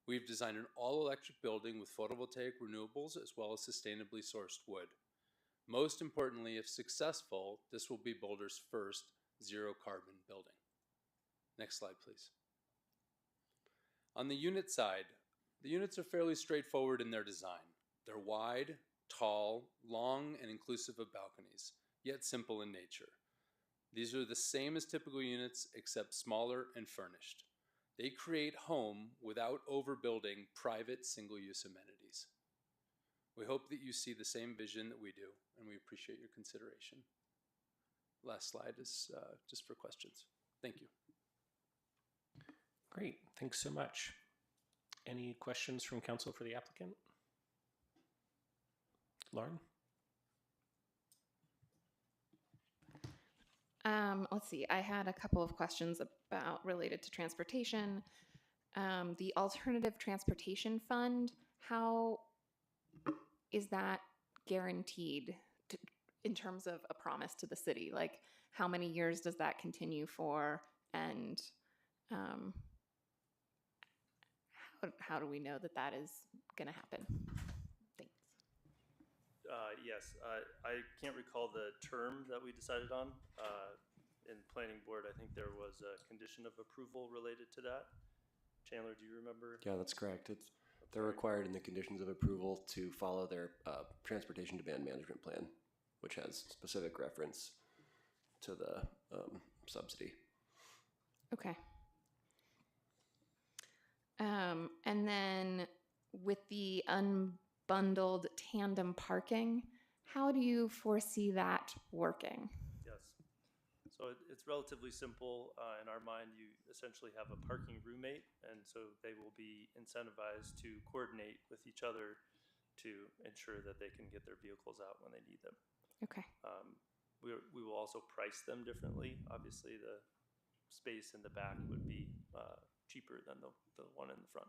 We've designed an all-electric building with photovoltaic renewables as well as sustainably sourced wood. Most importantly, if successful, this will be Boulder's first zero-carbon building. Next slide, please. On the unit side, the units are fairly straightforward in their design. They're wide, tall, long, and inclusive of balconies, yet simple in nature. These are the same as typical units, except smaller and furnished. They create home without overbuilding private single-use amenities. We hope that you see the same vision that we do, and we appreciate your consideration. Last slide is just for questions. Thank you. Great, thanks so much. Any questions from council for the applicant? Lauren? Let's see, I had a couple of questions related to transportation. The Alternative Transportation Fund, how is that guaranteed in terms of a promise to the city? Like, how many years does that continue for? And how do we know that that is going to happen? Thanks. Yes, I can't recall the term that we decided on. In planning board, I think there was a condition of approval related to that. Chandler, do you remember? Yeah, that's correct. They're required in the conditions of approval to follow their transportation demand management plan, which has specific reference to the subsidy. Okay. And then with the unbundled tandem parking, how do you foresee that working? Yes. So it's relatively simple. In our mind, you essentially have a parking roommate, and so they will be incentivized to coordinate with each other to ensure that they can get their vehicles out when they need them. Okay. We will also price them differently. Obviously, the space in the back would be cheaper than the one in the front.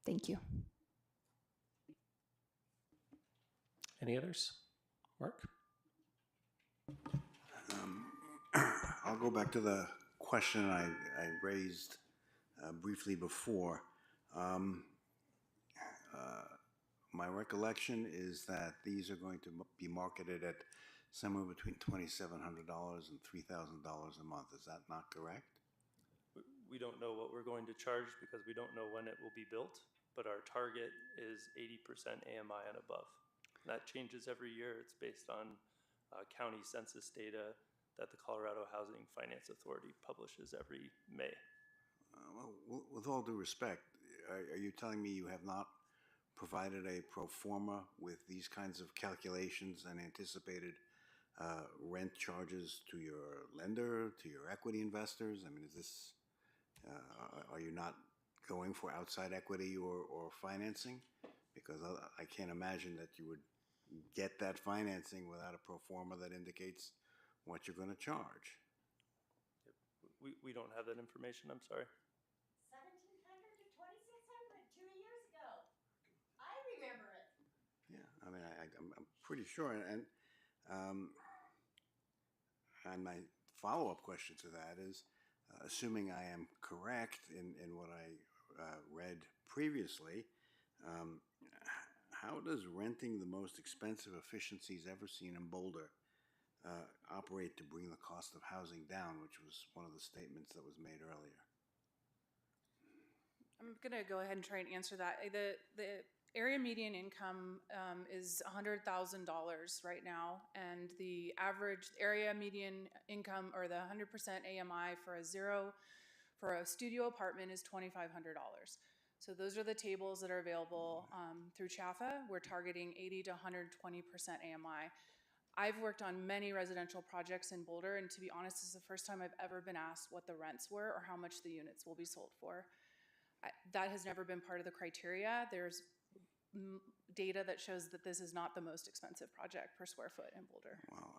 Thank you. Any others? Mark? I'll go back to the question I raised briefly before. My recollection is that these are going to be marketed at somewhere between $2,700 and $3,000 a month. Is that not correct? We don't know what we're going to charge because we don't know when it will be built, but our target is 80% AMI and above. And that changes every year. It's based on county census data that the Colorado Housing Finance Authority publishes every May. Well, with all due respect, are you telling me you have not provided a pro forma with these kinds of calculations and anticipated rent charges to your lender, to your equity investors? I mean, is this, are you not going for outside equity or financing? Because I can't imagine that you would get that financing without a pro forma that indicates what you're going to charge. We don't have that information, I'm sorry. 1,700 to 2,600 2 years ago. I remember it. Yeah, I mean, I'm pretty sure. And my follow-up question to that is, assuming I am correct in what I read previously, how does renting the most expensive efficiencies ever seen in Boulder operate to bring the cost of housing down, which was one of the statements that was made earlier? I'm going to go ahead and try and answer that. The area median income is $100,000 right now, and the average area median income, or the 100% AMI for a studio apartment, is $2,500. So those are the tables that are available through CHAFA. We're targeting 80 to 120% AMI. I've worked on many residential projects in Boulder, and to be honest, this is the first time I've ever been asked what the rents were or how much the units will be sold for. That has never been part of the criteria. There's data that shows that this is not the most expensive project per square foot in Boulder. Well,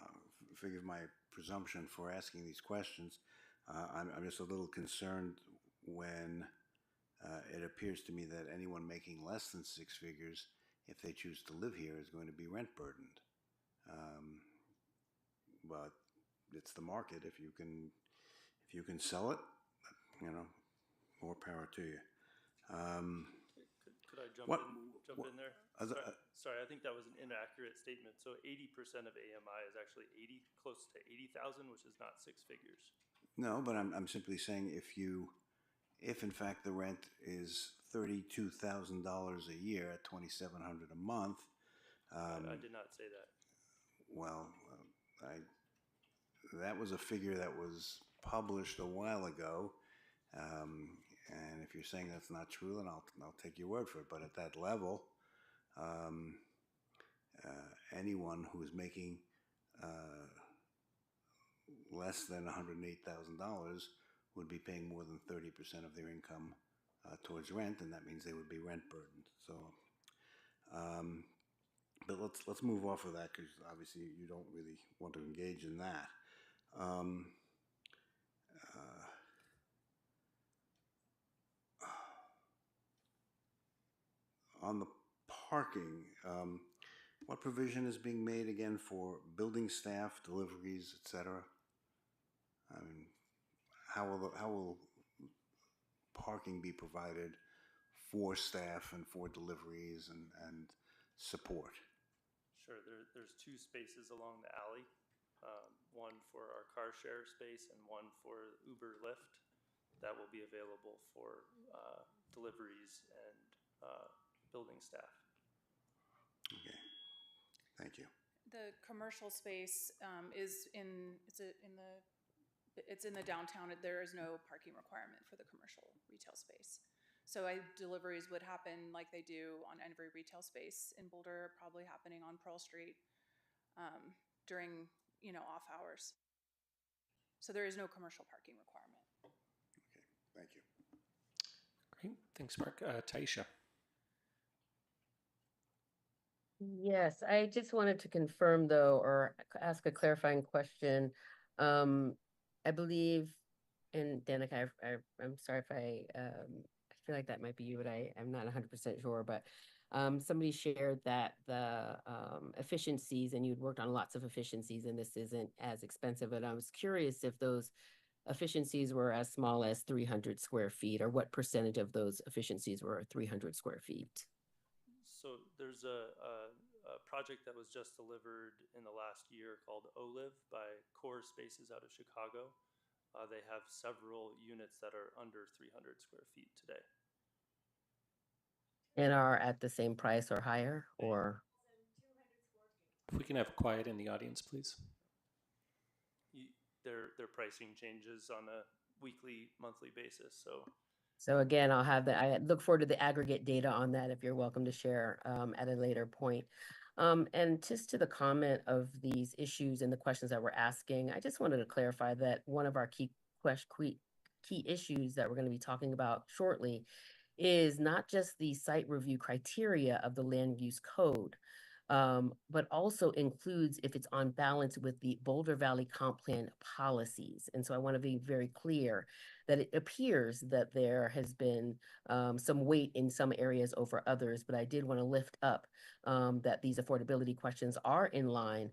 forgive my presumption for asking these questions. I'm just a little concerned when it appears to me that anyone making less than six figures, if they choose to live here, is going to be rent burdened. But it's the market. If you can sell it, more power to you. Could I jump in there? Sorry, I think that was an inaccurate statement. So 80% of AMI is actually close to 80,000, which is not six figures. No, but I'm simply saying if in fact the rent is $32,000 a year at $2,700 a month. I did not say that. Well, that was a figure that was published a while ago, and if you're saying that's not true, then I'll take your word for it. But at that level, anyone who is making less than $108,000 would be paying more than 30% of their income towards rent, and that means they would be rent burdened. So. But let's move off of that, because obviously you don't really want to engage in that. On the parking, what provision is being made again for building staff, deliveries, etc.? I mean, how will parking be provided for staff and for deliveries and support? Sure, there's two spaces along the alley, one for our car share space and one for Uber Lyft that will be available for deliveries and building staff. Okay, thank you. The commercial space is in the downtown. There is no parking requirement for the commercial retail space. So deliveries would happen like they do on every retail space in Boulder, probably happening on Pearl Street during off hours. So there is no commercial parking requirement. Okay, thank you. Great, thanks, Mark. Taisha. Yes, I just wanted to confirm though, or ask a clarifying question. I believe, and Danica, I'm sorry if I feel like that might be you, but I'm not 100% sure, but somebody shared that the efficiencies, and you'd worked on lots of efficiencies, and this isn't as expensive, but I was curious if those efficiencies were as small as 300 square feet, or what percentage of those efficiencies were 300 square feet? So there's a project that was just delivered in the last year called OLIV by Core Spaces out of Chicago. They have several units that are under 300 square feet today. And are at the same price or higher, or? If we can have quiet in the audience, please. Their pricing changes on a weekly, monthly basis. So again, I look forward to the aggregate data on that if you're welcome to share at a later point. And just to the comment of these issues and the questions that we're asking, I just wanted to clarify that one of our key issues that we're going to be talking about shortly is not just the site review criteria of the land use code, but also includes if it's on balance with the Boulder Valley Comp Plan policies. And so I want to be very clear that it appears that there has been some weight in some areas over others, but I did want to lift up that these affordability questions are in line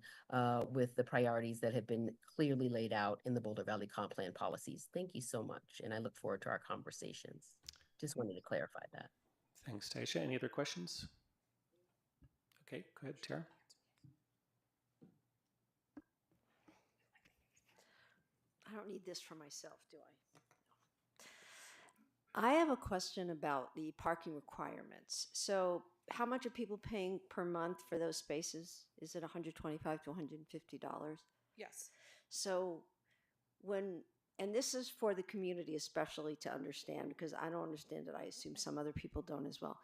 with the priorities that have been clearly laid out in the Boulder Valley Comp Plan policies. Thank you so much, and I look forward to our conversations. Just wanted to clarify that. Thanks, Taisha. Any other questions? Okay, go ahead, Tara. I don't need this for myself, do I? I have a question about the parking requirements. So how much are people paying per month for those spaces? Is it $125 to $150? Yes. So and this is for the community especially to understand, because I don't understand it. I assume some other people don't as well.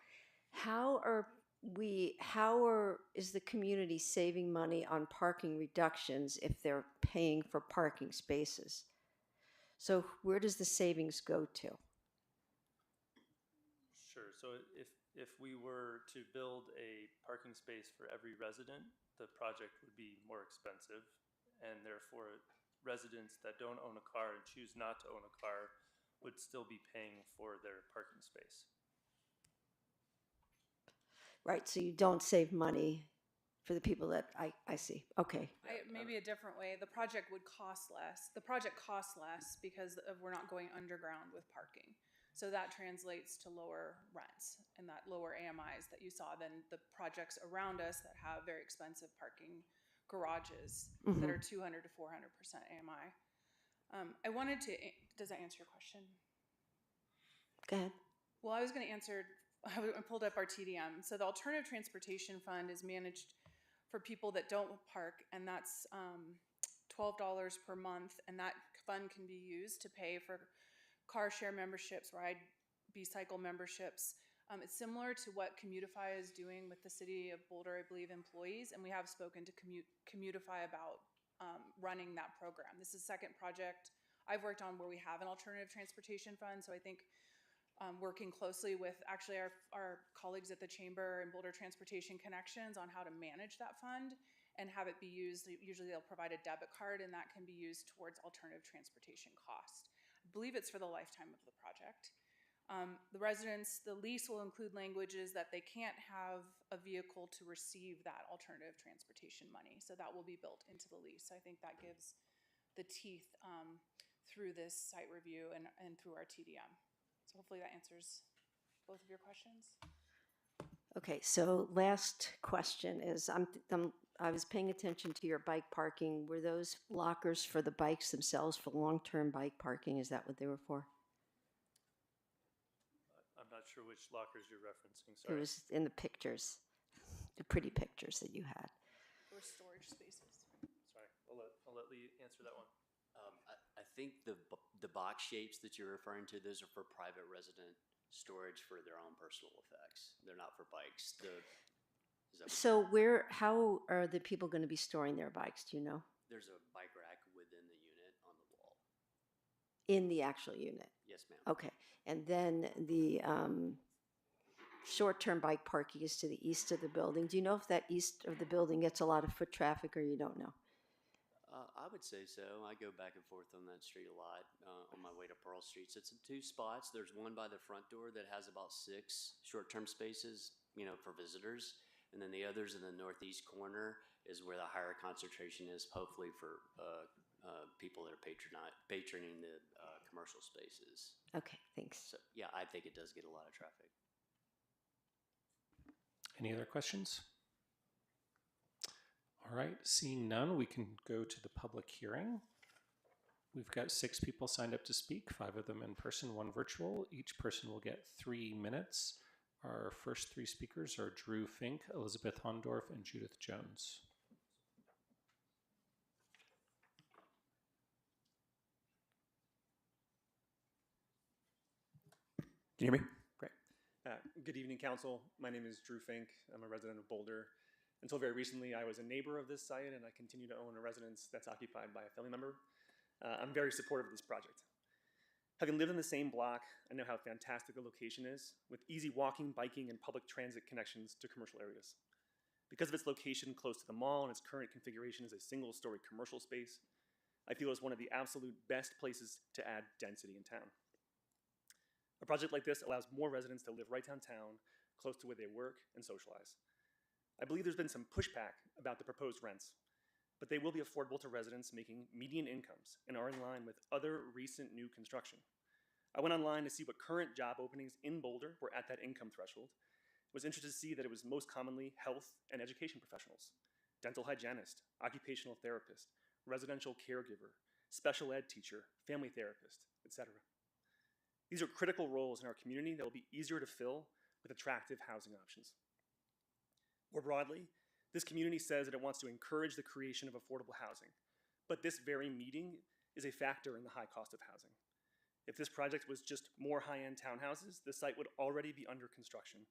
Is the community saving money on parking reductions if they're paying for parking spaces? So where does the savings go to? Sure. So if we were to build a parking space for every resident, the project would be more expensive, and therefore residents that don't own a car and choose not to own a car would still be paying for their parking space. Right, so you don't save money for the people that I see. Okay. Maybe a different way. The project would cost less. The project costs less because we're not going underground with parking. So that translates to lower rents and that lower AMIs that you saw than the projects around us that have very expensive parking garages that are 200 to 400% AMI. I wanted to, does that answer your question? Go ahead. Well, I was going to answer, I pulled up our TDM. So the Alternative Transportation Fund is managed for people that don't park, and that's $12 per month, and that fund can be used to pay for car share memberships, ride B-cycle memberships. It's similar to what Commutify is doing with the City of Boulder, I believe, employees, and we have spoken to Commutify about running that program. This is the second project I've worked on where we have an alternative transportation fund, so I think working closely with actually our colleagues at the Chamber and Boulder Transportation Connections on how to manage that fund and have it be used. Usually they'll provide a debit card, and that can be used towards alternative transportation cost. I believe it's for the lifetime of the project. The lease will include languages that they can't have a vehicle to receive that alternative transportation money. So that will be built into the lease. I think that gives the teeth through this site review and through our TDM. So hopefully that answers both of your questions. Okay, so last question is, I was paying attention to your bike parking. Were those lockers for the bikes themselves, for long-term bike parking? Is that what they were for? I'm not sure which lockers you're referencing, sorry. It was in the pictures, the pretty pictures that you had. Or storage spaces. Sorry, I'll let Lee answer that one. I think the box shapes that you're referring to, those are for private resident storage for their own personal effects. They're not for bikes. So how are the people going to be storing their bikes? Do you know? There's a bike rack within the unit on the wall. In the actual unit? Yes, ma'am. Okay. And then the short-term bike parking is to the east of the building. Do you know if that east of the building gets a lot of foot traffic, or you don't know? I would say so. I go back and forth on that street a lot on my way to Pearl Street. So it's in two spots. There's one by the front door that has about 6 short-term spaces, for visitors. And then the others in the northeast corner is where the higher concentration is, hopefully for people that are patroning the commercial spaces. Okay, thanks. So yeah, I think it does get a lot of traffic. Any other questions? All right, seeing none, we can go to the public hearing. We've got 6 people signed up to speak, 5 of them in person, 1 virtual. Each person will get 3 minutes. Our first 3 speakers are Drew Fink, Elizabeth Hondorf, and Judith Jones. Can you hear me? Great. Good evening, Council. My name is Drew Fink. I'm a resident of Boulder. Until very recently, I was a neighbor of this site, and I continue to own a residence that's occupied by a family member. I'm very supportive of this project. Having lived in the same block, I know how fantastic the location is, with easy walking, biking, and public transit connections to commercial areas. Because of its location close to the mall and its current configuration as a single-story commercial space, I feel it's one of the absolute best places to add density in town. A project like this allows more residents to live right downtown, close to where they work and socialize. I believe there's been some pushback about the proposed rents, but they will be affordable to residents making median incomes and are in line with other recent new construction. I went online to see what current job openings in Boulder were at that income threshold. I was interested to see that it was most commonly health and education professionals, dental hygienist, occupational therapist, residential caregiver, special ed teacher, family therapist, etc. These are critical roles in our community that will be easier to fill with attractive housing options. More broadly, this community says that it wants to encourage the creation of affordable housing, but this very meeting is a factor in the high cost of housing. If this project was just more high-end townhouses, the site would already be under construction.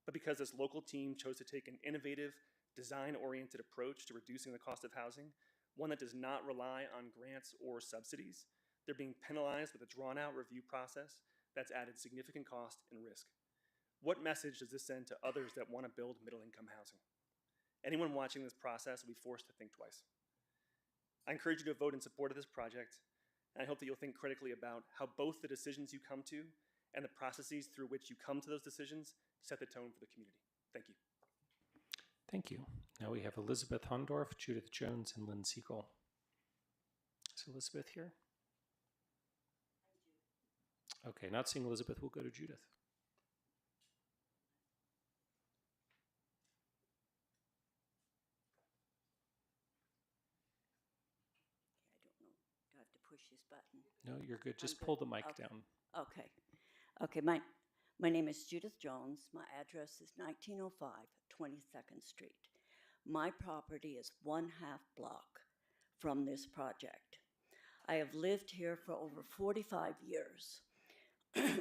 But because this local team chose to take an innovative, design-oriented approach to reducing the cost of housing, one that does not rely on grants or subsidies, they're being penalized with a drawn-out review process that's added significant cost and risk. What message does this send to others that want to build middle-income housing? Anyone watching this process will be forced to think twice. I encourage you to vote in support of this project, and I hope that you'll think critically about how both the decisions you come to and the processes through which you come to those decisions set the tone for the community. Thank you. Thank you. Now we have Elizabeth Hondorf, Judith Jones, and Lynn Siegel. Is Elizabeth here? Okay, not seeing Elizabeth, we'll go to Judith. Do I have to push this button? No, you're good. Just I'm pull good. the mic Okay. down. Okay. Okay, my name is Judith Jones. My address is 1905 22nd Street. My property is 1/2 block from this project. I have lived here for over 45 years.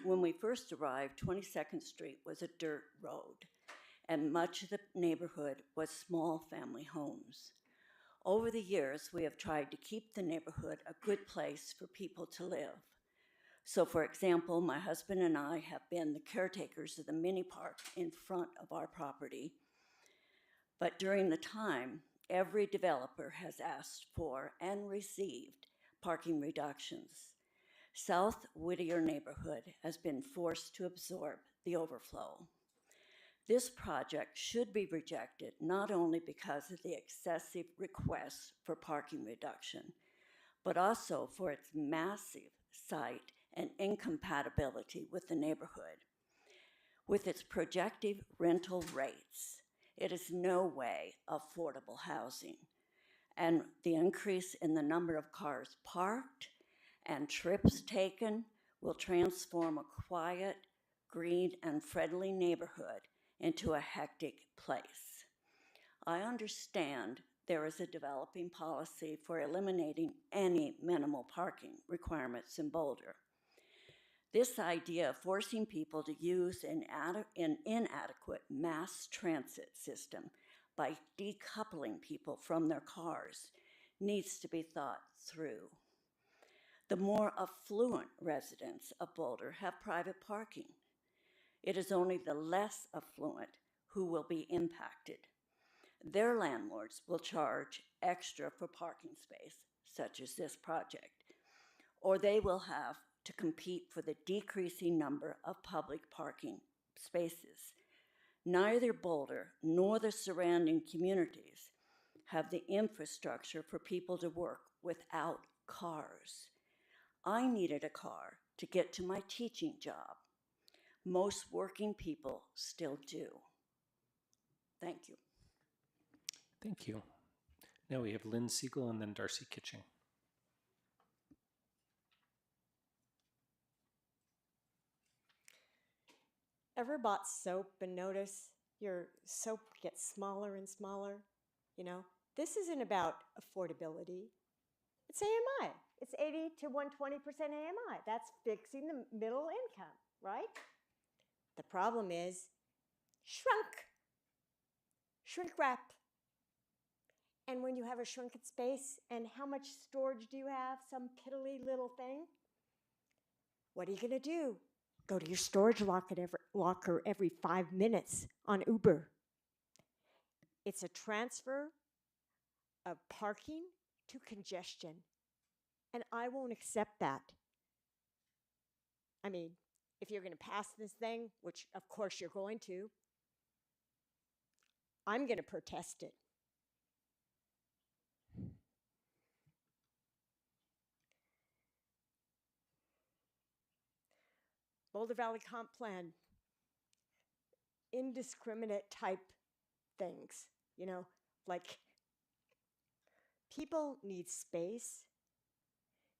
When we first arrived, 22nd Street was a dirt road, and much of the neighborhood was small family homes. Over the years, we have tried to keep the neighborhood a good place for people to live. So, for example, my husband and I have been the caretakers of the mini park in front of our property. But during the time, every developer has asked for and received parking reductions. South Whittier neighborhood has been forced to absorb the overflow. This project should be rejected not only because of the excessive requests for parking reduction, but also for its massive site and incompatibility with the neighborhood. With its projected rental rates, it is no way affordable housing. And the increase in the number of cars parked and trips taken will transform a quiet, green, and friendly neighborhood into a hectic place. I understand there is a developing policy for eliminating any minimal parking requirements in Boulder. This idea of forcing people to use an inadequate mass transit system by decoupling people from their cars needs to be thought through. The more affluent residents of Boulder have private parking. It is only the less affluent who will be impacted. Their landlords will charge extra for parking space, such as this project, or they will have to compete for the decreasing number of public parking spaces. Neither Boulder nor the surrounding communities have the infrastructure for people to work without cars. I needed a car to get to my teaching job. Most working people still do. Thank you. Thank you. Now we have Lynn Siegel and then Darcy Kitching. Ever bought soap and notice your soap gets smaller and smaller? You know, this isn't about affordability. It's AMI. It's 80 to 120% AMI. That's fixing the middle income, right? The problem is shrunk. Shrink wrap And when you have a shrunken space, and how much storage do you have? Some piddly little thing? What are you going to do? Go to your storage locker every 5 minutes on Uber. It's a transfer of parking to congestion. And I won't accept that. I mean, if you're going to pass this thing, which of course you're going to, I'm going to protest it. Boulder Valley Comp Plan, indiscriminate type things, you know, like people need space.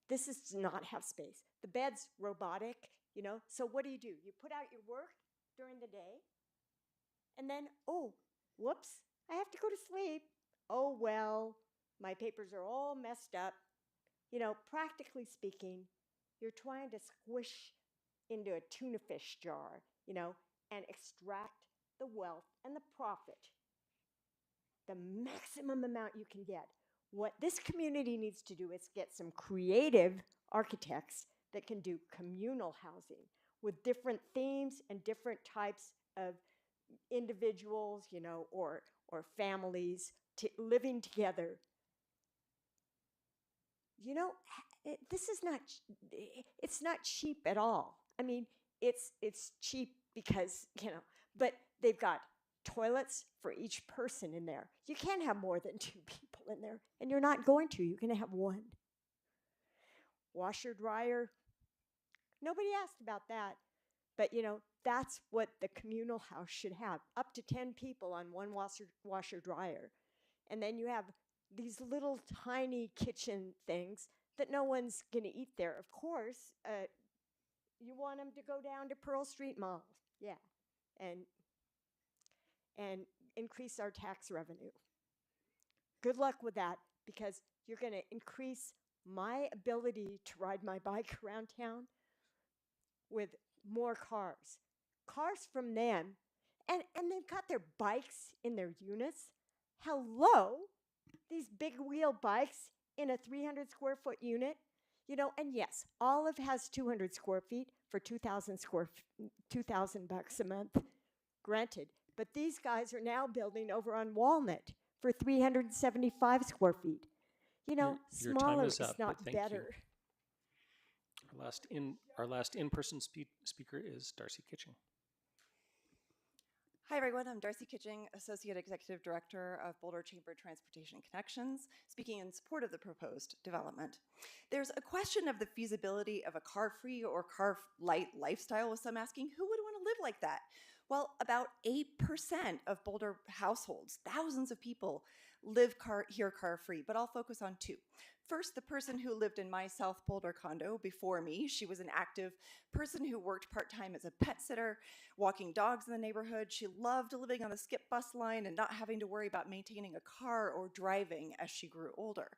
This does not have space. The bed's robotic, you know, so what do? You put out your work during the day, and then, oh, whoops, I have to go to sleep. Oh, well, my papers are all messed up. You know, practically speaking, you're trying to squish into a tuna fish jar, you know, and extract the wealth and the profit, the maximum amount you can get. What this community needs to do is get some creative architects that can do communal housing with different themes and different types of individuals, you know, or families living together. You know, this is not, it's not cheap at all. I mean, it's cheap because, you know, but they've got toilets for each person in there. You can't have more than 2 people in there, and you're not going to. You're going to have one. Washer, dryer. Nobody asked about that. But, you know, that's what the communal house should have. Up to 10 people on one washer, dryer. And then you have these little tiny kitchen things that no one's going to eat there. Of course, you want them to go down to Pearl Street Mall. Yeah. And increase our tax revenue. Good luck with that, because you're going to increase my ability to ride my bike around town with more cars. Cars from them, and they've got their bikes in their units. Hello, these big wheel bikes in a 300 square foot unit. You know, and yes, Olive has 200 square feet for $2,000 $2,000 a month, granted. But these guys are now building over on Walnut for 375 square feet. You know, your time smaller is is up, not but thank you. better. Our last in-person speaker is Darcy Kitching. Hi, everyone. I'm Darcy Kitching, Associate Executive Director of Boulder Chamber Transportation Connections, speaking in support of the proposed development. There's a question of the feasibility of a car-free or car-light lifestyle, with some asking, who would want to live like that? Well, about 8% of Boulder households, thousands of people, live here car-free, but I'll focus on 2. First, the person who lived in my South Boulder condo before me. She was an active person who worked part-time as a pet sitter, walking dogs in the neighborhood. She loved living on the skip bus line and not having to worry about maintaining a car or driving as she grew older.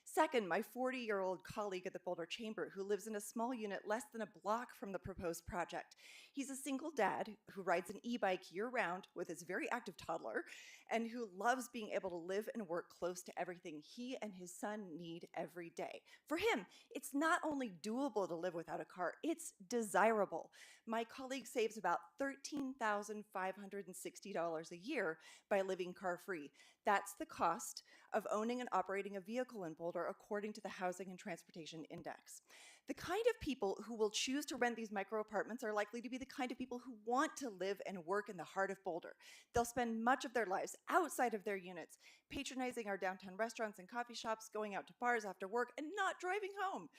Second, my 40-year-old colleague at the Boulder Chamber who lives in a small unit less than a block from the proposed project. He's a single dad who rides an e-bike year-round with his very active toddler and who loves being able to live and work close to everything he and his son need every day. For him, it's not only doable to live without a car, it's desirable. My colleague saves about $13,560 a year by living car-free. That's the cost of owning and operating a vehicle in Boulder, according to the Housing and Transportation Index. The kind of people who will choose to rent these micro apartments are likely to be the kind of people who want to live and work in the heart of Boulder. They'll spend much of their lives outside of their units, patronizing our downtown restaurants and coffee shops, going out to bars after work, and not driving home.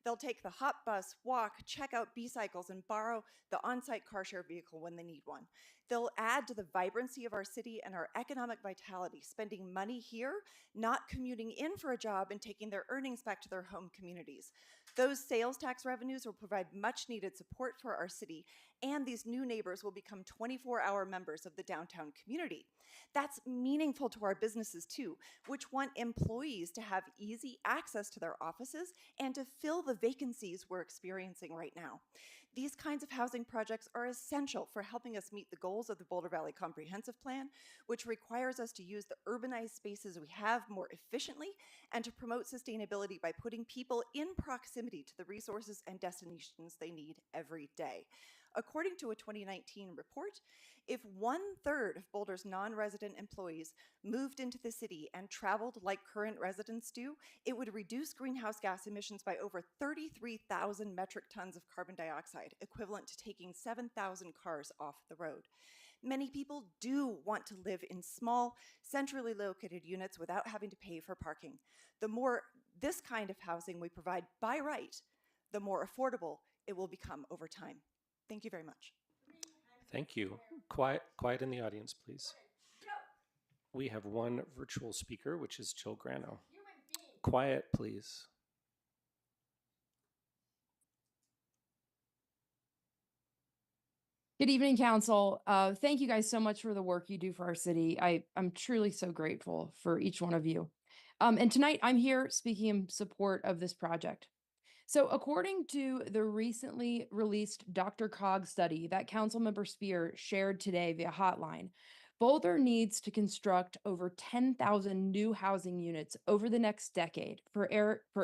They'll take the hop bus, walk, check out B-cycles, and borrow the on-site car share vehicle when they need one. They'll add to the vibrancy of our city and our economic vitality, spending money here, not commuting in for a job and taking their earnings back to their home communities. Those sales tax revenues will provide much needed support for our city and these new neighbors will become 24-hour members of the downtown community. That's meaningful to our businesses too, which want employees to have easy access to their offices and to fill the vacancies we're experiencing right now. These kinds of housing projects are essential for helping us meet the goals of the Boulder Valley Comprehensive Plan, which requires us to use the urbanized spaces we have more efficiently and to promote sustainability by putting people in proximity to the resources and destinations they need every day. According to a 2019 report, if 1/3 of Boulder's non-resident employees moved into the city and traveled like current residents do, it would reduce greenhouse gas emissions by over 33,000 metric tons of carbon dioxide, equivalent to taking 7,000 cars off the road. Many people do want to live in small, centrally located units without having to pay for parking. The more this kind of housing we provide by right, the more affordable it will become over time. Thank you very much. Thank you. Quiet in the audience, please. We have one virtual speaker, which is Jill Grano. Quiet, please. Good evening, Council. Thank you guys so much for the work you do for our city. I'm truly so grateful for each one of you. And tonight I'm here speaking in support of this project. So according to the recently released DRCOG study that Councilmember Spear shared today via hotline, Boulder needs to construct over 10,000 new housing units over the next decade for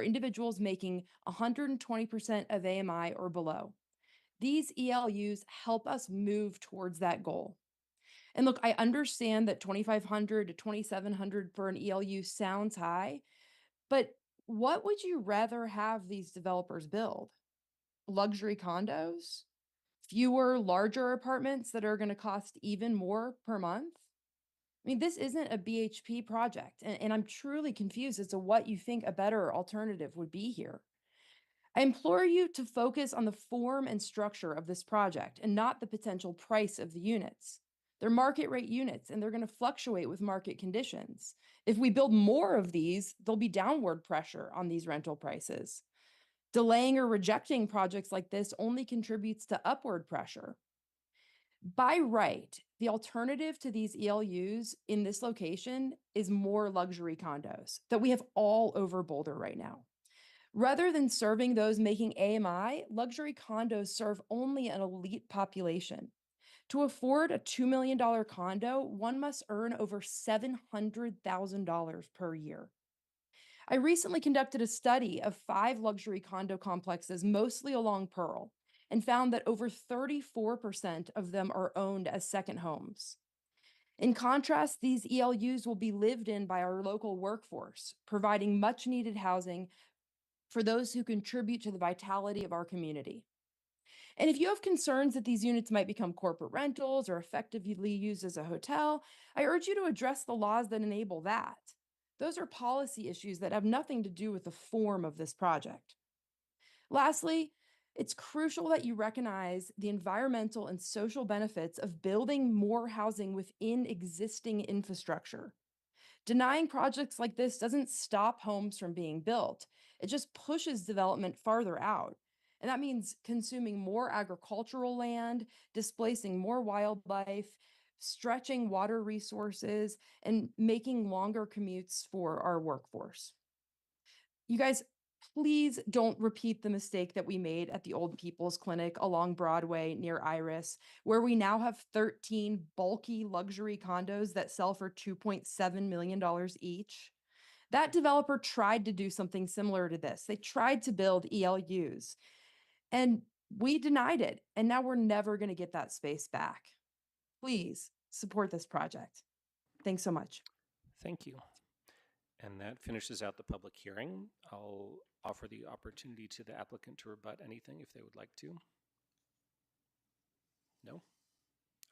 individuals making 120% of AMI or below. These ELUs help us move towards that goal. And look, I understand that $2,500 to $2,700 for an ELU sounds high, but what would you rather have these developers build? Luxury condos? Fewer, larger apartments that are going to cost even more per month? I mean, this isn't a BHP project, and I'm truly confused as to what you think a better alternative would be here. I implore you to focus on the form and structure of this project and not the potential price of the units. They're market rate units and they're going to fluctuate with market conditions. If we build more of these, there'll be downward pressure on these rental prices. Delaying or rejecting projects like this only contributes to upward pressure. By right, the alternative to these ELUs in this location is more luxury condos that we have all over Boulder right now. Rather than serving those making AMI, luxury condos serve only an elite population. To afford a $2 million condo, one must earn over $700,000 per year. I recently conducted a study of 5 luxury condo complexes, mostly along Pearl, and found that over 34% of them are owned as second homes. In contrast, these ELUs will be lived in by our local workforce, providing much needed housing for those who contribute to the vitality of our community. And if you have concerns that these units might become corporate rentals or effectively used as a hotel, I urge you to address the laws that enable that. Those are policy issues that have nothing to do with the form of this project. Lastly, it's crucial that you recognize the environmental and social benefits of building more housing within existing infrastructure. Denying projects like this doesn't stop homes from being built. It just pushes development farther out. And that means consuming more agricultural land, displacing more wildlife, stretching water resources, and making longer commutes for our workforce. You guys, please don't repeat the mistake that we made at the Old People's Clinic along Broadway near Iris, where we now have 13 bulky luxury condos that sell for $2.7 million each. That developer tried to do something similar to this. They tried to build ELUs, and we denied it, and now we're never going to get that space back. Please support this project. Thanks so much. Thank you. And that finishes out the public hearing. I'll offer the opportunity to the applicant to rebut anything if they would like to. No?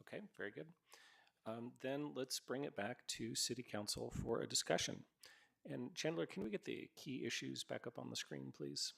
Okay, very good. Then let's bring it back to City Council for a discussion. And Chandler, can we get the key issues back up on the screen, please?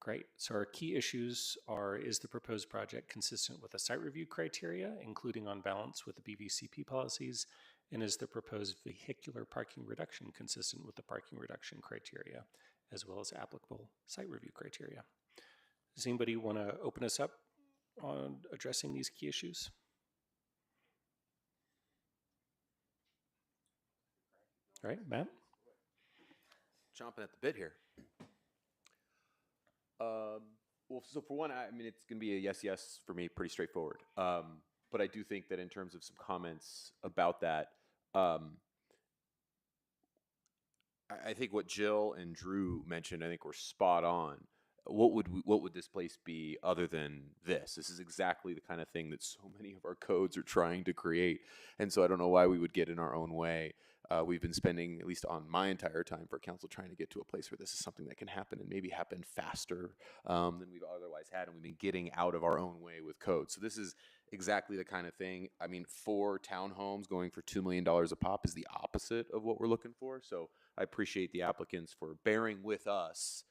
Great. So our key issues are, is the proposed project consistent with the site review criteria, including on balance with the BVCP policies, And is the proposed vehicular parking reduction consistent with the parking reduction criteria, as well as applicable site review criteria? Does anybody want to open us up on addressing these key issues? All right, Matt? Chomping at the bit here. Well, so for one, I mean, it's going to be a yes for me, pretty straightforward. But I do think that in terms of some comments about that, I think what Jill and Drew mentioned, I think we're spot on. What would this place be other than this? This is exactly the kind of thing that so many of our codes are trying to create, and so I don't know why we would get in our own way. We've been spending, at least on my entire time for council, trying to get to a place where this is something that can happen and maybe happen faster than we've otherwise had, and we've been getting out of our own way with code. So this is exactly the kind of thing. I mean, 4 townhomes going for $2 million a pop is the opposite of what we're looking for. So I appreciate the applicants for bearing with us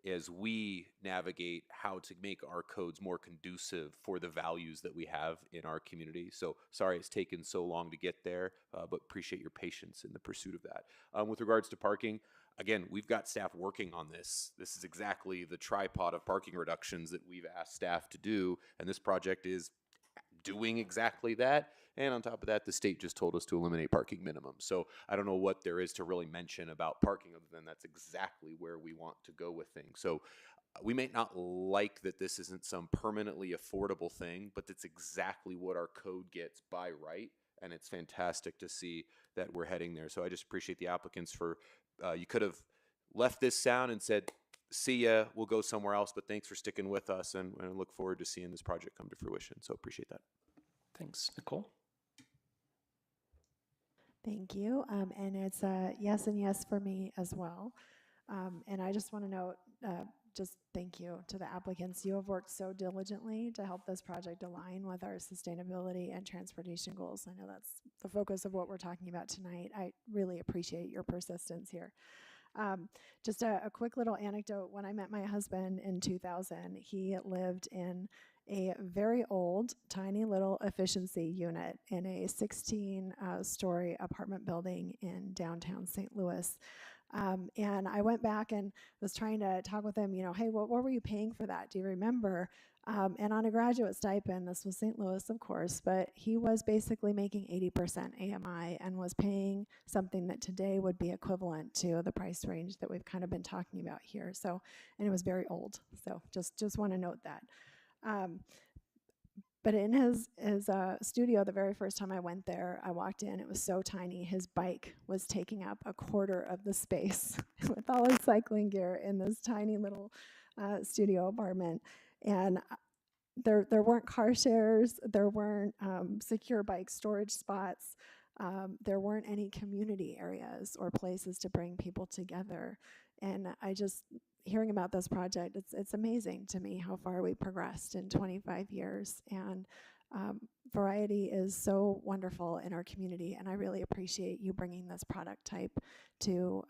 as we navigate how to make our codes more conducive for the values that we have in our community. So sorry it's taken so long to get there, but appreciate your patience in the pursuit of that. With regards to parking, again, we've got staff working on this. This is exactly the tripod of parking reductions that we've asked staff to do, and this project is doing exactly that. And on top of that, the state just told us to eliminate parking minimums. So I don't know what there is to really mention about parking other than that's exactly where we want to go with things. So we may not like that this isn't some permanently affordable thing, but that's exactly what our code gets by right. And it's fantastic to see that we're heading there. So I just appreciate the applicants for, you could have left this sound and said, see ya, we'll go somewhere else, but thanks for sticking with us, and I look forward to seeing this project come to fruition. So appreciate that. Thanks. Nicole? Thank you. And it's a yes and yes for me as well. And I just want to note, just thank you to the applicants. You have worked so diligently to help this project align with our sustainability and transportation goals. I know that's the focus of what we're talking about tonight. I really appreciate your persistence here. Just a quick little anecdote. When I met my husband in 2000, he lived in a very old, tiny little efficiency unit in a 16-story apartment building in downtown St. Louis. And I went back and was trying to talk with him, hey, what were you paying for that? Do you remember? And on a graduate stipend, this was St. Louis, of course, but he was basically making 80% AMI and was paying something that today would be equivalent to the price range that we've kind of been talking about here. So, and it was very old. So just want to note that. But in his studio, the very first time I went there, I walked in, it was so tiny. His bike was taking up a quarter of the space with all his cycling gear in this tiny little studio apartment. And there weren't car shares, there weren't secure bike storage spots, there weren't any community areas or places to bring people together. And hearing about this project, it's amazing to me how far we progressed in 25 years. And variety is so wonderful in our community, and I really appreciate you bringing this product type to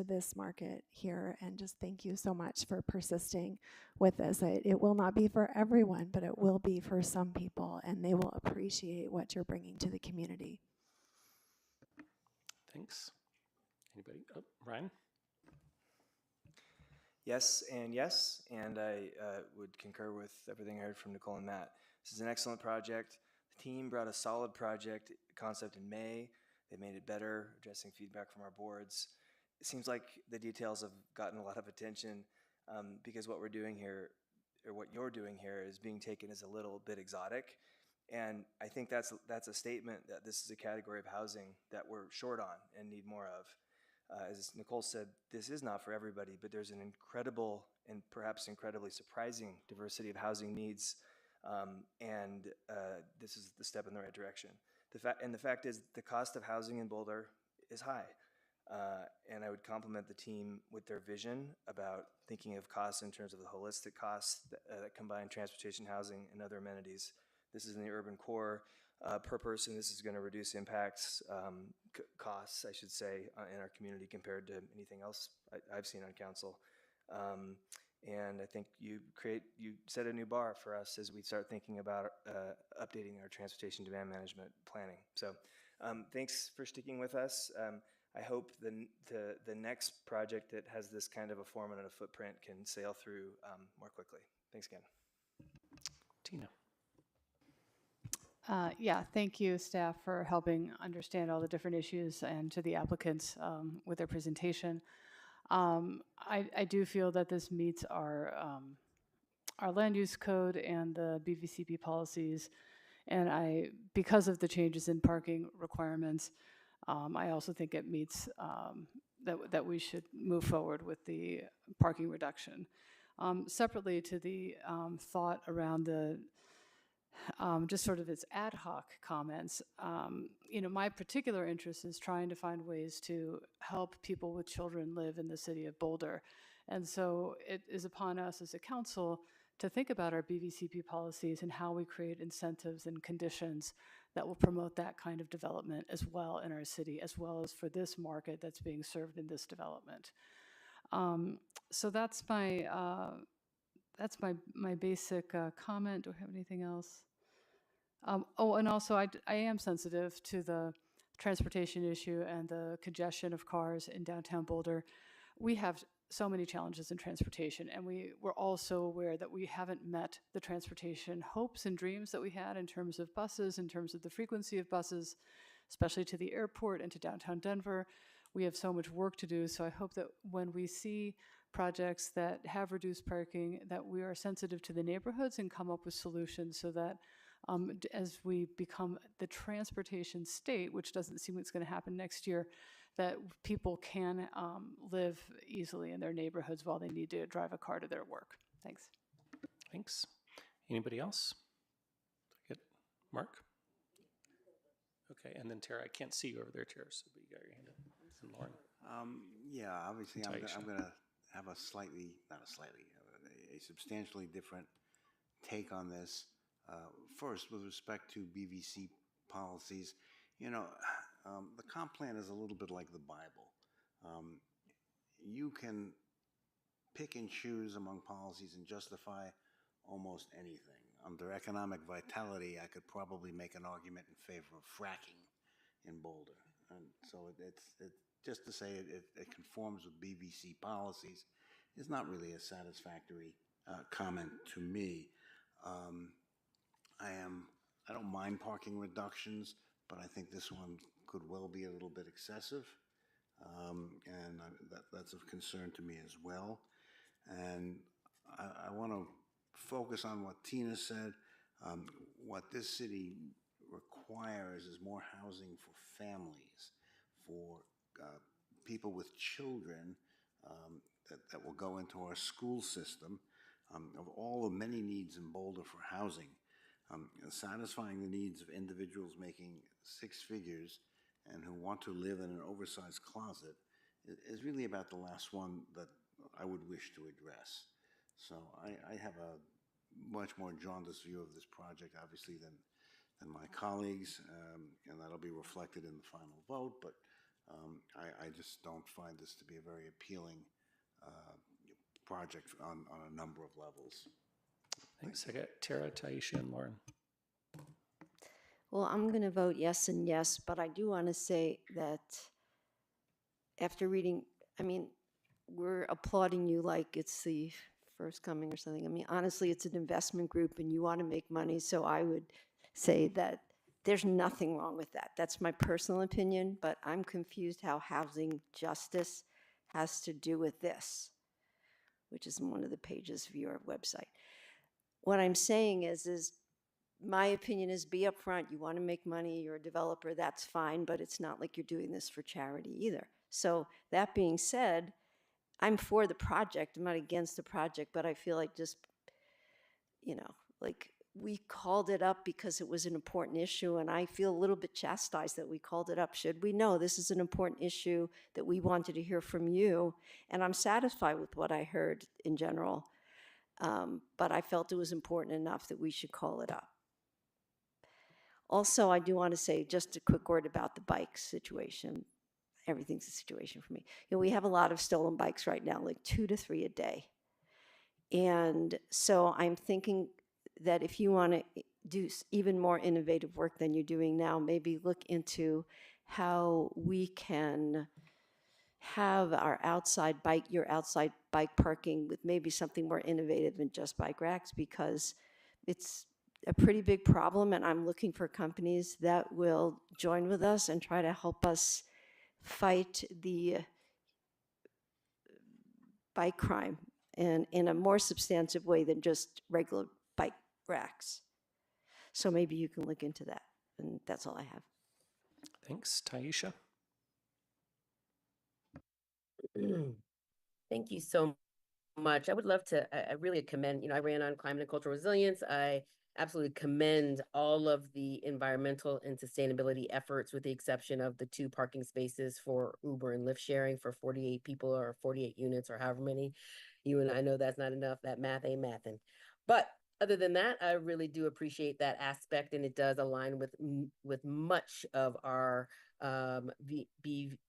this market here. And just thank you so much for persisting with this. It will not be for everyone, but it will be for some people, and they will appreciate what you're bringing to the community. Thanks. Anybody? Oh, Ryan? Yes, and I would concur with everything I heard from Nicole and Matt. This is an excellent project. The team brought a solid project concept in May. They made it better, addressing feedback from our boards. It seems like the details have gotten a lot of attention because what we're doing here, or what you're doing here, is being taken as a little bit exotic. And I think that's a statement that this is a category of housing that we're short on and need more of. As Nicole said, this is not for everybody, but there's an incredible and perhaps incredibly surprising diversity of housing needs, and this is the step in the right direction. The fact is, the cost of housing in Boulder is high, and I would compliment the team with their vision about thinking of costs in terms of the holistic costs that combine transportation, housing, and other amenities. This is in the urban core. Per person, this is going to reduce impacts, costs, I should say, in our community compared to anything else I've seen on council. And I think you set a new bar for us as we start thinking about updating our transportation demand management planning. So Thanks for sticking with us. I hope the next project that has this kind of a format and a footprint can sail through more quickly. Thanks again. Tina. Yeah, thank you, staff, for helping understand all the different issues, and to the applicants with their presentation. I do feel that this meets our land use code and the BVCP policies, and because of the changes in parking requirements, I also think it meets that we should move forward with the parking reduction. Separately to the thought around the just sort of its ad hoc comments, my particular interest is trying to find ways to help people with children live in the city of Boulder. And so it is upon us as a council to think about our BVCP policies and how we create incentives and conditions that will promote that kind of development as well in our city, as well as for this market that's being served in this development. So that's my basic comment. Do I have anything else? And also I am sensitive to the transportation issue and the congestion of cars in downtown Boulder. We have so many challenges in transportation, and we're also aware that we haven't met the transportation hopes and dreams that we had in terms of buses, in terms of the frequency of buses, especially to the airport and to downtown Denver. We have so much work to do, so I hope that when we see projects that have reduced parking, that we are sensitive to the neighborhoods and come up with solutions so that as we become the transportation state, which doesn't seem it's going to happen next year, that people can live easily in their neighborhoods while they need to drive a car to their work. Thanks. Thanks. Anybody else? Good. Mark? Okay, and then Tara, I can't see you over there, Tara, so you got your hand up. And Lauren? Yeah, obviously I'm going to have a substantially different take on this. First, with respect to BVC policies, the comp plan is a little bit like the Bible. You can pick and choose among policies and justify almost anything. Under economic vitality, I could probably make an argument in favor of fracking in Boulder. And so it's just to say it conforms with BVC policies is not really a satisfactory comment to me. I don't mind parking reductions, but I think this one could well be a little bit excessive, and that's of concern to me as well. And I want to focus on what Tina said. What this city requires is more housing for families, for people with children that will go into our school system. Of all the many needs in Boulder for housing, satisfying the needs of individuals making six figures and who want to live in an oversized closet is really about the last one that I would wish to address. So I have a much more jaundiced view of this project, obviously, than my colleagues, and that'll be reflected in the final vote, but I just don't find this to be a very appealing project on a number of levels. Thanks. I got Tara, Taisha, and Lauren. Well, I'm going to vote yes and yes, but I do want to say that after reading, we're applauding you like it's the first coming or something. Honestly, it's an investment group and you want to make money, so I would say that there's nothing wrong with that. That's my personal opinion, but I'm confused how housing justice has to do with this, which is in one of the pages of your website. What I'm saying is my opinion is be upfront. You want to make money, you're a developer, that's fine, but it's not like you're doing this for charity either. So that being said, I'm for the project. I'm not against the project, but I feel like just, we called it up because it was an important issue, and I feel a little bit chastised that we called it up. Should we? No, this is an important issue that we wanted to hear from you, and I'm satisfied with what I heard in general, but I felt it was important enough that we should call it up. Also, I do want to say just a quick word about the bike situation. Everything's a situation for me. We have a lot of stolen bikes right now, like 2 to 3 a day. And so I'm thinking that if you want to do even more innovative work than you're doing now. Maybe look into how we can have your outside bike parking with maybe something more innovative than just bike racks, because it's a pretty big problem, and I'm looking for companies that will join with us and try to help us fight the bike crime in a more substantive way than just regular bike racks. So maybe you can look into that, and that's all I have. Thanks, Taisha. Thank you so much. I would love to, I really commend, I ran on climate and cultural resilience. I absolutely commend all of the environmental and sustainability efforts, with the exception of the 2 parking spaces for Uber and Lyft sharing for 48 people or 48 units or however many. You and I know that's not enough. That math ain't mathin'. But other than that, I really do appreciate that aspect, and it does align with much of our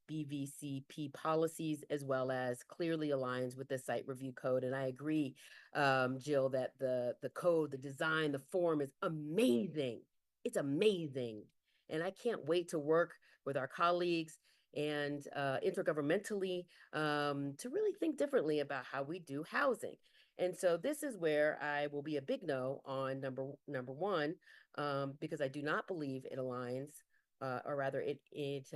BVCP policies, as well as clearly aligns with the site review code. And I agree, Jill, that the code, the design, the form is amazing. It's amazing. And I can't wait to work with our colleagues and intergovernmentally to really think differently about how we do housing. And so this is where I will be a big no on number 1, because I do not believe it aligns, or rather it is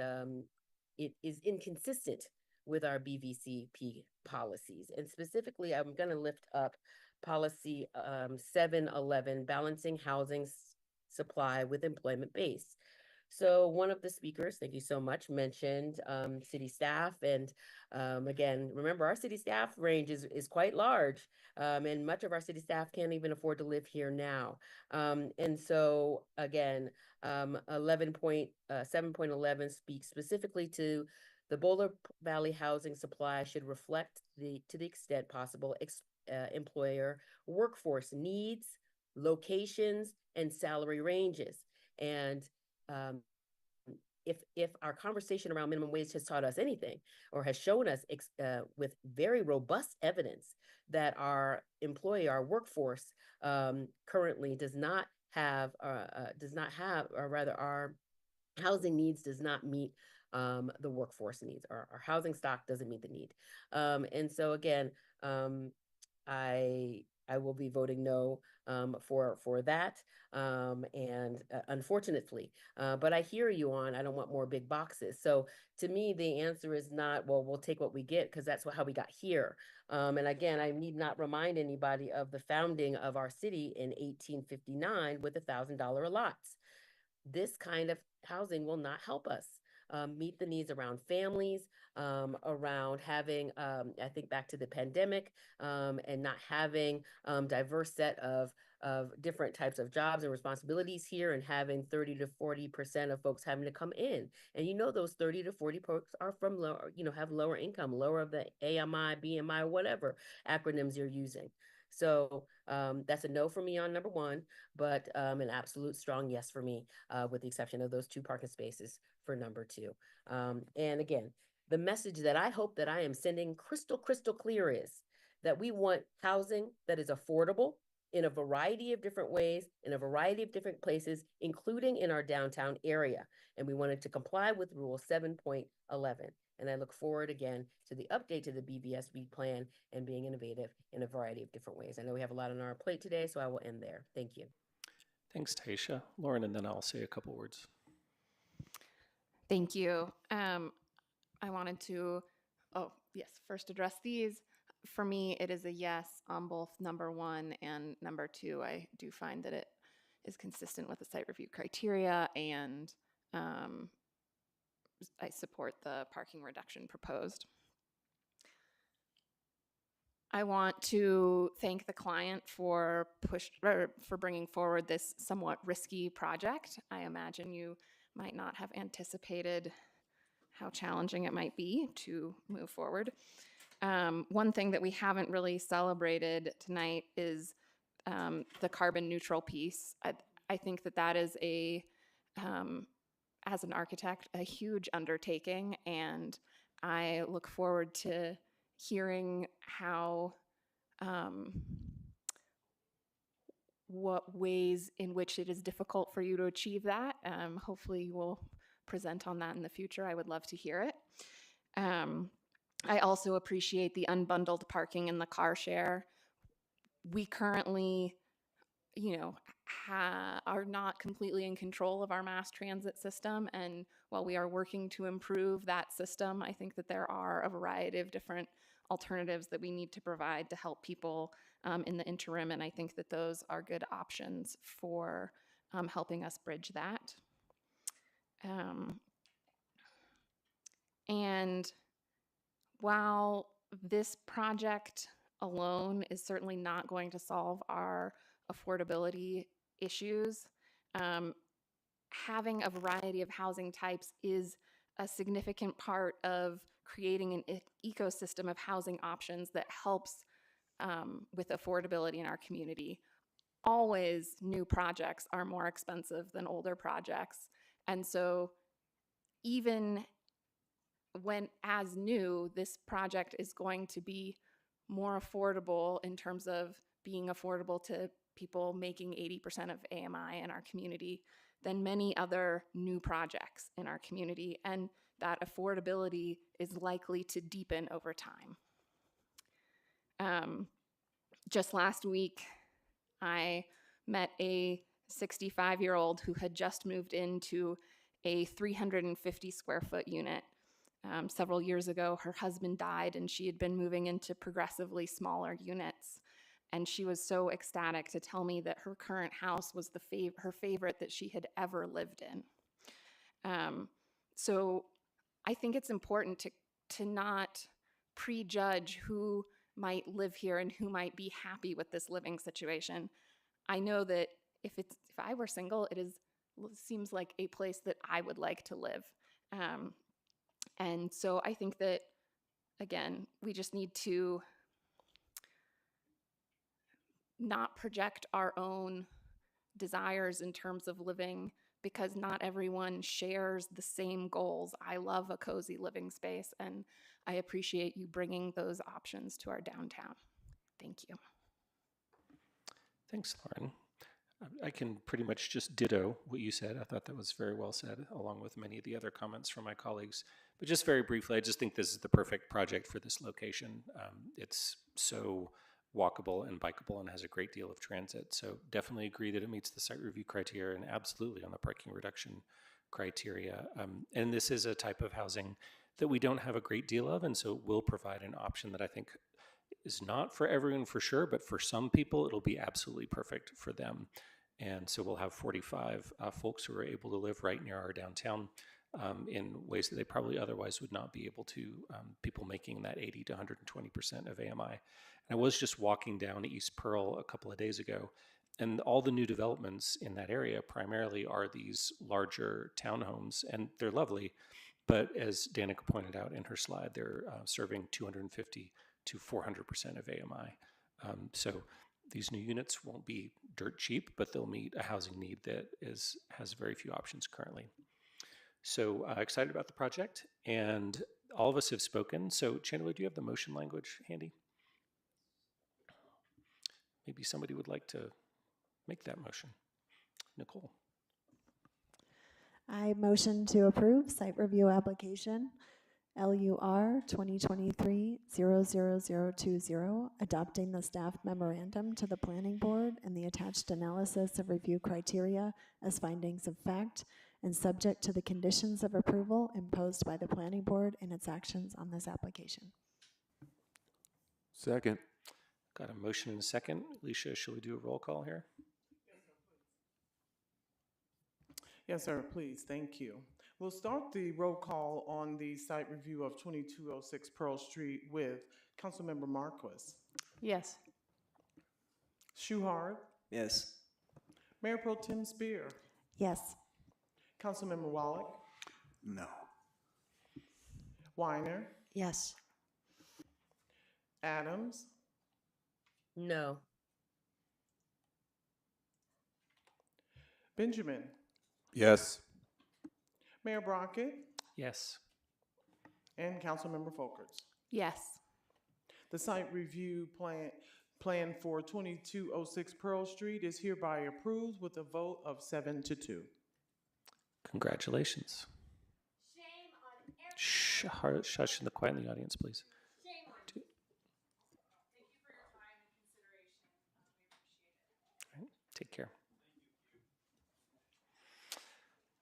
inconsistent with our BVCP policies. And specifically, I'm going to lift up policy 711, balancing housing supply with employment base. So one of the speakers, thank you so much, mentioned city staff. And again, remember, our city staff range is quite large, and much of our city staff can't even afford to live here now. And so again, 7.11 speaks specifically to the Boulder Valley housing supply should reflect to the extent possible, employer workforce needs, locations, and salary ranges. And if our conversation around minimum wage has taught us anything, or has shown us with very robust evidence that our workforce currently does not have, or rather our housing needs does not meet the workforce needs, or our housing stock doesn't meet the need. And so again, I will be voting no for that, and unfortunately, but I hear you on, I don't want more big boxes. So to me, the answer is not, well, we'll take what we get, because that's how we got here. And again, I need not remind anybody of the founding of our city in 1859 with $1,000 lots. This kind of housing will not help us meet the needs around families, around having, I think back to the pandemic, and not having diverse set of different types of jobs and responsibilities here, and having 30 to 40% of folks having to come in. And those 30 to 40 folks are from lower, have lower income, lower of the AMI, BMI, whatever acronyms you're using. So that's a no for me on number 1, but an absolute strong yes for me, with the exception of those 2 parking spaces for number 2. And again, the message that I hope that I am sending crystal clear is that we want housing that is affordable in a variety of different ways, in a variety of different places, including in our downtown area. And we wanted to comply with Rule 7.11. And I look forward again to the update to the BVSB plan and being innovative in a variety of different ways. I know we have a lot on our plate today, so I will end there. Thank you. Thanks, Taisha. Lauren, and then I'll say a couple words. Thank you. I wanted to, first address these. For me, it is a yes on both number 1 and number 2. I do find that it is consistent with the site review criteria, and I support the parking reduction proposed. I want to thank the client for bringing forward this somewhat risky project. I imagine you might not have anticipated how challenging it might be to move forward. One thing that we haven't really celebrated tonight is the carbon neutral piece. I think that is as an architect, a huge undertaking, and I look forward to hearing how what ways in which it is difficult for you to achieve that. Hopefully you will present on that in the future. I would love to hear it. I also appreciate the unbundled parking and the car share. We currently, are not completely in control of our mass transit system. And while we are working to improve that system, I think that there are a variety of different alternatives that we need to provide to help people in the interim. And I think that those are good options for helping us bridge that. And while this project alone is certainly not going to solve our affordability issues, having a variety of housing types is a significant part of creating an ecosystem of housing options that helps with affordability in our community. Always new projects are more expensive than older projects. And so even when as new, this project is going to be more affordable in terms of being affordable to people making 80% of AMI in our community than many other new projects in our community. And that affordability is likely to deepen over time. Just last week, I met a 65-year-old who had just moved into a 350 square foot unit. Several years ago, her husband died and she had been moving into progressively smaller units. And she was so ecstatic to tell me that her current house was her favorite that she had ever lived in. So I think it's important to not prejudge who might live here and who might be happy with this living situation. I know that if I were single, it seems like a place that I would like to live. And so I think that, again, we just need to not project our own desires in terms of living, because not everyone shares the same goals. I love a cozy living space, and I appreciate you bringing those options to our downtown. Thank you. Thanks, Lauren. I can pretty much just ditto what you said. I thought that was very well said, along with many of the other comments from my colleagues. But just very briefly, I just think this is the perfect project for this location. It's so walkable and bikeable and has a great deal of transit. So definitely agree that it meets the site review criteria and absolutely on the parking reduction criteria. And this is a type of housing that we don't have a great deal of, and so it will provide an option that I think is not for everyone for sure, but for some people, it'll be absolutely perfect for them. And so we'll have 45 folks who are able to live right near our downtown in ways that they probably otherwise would not be able to, people making that 80 to 120% of AMI. And I was just walking down East Pearl a couple of days ago, and all the new developments in that area primarily are these larger townhomes, and they're lovely. But as Danica pointed out in her slide, they're serving 250 to 400% of AMI. So these new units won't be dirt cheap, but they'll meet a housing need that has very few options currently. So excited about the project, and all of us have spoken. So Chandler, do you have the motion language handy? Maybe somebody would like to make that motion. Nicole. I motion to approve site review application LUR 2023-00020, adopting the staff memorandum to the planning board and the attached analysis of review criteria as findings of fact, and subject to the conditions of approval imposed by the planning board and its actions on this application. Second. Got a motion and a second. Alicia, shall we do a roll call here? Yes, sir, please. Thank you. We'll start the roll call on the site review of 2206 Pearl Street with Councilmember Marquis. Yes. Shuhart. Yes. Mayor Pro Tem Spear. Yes. Councilmember Wallach. No. Weiner. Yes. Adams. No. Benjamin. Yes. Mayor Brockett. Yes. And Councilmember Folkerts. Yes. The site review plan plan for 2206 Pearl Street is hereby approved with a vote of 7-2. Congratulations. Shh, shush in the quiet in the audience, please. All right, take care.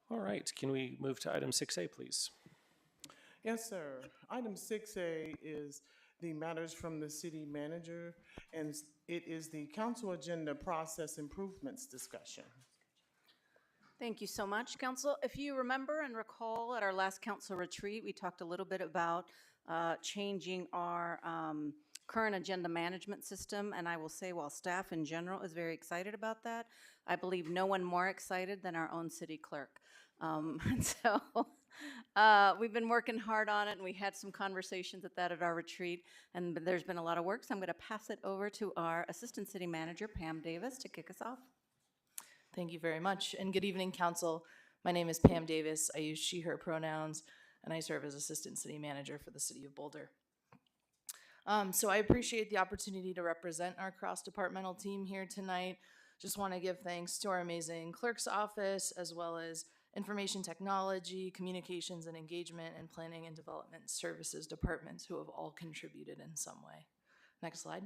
All right, can we move to item 6A, please? Yes, sir. Item 6A is the matters from the city manager, and it is the council agenda process improvements discussion. Thank you so much, Council. If you remember and recall at our last council retreat, we talked a little bit about changing our current agenda management system, and I will say while staff in general is very excited about that, I believe no one more excited than our own city clerk. So we've been working hard on it, and we had some conversations at our retreat, and there's been a lot of work, so I'm going to pass it over to our Assistant City Manager, Pam Davis, to kick us off. Thank you very much, and good evening, Council. My name is Pam Davis. I use she, her pronouns, and I serve as Assistant City Manager for the City of Boulder. So I appreciate the opportunity to represent our cross-departmental team here tonight. Just want to give thanks to our amazing clerk's office, as well as information technology, communications and engagement, and planning and development services departments who have all contributed in some way. Next slide.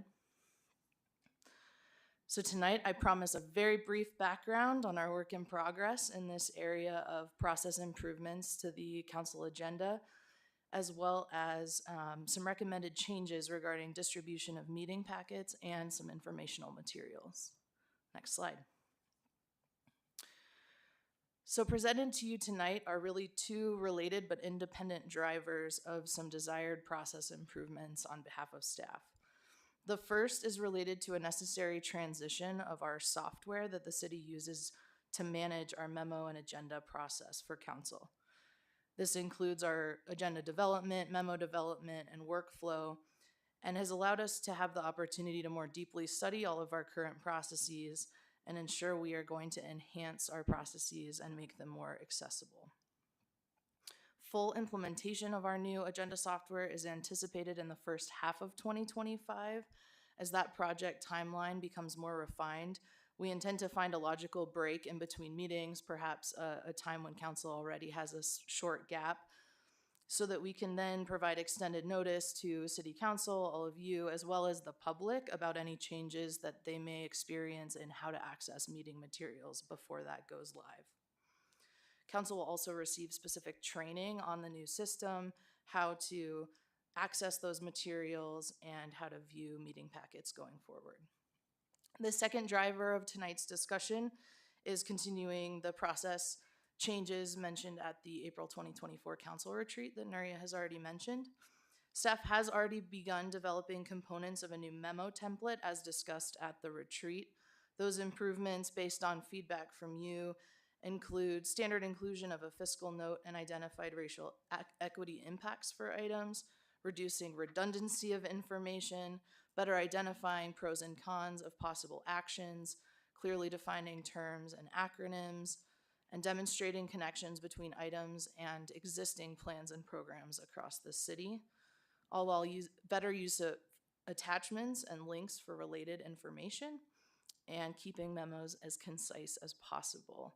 So tonight I promise a very brief background on our work in progress in this area of process improvements to the council agenda, as well as some recommended changes regarding distribution of meeting packets and some informational materials. Next slide. So presented to you tonight are really two related but independent drivers of some desired process improvements on behalf of staff. The first is related to a necessary transition of our software that the city uses to manage our memo and agenda process for council. This includes our agenda development, memo development, and workflow, and has allowed us to have the opportunity to more deeply study all of our current processes and ensure we are going to enhance our processes and make them more accessible. Full implementation of our new agenda software is anticipated in the first half of 2025. As that project timeline becomes more refined, we intend to find a logical break in between meetings, perhaps a time when council already has a short gap, so that we can then provide extended notice to City Council, all of you, as well as the public about any changes that they may experience in how to access meeting materials before that goes live. Council will also receive specific training on the new system, how to access those materials, and how to view meeting packets going forward. The second driver of tonight's discussion is continuing the process changes mentioned at the April 2024 council retreat that Nuria has already mentioned. Staff has already begun developing components of a new memo template as discussed at the retreat. Those improvements, based on feedback from you, include standard inclusion of a fiscal note and identified racial equity impacts for items, reducing redundancy of information, better identifying pros and cons of possible actions, clearly defining terms and acronyms, and demonstrating connections between items and existing plans and programs across the city, all while better use of attachments and links for related information, and keeping memos as concise as possible.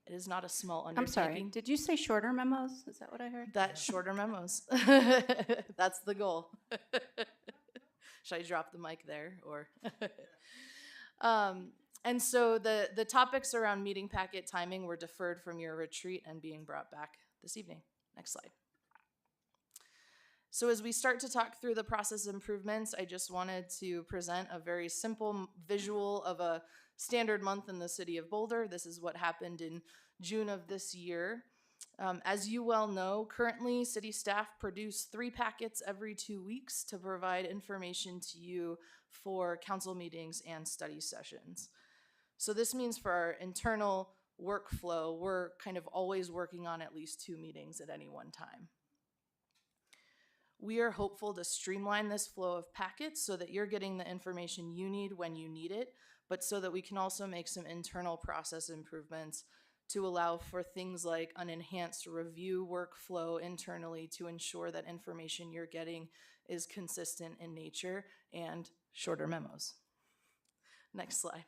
It is not a small undertaking. I'm sorry, did you say shorter memos? Is that what I heard? That's shorter memos. That's the goal. Should I drop the mic there, or? And so the topics around meeting packet timing were deferred from your retreat and being brought back this evening. Next slide. So as we start to talk through the process improvements, I just wanted to present a very simple visual of a standard month in the city of Boulder. This is what happened in June of this year. As you well know, currently city staff produce 3 packets every 2 weeks to provide information to you for council meetings and study sessions. So this means for our internal workflow, we're kind of always working on at least 2 meetings at any one time. We are hopeful to streamline this flow of packets so that you're getting the information you need when you need it, but so that we can also make some internal process improvements to allow for things like an enhanced review workflow internally to ensure that information you're getting is consistent in nature, and shorter memos. Next slide.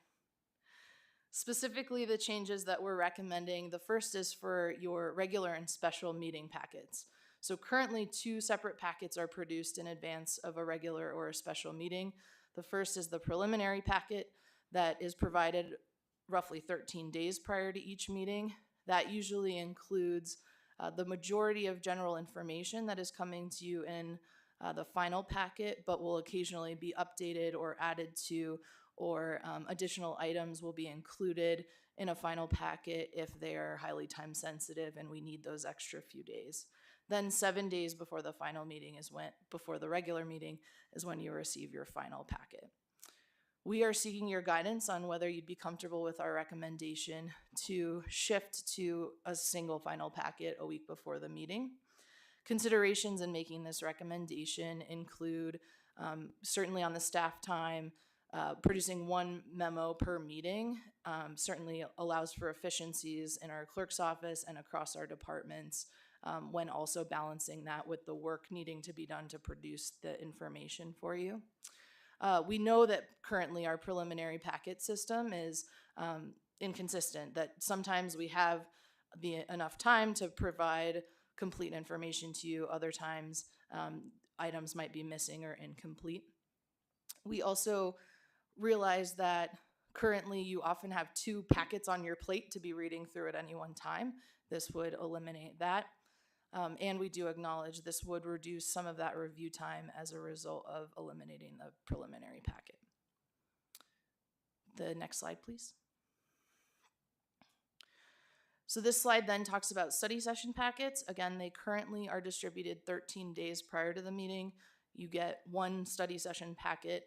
Specifically, the changes that we're recommending, the first is for your regular and special meeting packets. So currently 2 separate packets are produced in advance of a regular or a special meeting. The first is the preliminary packet that is provided roughly 13 days prior to each meeting. That usually includes the majority of general information that is coming to you in the final packet, but will occasionally be updated or added to, or additional items will be included in a final packet if they are highly time sensitive and we need those extra few days. Then 7 days before the final meeting before the regular meeting is when you receive your final packet. We are seeking your guidance on whether you'd be comfortable with our recommendation to shift to a single final packet a week before the meeting. Considerations in making this recommendation include certainly on the staff time, producing 1 memo per meeting certainly allows for efficiencies in our clerk's office and across our departments when also balancing that with the work needing to be done to produce the information for you. We know that currently our preliminary packet system is inconsistent, that sometimes we have enough time to provide complete information to you, other times items might be missing or incomplete. We also realize that currently you often have 2 packets on your plate to be reading through at any one time. This would eliminate that. And we do acknowledge this would reduce some of that review time as a result of eliminating the preliminary packet. The next slide, please. So this slide then talks about study session packets. Again, they currently are distributed 13 days prior to the meeting. You get 1 study session packet.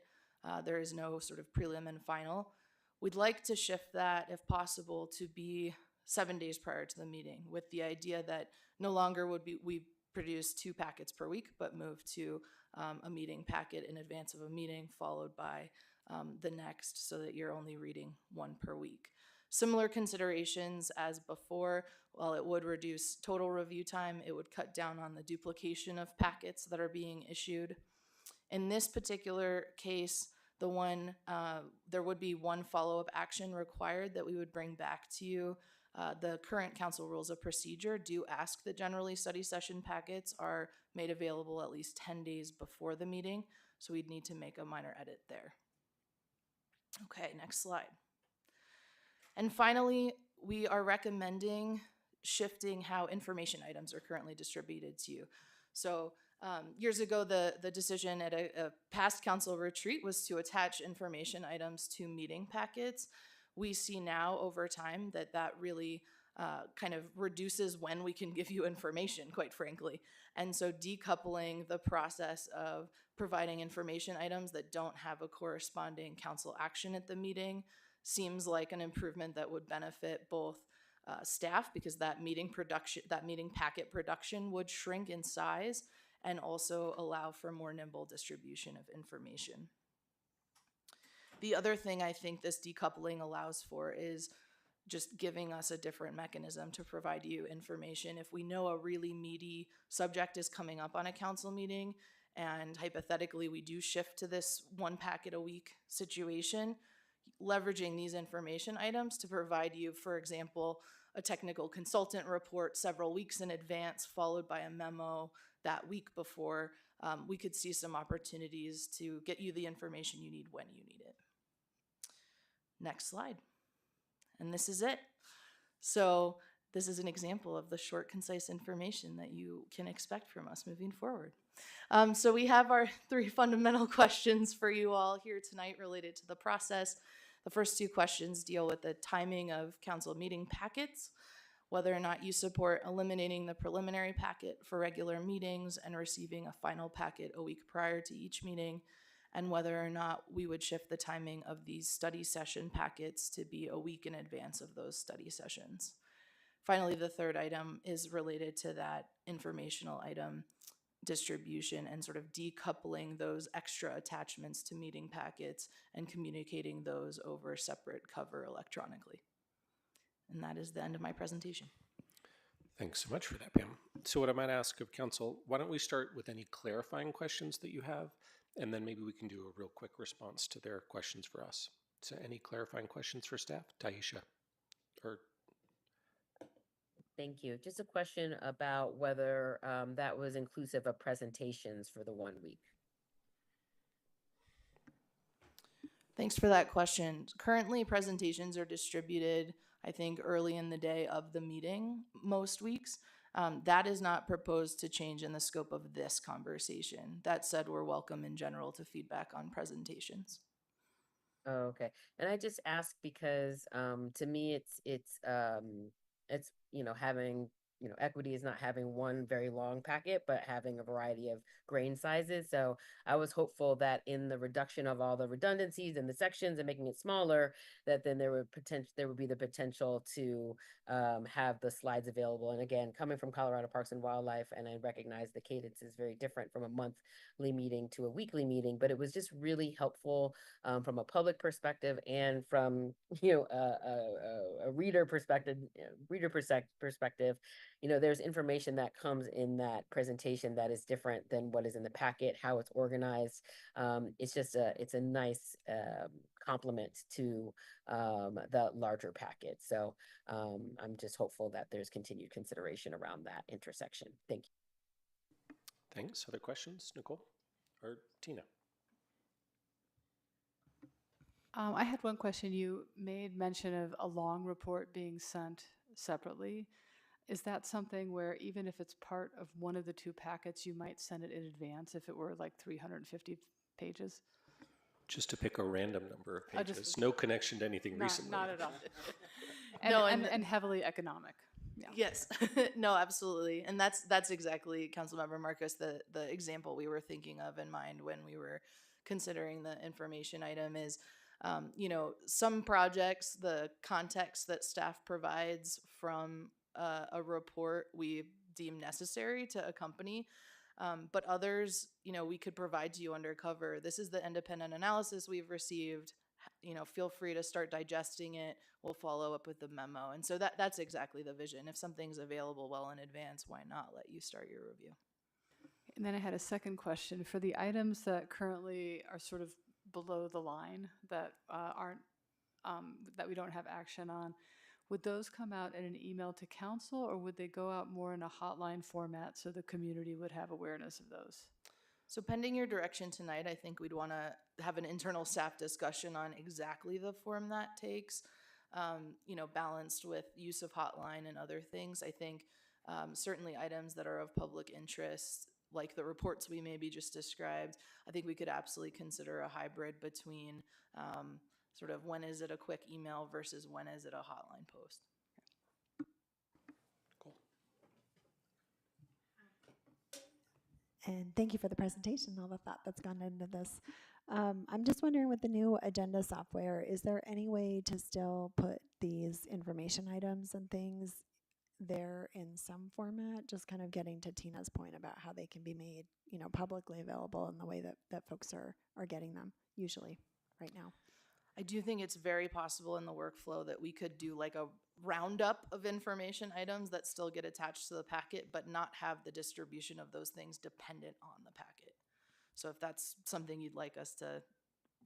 There is no sort of prelim and final. We'd like to shift that, if possible, to be 7 days prior to the meeting, with the idea that no longer would we produce 2 packets per week, but move to a meeting packet in advance of a meeting, followed by the next, so that you're only reading 1 per week. Similar considerations as before. While it would reduce total review time, it would cut down on the duplication of packets that are being issued. In this particular case, there would be 1 follow-up action required that we would bring back to you. The current council rules of procedure do ask that generally study session packets are made available at least 10 days before the meeting, so we'd need to make a minor edit there. Okay, next slide. And finally, we are recommending shifting how information items are currently distributed to you. So years ago, the decision at a past council retreat was to attach information items to meeting packets. We see now over time that really kind of reduces when we can give you information, quite frankly. And so decoupling the process of providing information items that don't have a corresponding council action at the meeting seems like an improvement that would benefit both staff, because that meeting packet production would shrink in size, and also allow for more nimble distribution of information. The other thing I think this decoupling allows for is just giving us a different mechanism to provide you information. If we know a really meaty subject is coming up on a council meeting, and hypothetically we do shift to this 1 packet a week situation, leveraging these information items to provide you, for example, a technical consultant report several weeks in advance, followed by a memo that week before, we could see some opportunities to get you the information you need when you need it. Next slide. And this is it. So this is an example of the short, concise information that you can expect from us moving forward. So we have our 3 fundamental questions for you all here tonight related to the process. The first 2 questions deal with the timing of council meeting packets, whether or not you support eliminating the preliminary packet for regular meetings and receiving a final packet a week prior to each meeting, and whether or not we would shift the timing of these study session packets to be a week in advance of those study sessions. Finally, the 3rd item is related to that informational item distribution and sort of decoupling those extra attachments to meeting packets and communicating those over separate cover electronically. And that is the end of my presentation. Thanks so much for that, Pam. So what I might ask of council, why don't we start with any clarifying questions that you have, and then maybe we can do a real quick response to their questions for us. So any clarifying questions for staff? Taisha? Or Thank you. Just a question about whether that was inclusive of presentations for the 1 week. Thanks for that question. Currently, presentations are distributed, I think, early in the day of the meeting most weeks. That is not proposed to change in the scope of this conversation. That said, we're welcome in general to feedback on presentations. Oh, okay. And I just ask because to me it's having equity is not having one very long packet, but having a variety of grain sizes. So I was hopeful that in the reduction of all the redundancies and the sections and making it smaller, that then there would be the potential to have the slides available. And again, coming from Colorado Parks and Wildlife, and I recognize the cadence is very different from a monthly meeting to a weekly meeting, but it was just really helpful from a public perspective and from a reader perspective. There's information that comes in that presentation that is different than what is in the packet, how it's organized. It's a nice complement to the larger packet. So I'm just hopeful that there's continued consideration around that intersection. Thank you. Thanks. Other questions, Nicole or Tina? I had one question. You made mention of a long report being sent separately. Is that something where even if it's part of one of the two packets, you might send it in advance if it were like 350 pages? Just to pick a random number of pages. No connection to anything recently. Not at all. and heavily economic. Yeah. Yes. No, absolutely. And that's exactly, Councilmember Marcus, the example we were thinking of in mind when we were considering the information item is, some projects, the context that staff provides from a report we deem necessary to accompany. But others, we could provide to you undercover. This is the independent analysis we've received. Feel free to start digesting it. We'll follow up with the memo. And so that's exactly the vision. If something's available well in advance, why not let you start your review? And then I had a second question. For the items that currently are sort of below the line that aren't, that we don't have action on, would those come out in an email to council, or would they go out more in a hotline format so the community would have awareness of those? So pending your direction tonight, I think we'd want to have an internal staff discussion on exactly the form that takes, balanced with use of hotline and other things. I think certainly items that are of public interest, like the reports we maybe just described, I think we could absolutely consider a hybrid between sort of when is it a quick email versus when is it a hotline post. Cool. And thank you for the presentation, all the thought that's gone into this. I'm just wondering, with the new agenda software, is there any way to still put these information items and things there in some format? Just kind of getting to Tina's point about how they can be made, publicly available in the way that folks are getting them usually right now. I do think it's very possible in the workflow that we could do like a roundup of information items that still get attached to the packet, but not have the distribution of those things dependent on the packet. So if that's something you'd like us to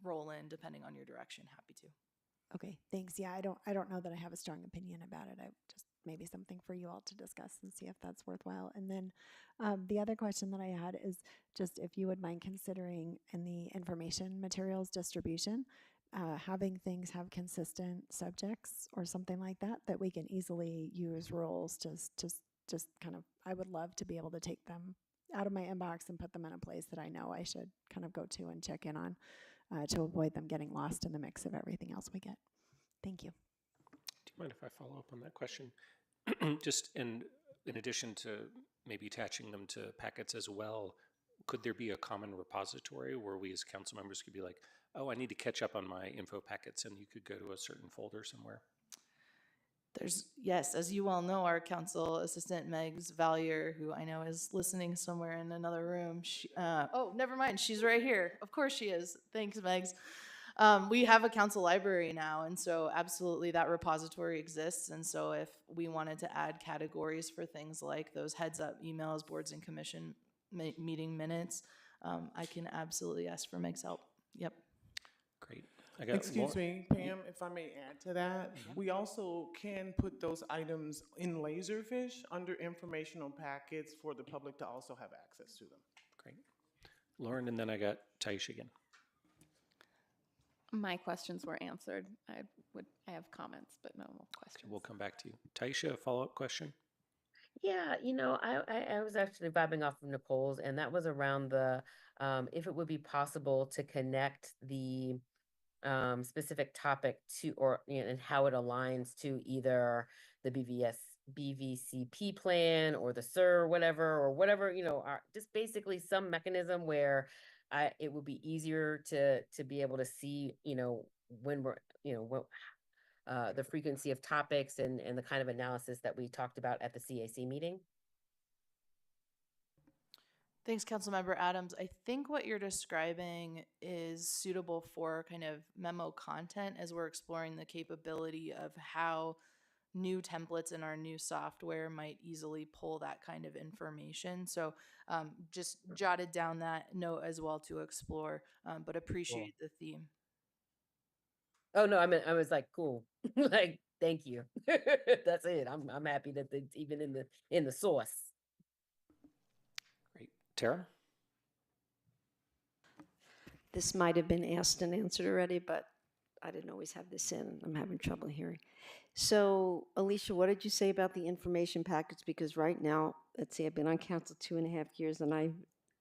roll in, depending on your direction, happy to. Okay, thanks. Yeah, I don't know that I have a strong opinion about it. I just maybe something for you all to discuss and see if that's worthwhile. And then the other question that I had is just if you would mind considering in the information materials distribution, having things have consistent subjects or something like that we can easily use rules to just kind of, I would love to be able to take them out of my inbox and put them in a place that I know I should kind of go to and check in on to avoid them getting lost in the mix of everything else we get. Thank you. Do you mind if I follow up on that question? Just in addition to maybe attaching them to packets as well, could there be a common repository where we as council members could be like, oh, I need to catch up on my info packets, and you could go to a certain folder somewhere? Yes, as you all know, our council assistant, Megs Valier, who I know is listening somewhere in another room. Oh, never mind. She's right here. Of course she is. Thanks, Megs. We have a council library now, and so absolutely that repository exists. And so if we wanted to add categories for things like those heads up emails, boards and commission meeting minutes, I can absolutely ask for Meg's help. Yep. Great. I got Excuse Lau- me, Pam, if I may add to that, we also can put those items in Laserfish under informational packets for the public to also have access to them. Great. Lauren, and then I got Taisha again. My questions were answered. I have comments, but no more questions. We'll come back to you. Taisha, a follow-up question? Yeah, I was actually vibing off of Nicole's, and that was around the if it would be possible to connect the specific topic to, or and how it aligns to either the BVCP plan or the SIR or whatever, just basically some mechanism where it would be easier to be able to see, when we're, the frequency of topics and the kind of analysis that we talked about at the CAC meeting. Thanks, Councilmember Adams. I think what you're describing is suitable for kind of memo content as we're exploring the capability of how new templates in our new software might easily pull that kind of information. So just jotted down that note as well to explore, but appreciate the theme. Oh no, I was like, cool. Like, thank you. That's it. I'm happy that it's even in the source. Great. Tara? This might have been asked and answered already, but I didn't always have this in. I'm having trouble hearing. So, Alicia, what did you say about the information packets? Because right now, let's see, I've been on council 2.5 years, and I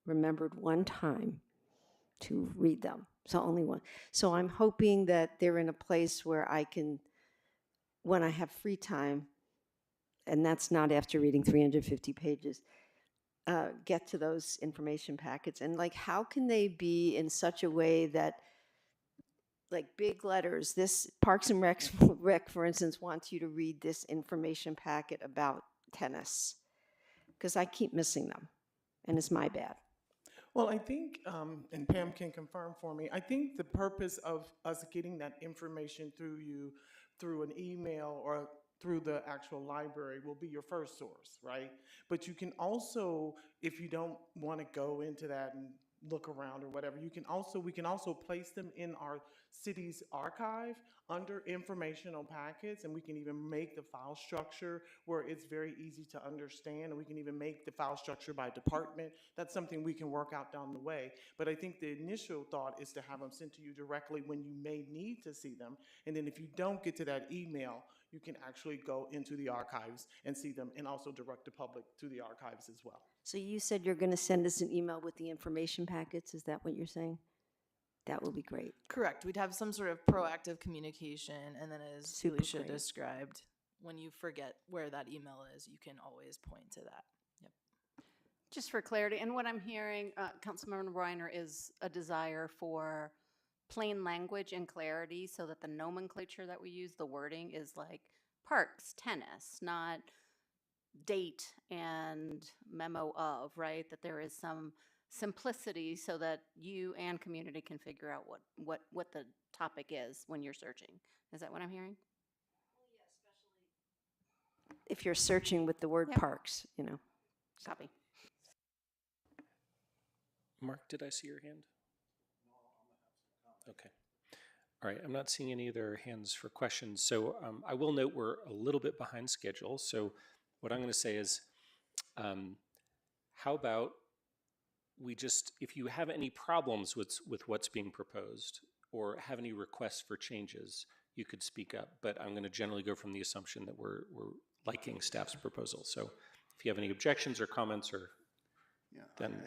remembered one time to read them. So only one. So I'm hoping that they're in a place where I can, when I have free time, and that's not after reading 350 pages, get to those information packets. And like, how can they be in such a way that, like, big letters, this Parks and Rec, for instance, wants you to read this information packet about tennis, because I keep missing them, and it's my bad. Well, I think, and Pam can confirm for me, I think the purpose of us getting that information through you, through an email or through the actual library, will be your first source, right? But you can also, if you don't want to go into that and look around or whatever, we can also place them in our city's archive under informational packets, and we can even make the file structure where it's very easy to understand, and we can even make the file structure by department. That's something we can work out down the way. But I think the initial thought is to have them sent to you directly when you may need to see them, and then if you don't get to that email, you can actually go into the archives and see them, and also direct the public to the archives as well. So you said you're going to send us an email with the information packets. Is that what you're saying? That would be great. Correct. We'd have some sort of proactive communication, and then as Super Alicia great. described, when you forget where that email is, you can always point to that. Yep. Just for clarity, and what I'm hearing, Councilmember Reiner, is a desire for plain language and clarity so that the nomenclature that we use, the wording, is like parks, tennis, not date and memo of, right? That there is some simplicity so that you and community can figure out what the topic is when you're searching. Is that what I'm hearing? If you're searching with the word Yep. parks, you know. Copy. Mark, did I see your hand? Okay. All right, I'm not seeing any other hands for questions. So I will note we're a little bit behind schedule. So what I'm going to say is, how about we just, if you have any problems with what's being proposed or have any requests for changes, you could speak up. But I'm going to generally go from the assumption that we're liking staff's proposal. So if you have any objections or comments, or then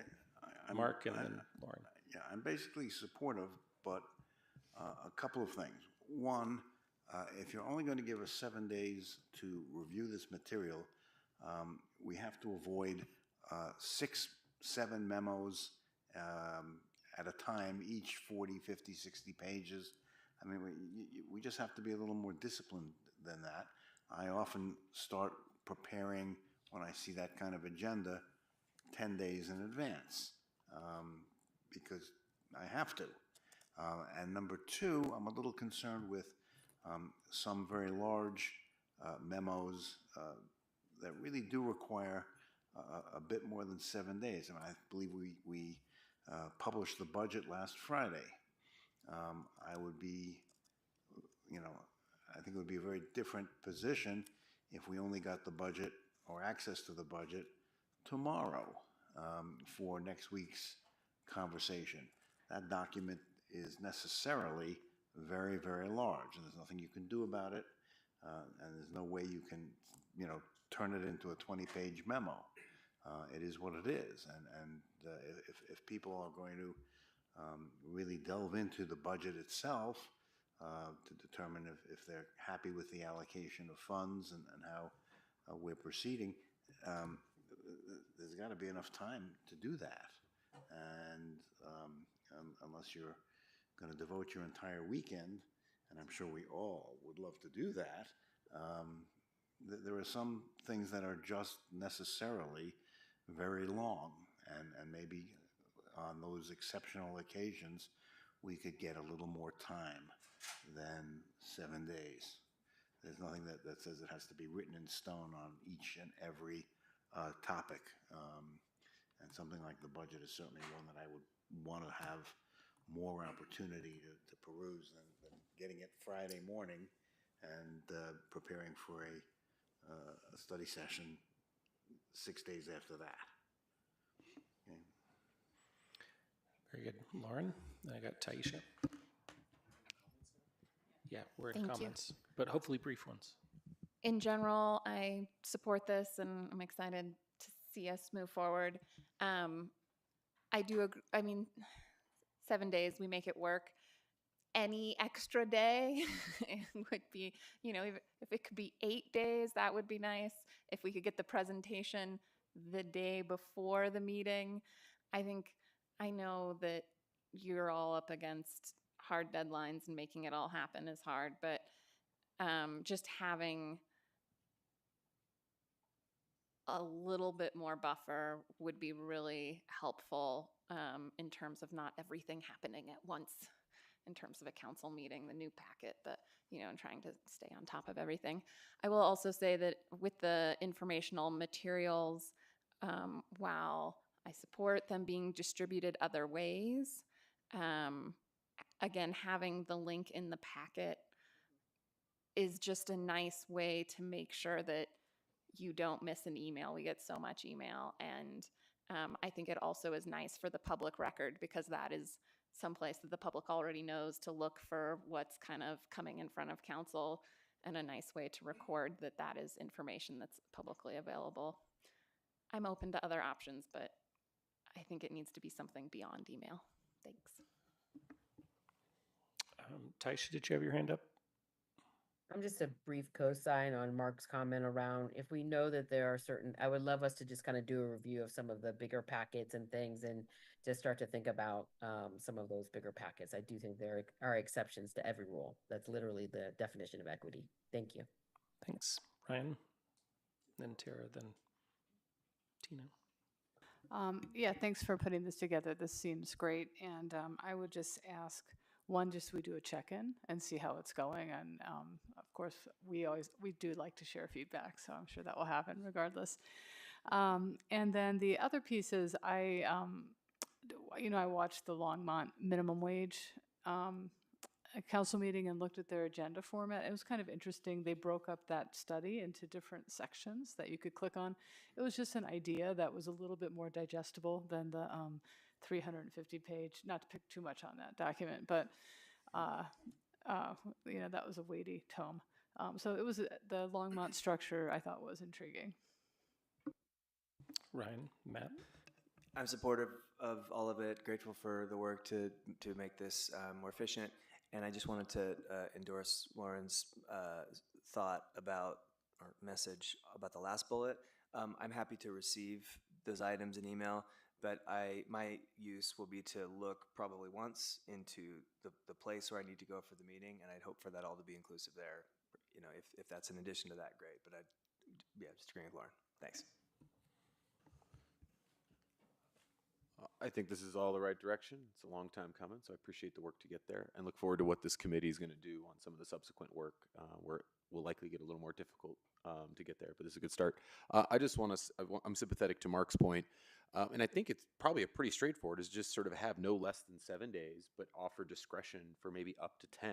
Mark and then Lauren. Yeah, I'm basically supportive, but a couple of things. One, if you're only going to give us 7 days to review this material, we have to avoid 6, 7 memos at a time, each 40, 50, 60 pages. I mean, we just have to be a little more disciplined than that. I often start preparing, when I see that kind of agenda, 10 days in advance, because I have to. And number two, I'm a little concerned with some very large memos that really do require a bit more than 7 days. I mean, I believe we published the budget last Friday. I would be, I think it would be a very different position if we only got the budget or access to the budget tomorrow for next week's conversation. That document is necessarily very, very large, and there's nothing you can do about it, and there's no way you can, turn it into a 20-page memo. It is what it is, and if people are going to really delve into the budget itself to determine if they're happy with the allocation of funds and how we're proceeding, there's got to be enough time to do that. And unless you're going to devote your entire weekend, and I'm sure we all would love to do that, there are some things that are just necessarily very long, and maybe on those exceptional occasions, we could get a little more time than 7 days. There's nothing that says it has to be written in stone on each and every topic. And something like the budget is certainly one that I would want to have more opportunity to peruse than getting it Friday morning and preparing for a study session 6 days after that. Okay. Very good. Lauren, I got Taisha. Yeah, we're in Thank you. comments, but hopefully brief ones. In general, I support this and I'm excited to see us move forward. I do agree. I mean, 7 days, we make it work. Any extra day would be, if it could be 8 days, that would be nice. If we could get the presentation the day before the meeting, I know that you're all up against hard deadlines and making it all happen is hard, but just having a little bit more buffer would be really helpful in terms of not everything happening at once in terms of a council meeting, the new packet, but, and trying to stay on top of everything. I will also say that with the informational materials, while I support them being distributed other ways, again, having the link in the packet is just a nice way to make sure that you don't miss an email. We get so much email, and I think it also is nice for the public record because that is someplace that the public already knows to look for what's kind of coming in front of council, and a nice way to record that is information that's publicly available. I'm open to other options, but I think it needs to be something beyond email. Thanks. Taisha, did you have your hand up? I'm just a brief cosign on Mark's comment around if we know that there are certain, I would love us to just kind of do a review of some of the bigger packets and things and just start to think about some of those bigger packets. I do think there are exceptions to every rule. That's literally the definition of equity. Thank you. Thanks. Ryan, then Tara, then Tina. Yeah, thanks for putting this together. This seems great. And I would just ask, one, just we do a check-in and see how it's going. And of course, we do like to share feedback, so I'm sure that will happen regardless. And then the other piece is I watched the Longmont minimum wage council meeting and looked at their agenda format. It was kind of interesting. They broke up that study into different sections that you could click on. It was just an idea that was a little bit more digestible than the 350-page, not to pick too much on that document, but that was a weighty tome. So it was the Longmont structure I thought was intriguing. Ryan, Matt? I'm supportive of all of it, grateful for the work to make this more efficient. And I just wanted to endorse Lauren's thought about, or message about the last bullet. I'm happy to receive those items in email, but my use will be to look probably once into the place where I need to go for the meeting, and I'd hope for that all to be inclusive there. If that's in addition to that, great. But just agreeing with Lauren. Thanks. I think this is all the right direction. It's a long time coming, so I appreciate the work to get there and look forward to what this committee is going to do on some of the subsequent work where it will likely get a little more difficult to get there, but this is a good start. I just want to, I'm sympathetic to Mark's point. And I think it's probably a pretty straightforward is just sort of have no less than 7 days, but offer discretion for maybe up to 10.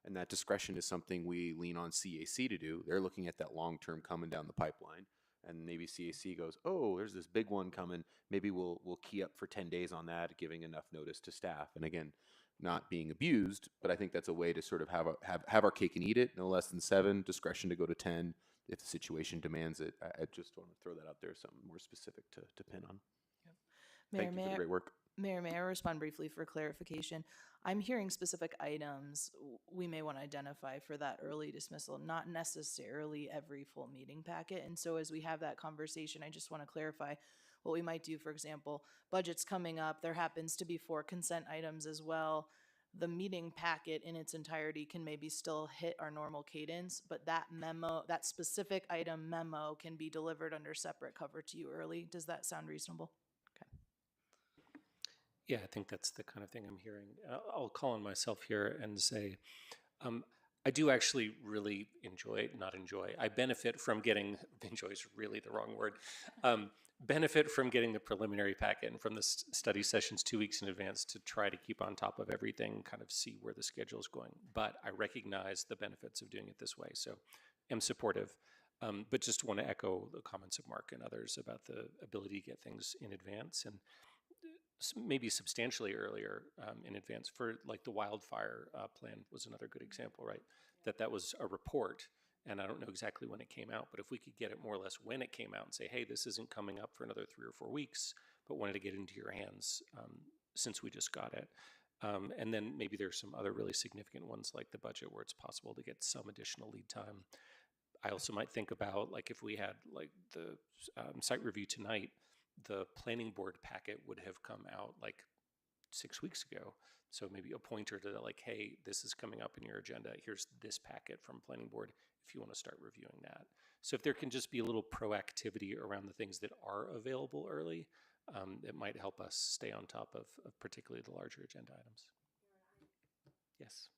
And that discretion is something we lean on CAC to do. They're looking at that long term coming down the pipeline. And maybe CAC goes, oh, there's this big one coming. Maybe we'll key up for 10 days on that, giving enough notice to staff. And again, not being abused, but I think that's a way to sort of have our cake and eat it. No less than 7, discretion to go to 10 if the situation demands it. I just want to throw that out there, something more specific to pin on. Thank you for the great work. Mayor, may I respond briefly for clarification? I'm hearing specific items we may want to identify for that early dismissal, not necessarily every full meeting packet. And so as we have that conversation, I just want to clarify what we might do. For example, budget's coming up. There happens to be 4 consent items as well. The meeting packet in its entirety can maybe still hit our normal cadence, but that memo, that specific item memo can be delivered under separate cover to you early. Does that sound reasonable? Yeah, I think that's the kind of thing I'm hearing. I'll call on myself here and say, I do actually really I benefit from getting, enjoy is really the wrong word, benefit from getting the preliminary packet and from the study sessions 2 weeks in advance to try to keep on top of everything, kind of see where the schedule is going. But I recognize the benefits of doing it this way, so I'm supportive. But just want to echo the comments of Mark and others about the ability to get things in advance and maybe substantially earlier in advance. For like the wildfire plan was another good example, right? That was a report, and I don't know exactly when it came out, but if we could get it more or less when it came out and say, hey, this isn't coming up for another 3 or 4 weeks, but wanted to get into your hands since we just got it. And then maybe there's some other really significant ones like the budget where it's possible to get some additional lead time. I also might think about like if we had like the site review tonight, the planning board packet would have come out like 6 weeks ago. So maybe a pointer to like, hey, this is coming up in your agenda. Here's this packet from planning board if you want to start reviewing that. So if there can just be a little proactivity around the things that are available early, it might help us stay on top of particularly the larger agenda items. Yes.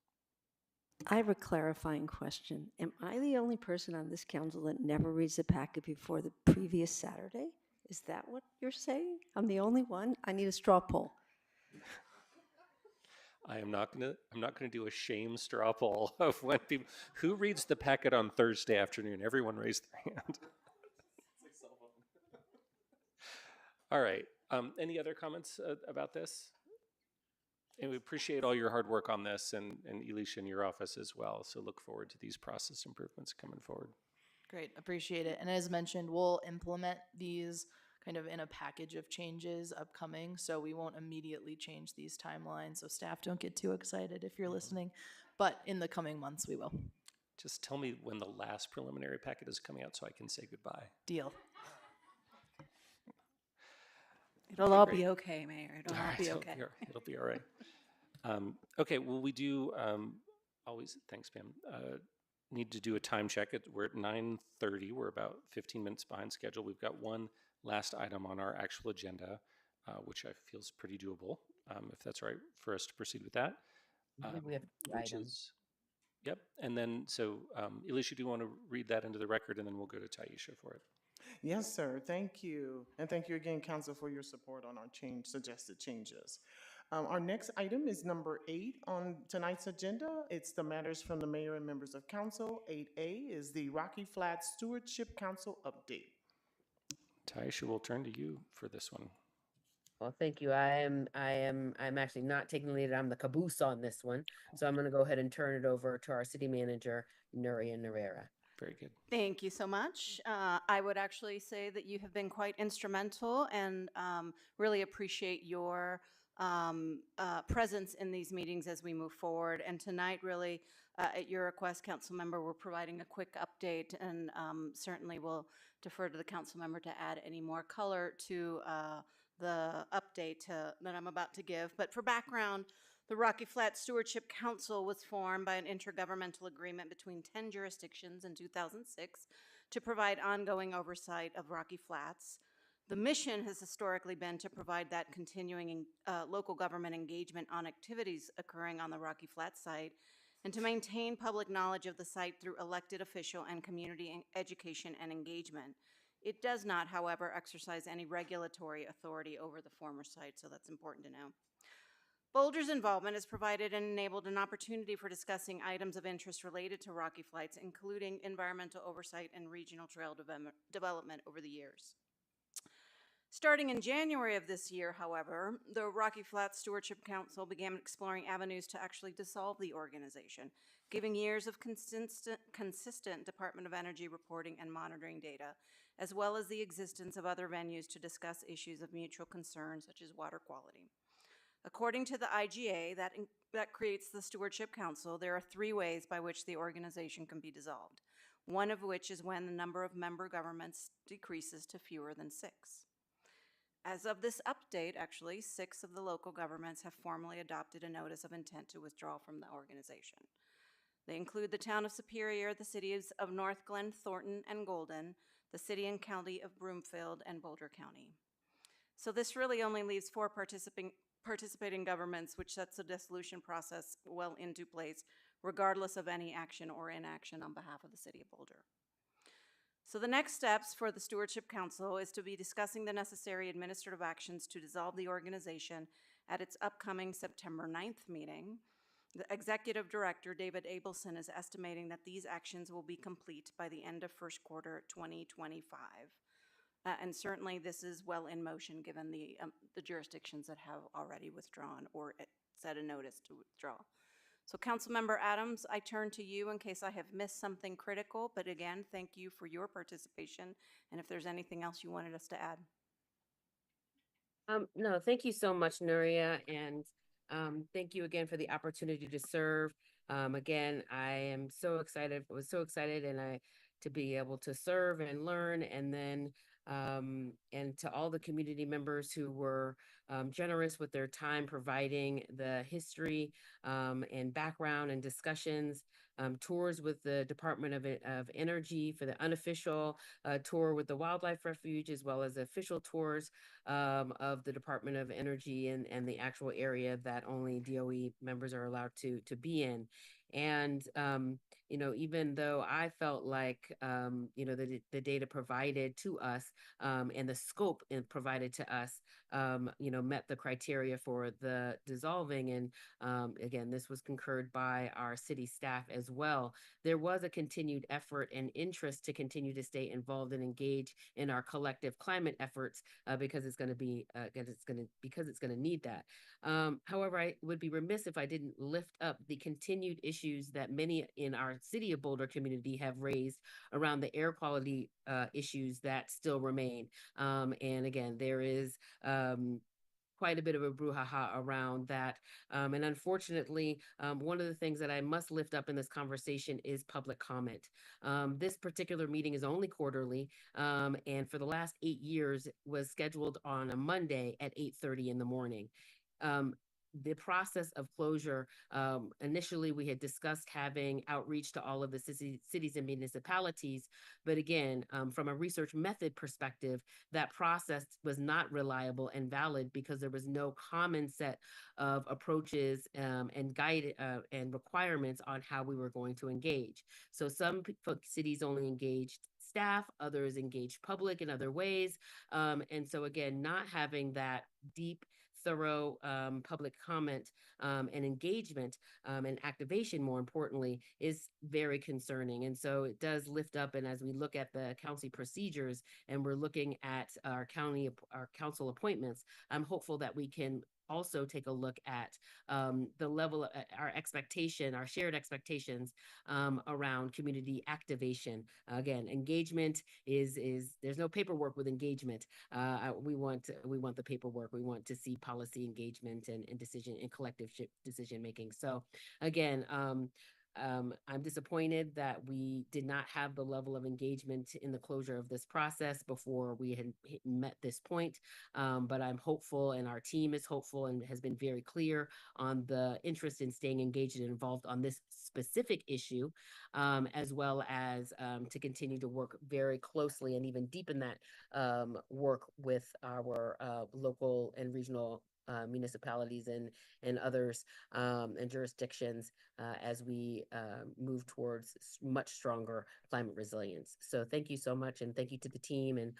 I have a clarifying question. Am I the only person on this council that never reads the packet before the previous Saturday? Is that what you're saying? I'm the only one? I need a straw poll. I'm not gonna do a shame straw poll of when people who reads the packet on Thursday afternoon. Everyone raised their hand. All right. Any other comments about this? And we appreciate all your hard work on this, and Elisha in your office as well. So look forward to these process improvements coming forward. Great, appreciate it. And as mentioned, we'll implement these kind of in a package of changes upcoming, so we won't immediately change these timelines, so staff don't get too excited if you're listening, but in the coming months we will. Just tell me when the last preliminary packet is coming out so I can say goodbye. Deal. It'll all be okay, Mayor. It'll all be okay. It'll be all right. Okay, well, we do always, thanks, Pam, need to do a time check. We're at 9:30. We're about 15 minutes behind schedule. We've got one last item on our actual agenda, which I feel is pretty doable, if that's right for us to proceed with that. We have 2 items. Yep, and then, so Elisha, do you want to read that into the record, and then we'll go to Taisha for it? Yes, sir. Thank you. And thank you again, Council, for your support on our suggested changes. Our next item is number 8 on tonight's agenda. It's the matters from the mayor and members of council. 8A is the Rocky Flats Stewardship Council update. Taisha, we'll turn to you for this one. Well, thank you. I'm actually not taking the lead. I'm the caboose on this one. So I'm going to go ahead and turn it over to our city manager, Nuria Nerera. Very good. Thank you so much. I would actually say that you have been quite instrumental and really appreciate your presence in these meetings as we move forward. And tonight, really, at your request, council member, we're providing a quick update, and certainly we'll defer to the council member to add any more color to the update that I'm about to give. But for background, the Rocky Flats Stewardship Council was formed by an intergovernmental agreement between 10 jurisdictions in 2006 to provide ongoing oversight of Rocky Flats. The mission has historically been to provide that continuing local government engagement on activities occurring on the Rocky Flats site and to maintain public knowledge of the site through elected official and community education and engagement. It does not, however, exercise any regulatory authority over the former site, so that's important to know. Boulder's involvement has provided and enabled an opportunity for discussing items of interest related to Rocky Flats, including environmental oversight and regional trail development over the years. Starting in January of this year, however, the Rocky Flats Stewardship Council began exploring avenues to actually dissolve the organization, giving years of consistent Department of Energy reporting and monitoring data, as well as the existence of other venues to discuss issues of mutual concern, such as water quality. According to the IGA that creates the Stewardship Council, there are 3 ways by which the organization can be dissolved, one of which is when the number of member governments decreases to fewer than 6. As of this update, actually, 6 of the local governments have formally adopted a notice of intent to withdraw from the organization. They include the town of Superior, the cities of North Glen, Thornton, and Golden, the city and county of Broomfield, and Boulder County. So this really only leaves 4 participating governments, which sets the dissolution process well into place, regardless of any action or inaction on behalf of the city of Boulder. So the next steps for the Stewardship Council is to be discussing the necessary administrative actions to dissolve the organization at its upcoming September 9th meeting. The Executive Director, David Abelson, is estimating that these actions will be complete by the end of first quarter 2025. And certainly this is well in motion given the jurisdictions that have already withdrawn or set a notice to withdraw. So Councilmember Adams, I turn to you in case I have missed something critical, but again, thank you for your participation. And if there's anything else you wanted us to add. No, thank you so much, Nuria, and thank you again for the opportunity to serve. Again, I am so excited, was so excited to be able to serve and learn, and then and to all the community members who were generous with their time providing the history and background and discussions, tours with the Department of Energy for the unofficial tour with the Wildlife Refuge, as well as official tours of the Department of Energy and the actual area that only DOE members are allowed to be in. And, you know, even though I felt like, you know, the data provided to us and the scope provided to us, you know, met the criteria for the dissolving. And again, this was concurred by our city staff as well. There was a continued effort and interest to continue to stay involved and engage in our collective climate efforts because it's going to be, because it's going to need that. However, I would be remiss if I didn't lift up the continued issues that many in our City of Boulder community have raised around the air quality issues that still remain. And again, there is quite a bit of a brouhaha around that. And unfortunately, one of the things that I must lift up in this conversation is public comment. This particular meeting is only quarterly, and for the last 8 years was scheduled on a Monday at 8:30 in the morning. The process of closure, initially we had discussed having outreach to all of the cities and municipalities, but again, from a research method perspective, that process was not reliable and valid because there was no common set of approaches and guide and requirements on how we were going to engage. So some cities only engaged staff, others engaged public in other ways. And so again, not having that deep, thorough public comment and engagement and activation, more importantly, is very concerning. And so it does lift up. And as we look at the county procedures and we're looking at our council appointments, I'm hopeful that we can also take a look at the level of our expectation, our shared expectations around community activation. Again, engagement is there's no paperwork with engagement. We want the paperwork. We want to see policy engagement and decision and collective decision making. So again, I'm disappointed that we did not have the level of engagement in the closure of this process before we had met this point. But I'm hopeful, and our team is hopeful and has been very clear on the interest in staying engaged and involved on this specific issue, as well as to continue to work very closely and even deepen that work with our local and regional municipalities and others and jurisdictions as we move towards much stronger climate resilience. So thank you so much, and thank you to the team and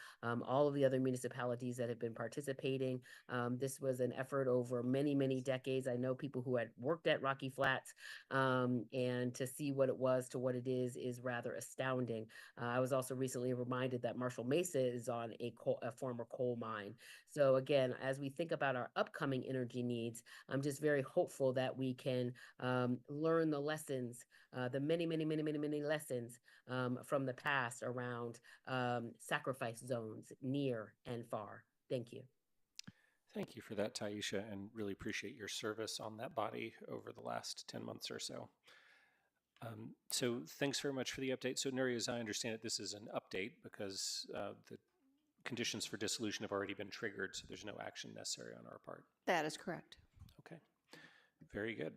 all of the other municipalities that have been participating. This was an effort over many, many decades. I know people who had worked at Rocky Flats, and to see what it was to what it is rather astounding. I was also recently reminded that Marshall Mesa is on a former coal mine. So again, as we think about our upcoming energy needs, I'm just very hopeful that we can learn the lessons, the many, many, many, many, many lessons from the past around sacrifice zones near and far. Thank you. Thank you for that, Taisha, and really appreciate your service on that body over the last 10 months or so. So thanks very much for the update. So Nuri, as I understand it, this is an update because the conditions for dissolution have already been triggered, so there's no action necessary on our part. That is correct. Okay, very good.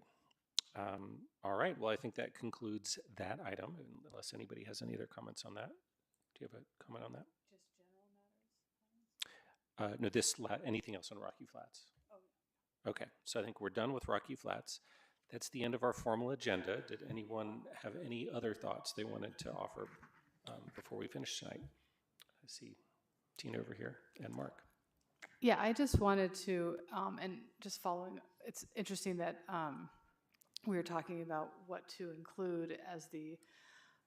All right, well, I think that concludes that item, unless anybody has any other comments on that. Do you have a comment on that? Just general matters? No, anything else on Rocky Flats? Oh. Okay, so I think we're done with Rocky Flats. That's the end of our formal agenda. Did anyone have any other thoughts they wanted to offer before we finish tonight? I see Tina over here and Mark. Yeah, I just wanted to, and just following, it's interesting that we were talking about what to include as the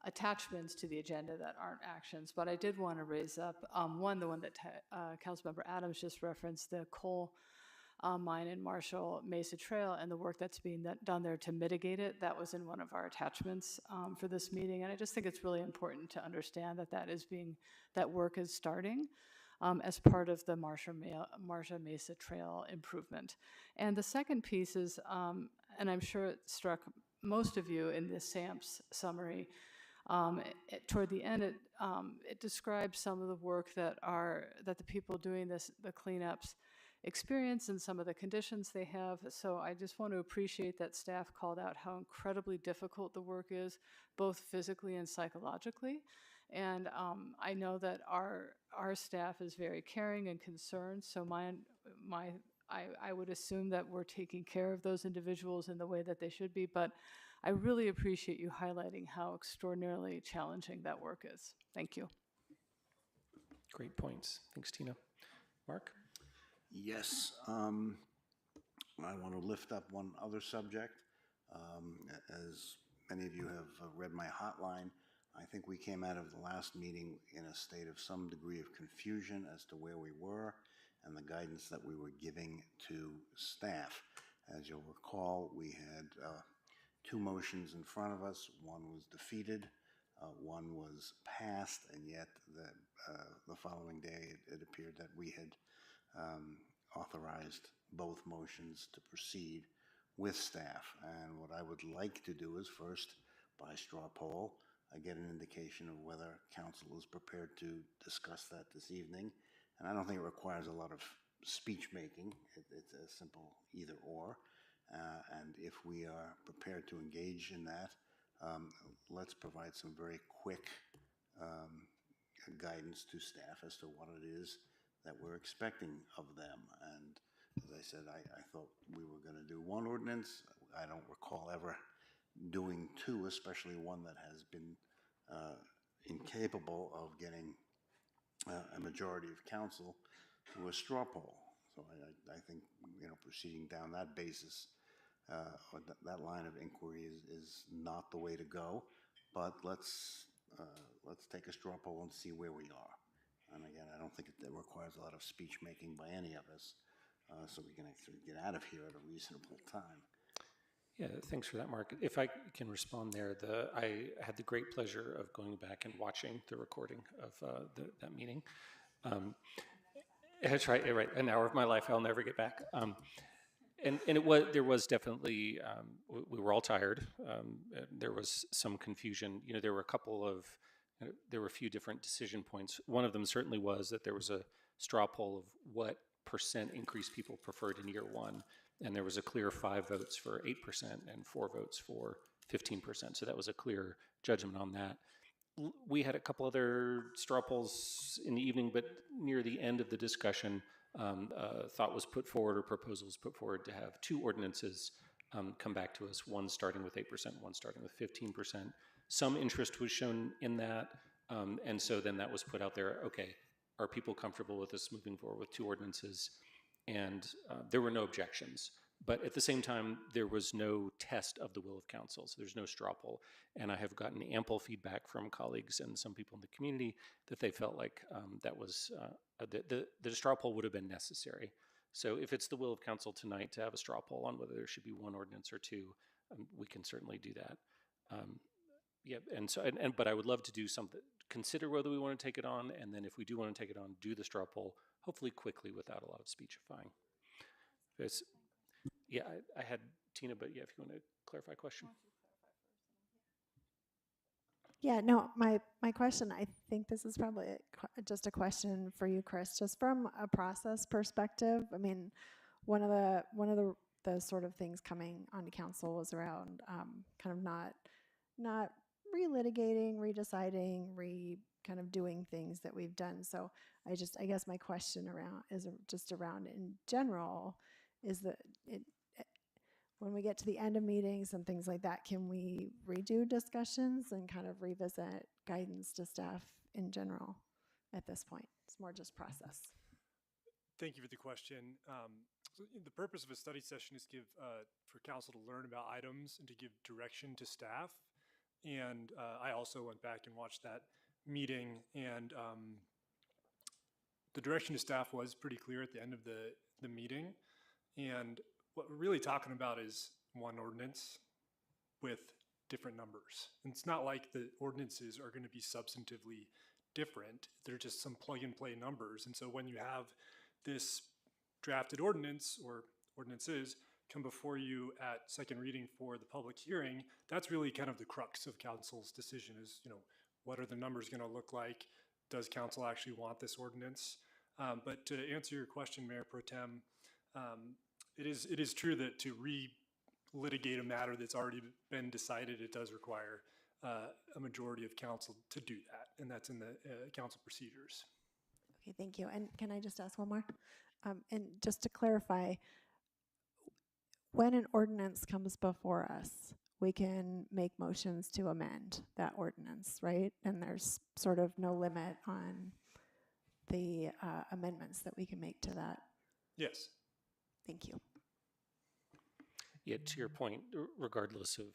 attachments to the agenda that aren't actions, but I did want to raise up, the one that Councilmember Adams just referenced, the coal mine in Marshall Mesa Trail and the work that's being done there to mitigate it. That was in one of our attachments for this meeting, and I just think it's really important to understand that that work is starting as part of the Marshall Mesa Trail improvement. And the second piece is, and I'm sure it struck most of you in this SAMPS summary, toward the end, it describes some of the work that the people doing the cleanups experience and some of the conditions they have. So I just want to appreciate that staff called out how incredibly difficult the work is, both physically and psychologically. And I know that our staff is very caring and concerned. So I would assume that we're taking care of those individuals in the way that they should be. But I really appreciate you highlighting how extraordinarily challenging that work is. Thank you. Great points. Thanks, Tina. Mark? Yes. I want to lift up one other subject. As many of you have read my hotline, I think we came out of the last meeting in a state of some degree of confusion as to where we were and the guidance that we were giving to staff. As you'll recall, we had two motions in front of us. One was defeated, one was passed, and yet the following day it appeared that we had authorized both motions to proceed with staff. And what I would like to do is first, by straw poll, get an indication of whether council is prepared to discuss that this evening. And I don't think it requires a lot of speech making. It's a simple either or. And if we are prepared to engage in that, let's provide some very quick guidance to staff as to what it is that we're expecting of them. And as I said, I thought we were going to do one ordinance. I don't recall ever doing two, especially one that has been incapable of getting a majority of council to a straw poll. So I think, proceeding down that basis, or that line of inquiry is not the way to go. But let's take a straw poll and see where we are. And again, I don't think it requires a lot of speech making by any of us, so we can actually get out of here at a reasonable time. Yeah, thanks for that, Mark. If I can respond there, I had the great pleasure of going back and watching the recording of that meeting. That's right, an hour of my life I'll never get back. And there was definitely, we were all tired. There was some confusion. There were a few different decision points. One of them certainly was that there was a straw poll of what % increase people preferred in year one. And there was a clear 5 votes for 8% and 4 votes for 15%. So that was a clear judgment on that. We had a couple other straw polls in the evening, but near the end of the discussion, thought was put forward or proposal was put forward to have two ordinances come back to us, one starting with 8%, one starting with 15%. Some interest was shown in that, and so then that was put out there, okay, are people comfortable with us moving forward with two ordinances? And there were no objections. But at the same time, there was no test of the will of council, so there's no straw poll. And I have gotten ample feedback from colleagues and some people in the community that they felt like that was, the straw poll would have been necessary. So if it's the will of council tonight to have a straw poll on whether there should be one ordinance or two, we can certainly do that. Yeah, and so, but I would love to do something, consider whether we want to take it on, and then if we do want to take it on, do the straw poll, hopefully quickly without a lot of speechifying. Yeah, I had Tina, but yeah, if you want to clarify a question. Yeah, no, my question, I think this is probably just a question for you, Chris, just from a process perspective. I mean, one of the sort of things coming onto council was around kind of not relitigating, redeciding, kind of doing things that we've done. So I guess my question around is just around in general is that when we get to the end of meetings and things like that, can we redo discussions and kind of revisit guidance to staff in general at this point? It's more just process. Thank you for the question. So the purpose of a study session is for council to learn about items and to give direction to staff. And I also went back and watched that meeting, and the direction to staff was pretty clear at the end of the meeting. And what we're really talking about is one ordinance with different numbers. And it's not like the ordinances are going to be substantively different. They're just some plug and play numbers. And so when you have this drafted ordinance or ordinances come before you at second reading for the public hearing, that's really kind of the crux of council's decision is, what are the numbers going to look like? Does council actually want this ordinance? But to answer your question, Mayor Pro Tem, it is true that to re-litigate a matter that's already been decided, it does require a majority of council to do that, and that's in the council procedures. Okay, thank you. And can I just ask one more? And just to clarify, when an ordinance comes before us, we can make motions to amend that ordinance, right? And there's sort of no limit on the amendments that we can make to that. Yes. Thank you. Yeah, to your point, regardless of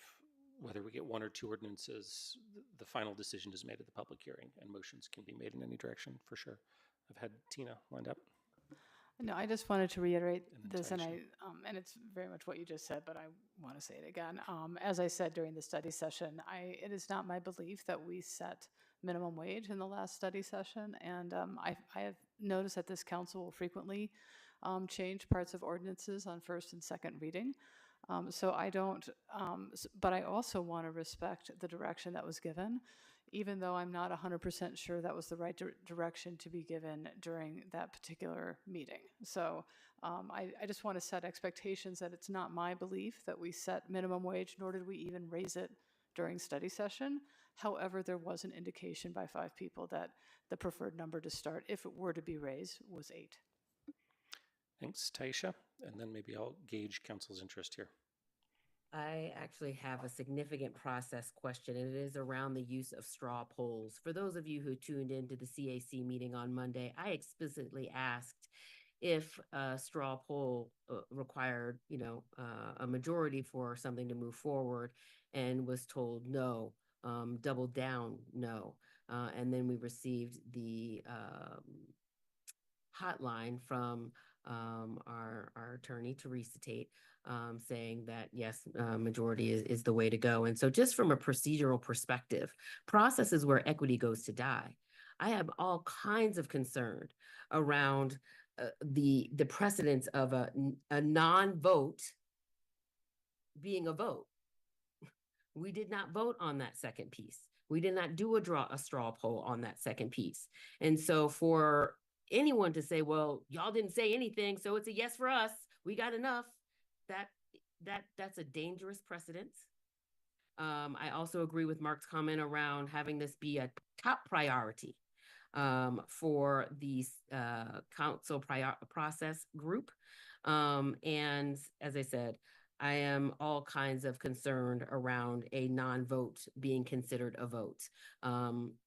whether we get one or two ordinances, the final decision is made at the public hearing, and motions can be made in any direction, for sure. I've had Tina lined up. No, I just wanted to reiterate this, and and it's very much what you just said, but I want to say it again. As I said during the study session, it is not my belief that we set minimum wage in the last study session, and I have noticed that this council will frequently change parts of ordinances on first and second reading. So I don't, but I also want to respect the direction that was given, even though I'm not 100% sure that was the right direction to be given during that particular meeting. So I just want to set expectations that it's not my belief that we set minimum wage, nor did we even raise it during study session. However, there was an indication by 5 people that the preferred number to start, if it were to be raised, was 8. Thanks, Taisha. And then maybe I'll gauge council's interest here. I actually have a significant process question, and it is around the use of straw polls. For those of you who tuned into the CAC meeting on Monday, I explicitly asked if a straw poll required, a majority for something to move forward, and was told no, double down no. And then we received the hotline from our attorney, Teresa Tate, saying that yes, majority is the way to go. And so just from a procedural perspective, processes where equity goes to die, I have all kinds of concern around the precedence of a non-vote being a vote. We did not vote on that second piece. We did not do a straw poll on that second piece. And so for anyone to say, well, y'all didn't say anything, so it's a yes for us, we got enough, that's a dangerous precedent. I also agree with Mark's comment around having this be a top priority. for the council process group. And as I said, I am all kinds of concerned around a non-vote being considered a vote,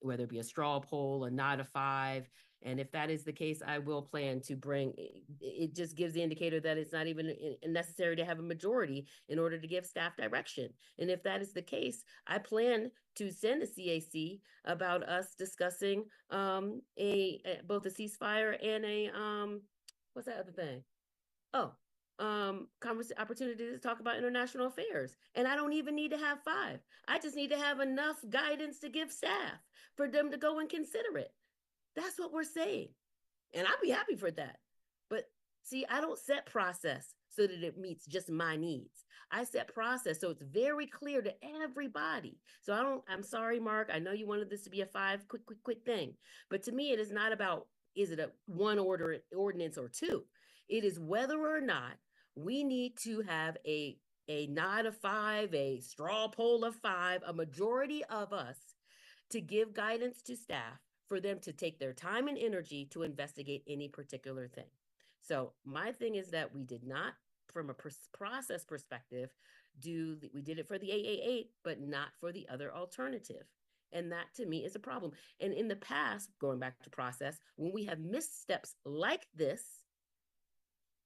whether it be a straw poll, a nod of 5. And if that is the case, I will plan to bring, it just gives the indicator that it's not even necessary to have a majority in order to give staff direction. And if that is the case, I plan to send a CAC about us discussing both a ceasefire and a, what's that other thing? Oh, opportunity to talk about international affairs. And I don't even need to have 5. I just need to have enough guidance to give staff for them to go and consider it. That's what we're saying. And I'd be happy for that. But see, I don't set process so that it meets just my needs. I set process so it's very clear to everybody. So I'm sorry, Mark, I know you wanted this to be a 5 quick thing. But to me, it is not about, is it a 1 ordinance or 2? It is whether or not we need to have a nod of 5, a straw poll of 5, a majority of us to give guidance to staff for them to take their time and energy to investigate any particular thing. So my thing is that we did not, from a process perspective, we did it for the 888, but not for the other alternative. And that to me is a problem. And in the past, going back to process, when we have missteps like this,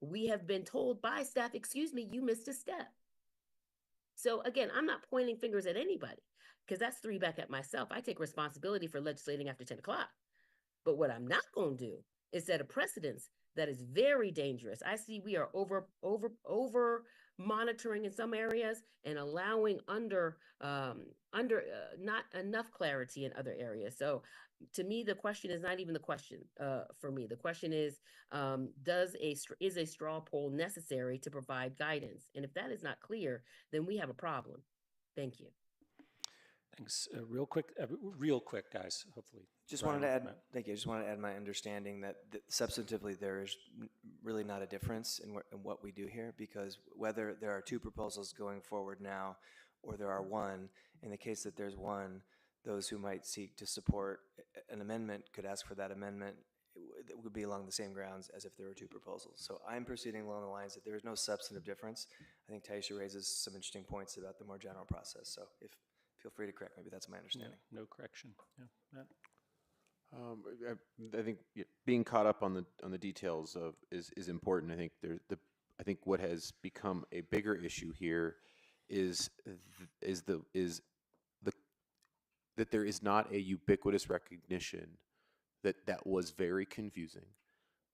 we have been told by staff, excuse me, you missed a step. So again, I'm not pointing fingers at anybody, because that's 3 back at myself. I take responsibility for legislating after 10 o'clock. But what I'm not going to do is set a precedence that is very dangerous. I see we are over monitoring in some areas and allowing not enough clarity in other areas. So to me, the question is not even the question for me. The question is is a straw poll necessary to provide guidance? And if that is not clear, then we have a problem. Thank you. Thanks. Real quick, guys, hopefully. Just Brian, wanted to add, Matt. thank you. I just wanted to add my understanding that substantively there is really not a difference in what we do here, because whether there are 2 proposals going forward now or there are 1, in the case that there's 1, those who might seek to support an amendment could ask for that amendment. It would be along the same grounds as if there were 2 proposals. So I'm proceeding along the lines that there is no substantive difference. I think Taisha raises some interesting points about the more general process. So feel free to correct me, but that's my understanding. No correction. Yeah, Matt. I think being caught up on the details is important. I think I think what has become a bigger issue here is that there is not a ubiquitous recognition that was very confusing,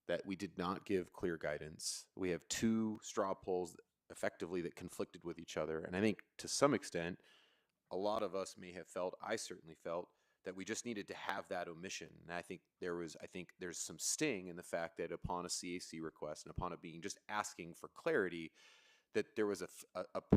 that we did not give clear guidance. We have 2 straw polls effectively that conflicted with each other, and I think to some extent, a lot of us may have felt, I certainly felt, that we just needed to have that omission. And I think there's some sting in the fact that upon a CAC request and upon it being just asking for clarity, that there was a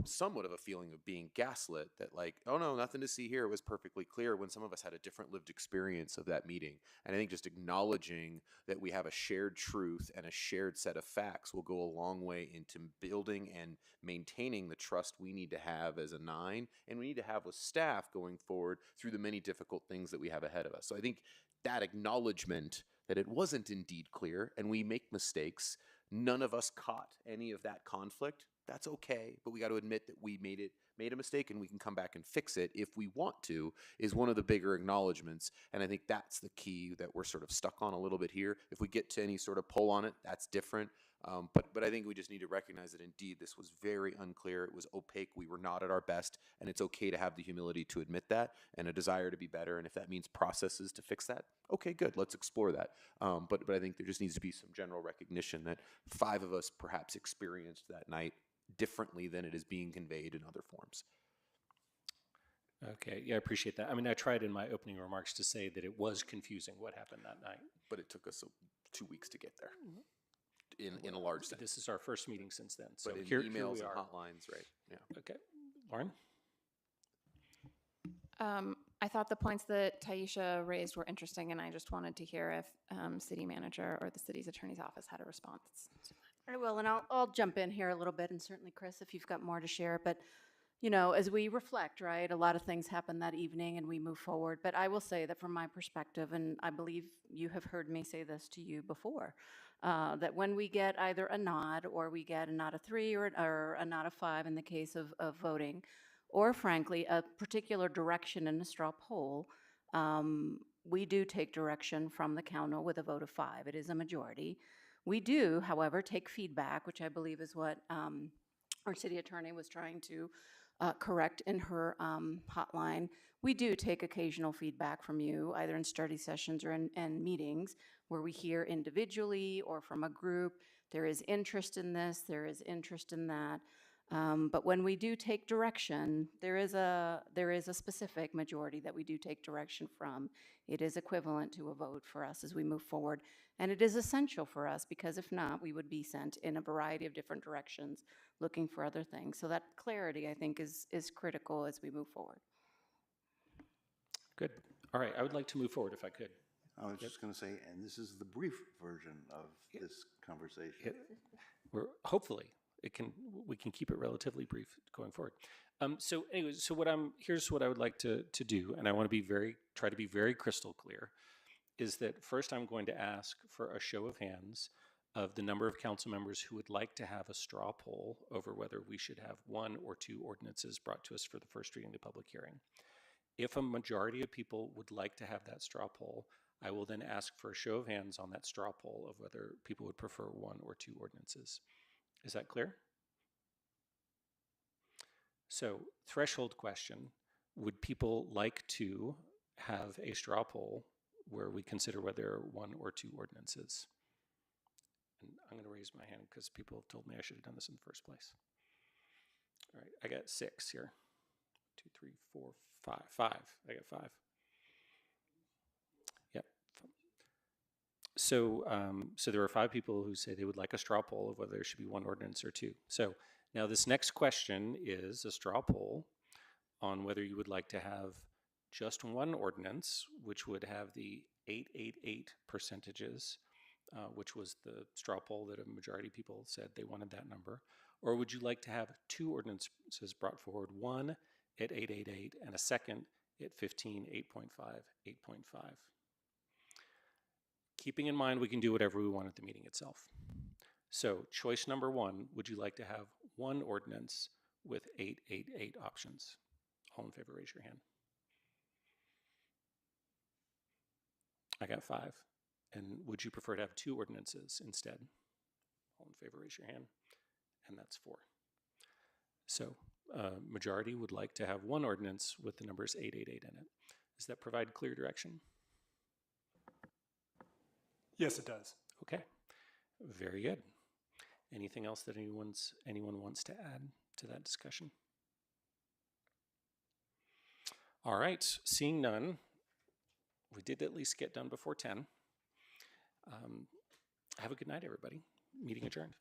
somewhat of a feeling of being gaslit, that like, oh no, nothing to see here. It was perfectly clear, when some of us had a different lived experience of that meeting. And I think just acknowledging that we have a shared truth and a shared set of facts will go a long way into building and maintaining the trust we need to have as a 9, and we need to have with staff going forward through the many difficult things that we have ahead of us. So I think that acknowledgement that it wasn't indeed clear and we make mistakes, none of us caught any of that conflict. That's okay, but we got to admit that we made a mistake, and we can come back and fix it if we want to, is one of the bigger acknowledgments. And I think that's the key that we're sort of stuck on a little bit here. If we get to any sort of poll on it, that's different. But I think we just need to recognize that indeed this was very unclear. It was opaque. We were not at our best, and it's okay to have the humility to admit that and a desire to be better. And if that means processes to fix that, okay, good. Let's explore that. But I think there just needs to be some general recognition that 5 of us perhaps experienced that night differently than it is being conveyed in other forms. Okay, yeah, I appreciate that. I mean, I tried in my opening remarks to say that it was confusing what happened that night. But it took us 2 weeks to get there. In a large sense. This is our first meeting since then. So but in here emails we and are. hotlines, right? Yeah. Okay, Lauren? I thought the points that Taisha raised were interesting, and I just wanted to hear if city manager or the city's attorney's office had a response. I will, and I'll jump in here a little bit, and certainly Chris, if you've got more to share. But as we reflect, right, a lot of things happen that evening and we move forward. But I will say that from my perspective, and I believe you have heard me say this to you before, that when we get either a nod or we get a nod of 3 or a nod of 5 in the case of voting, or frankly, a particular direction in a straw poll, we do take direction from the council with a vote of 5. It is a majority. We do, however, take feedback, which I believe is what our city attorney was trying to correct in her hotline. We do take occasional feedback from you, either in study sessions or in meetings, where we hear individually or from a group, there is interest in this, there is interest in that. But when we do take direction, there is a specific majority that we do take direction from. It is equivalent to a vote for us as we move forward. And it is essential for us, because if not, we would be sent in a variety of different directions looking for other things. So that clarity, I think, is critical as we move forward. Good. All right, I would like to move forward if I could. I was just going to say, and this is the brief version of this conversation. Hopefully we can keep it relatively brief going forward. So anyways, here's what I would like to do, and I want to try to be very crystal clear, is that first I'm going to ask for a show of hands of the number of council members who would like to have a straw poll over whether we should have 1 or 2 ordinances brought to us for the first reading of the public hearing. If a majority of people would like to have that straw poll, I will then ask for a show of hands on that straw poll of whether people would prefer 1 or 2 ordinances. Is that clear? So, threshold question, would people like to have a straw poll where we consider whether 1 or 2 ordinances? And I'm going to raise my hand because people have told me I should have done this in the first place. All right, I got 6 here. 2, 3, 4, 5. 5. I got 5. Yep. So, so there are 5 people who say they would like a straw poll of whether there should be 1 ordinance or 2. So now this next question is a straw poll on whether you would like to have just 1 ordinance, which would have the 888 percentages, which was the straw poll that a majority of people said they wanted that number, or would you like to have 2 ordinances brought forward, 1 at 888 and a second at 15, 8.5, 8.5. Keeping in mind we can do whatever we want at the meeting itself. So choice number 1, would you like to have 1 ordinance with 888 options? All in favor, raise your hand. I got 5. And would you prefer to have 2 ordinances instead? All in favor, raise your hand. And that's 4. So majority would like to have 1 ordinance with the numbers 888 in it. Does that provide clear direction? Yes, it does. Okay, very good. Anything else that anyone wants to add to that discussion? All right, seeing none, we did at least get done before 10. Have a good night, everybody. Meeting adjourned.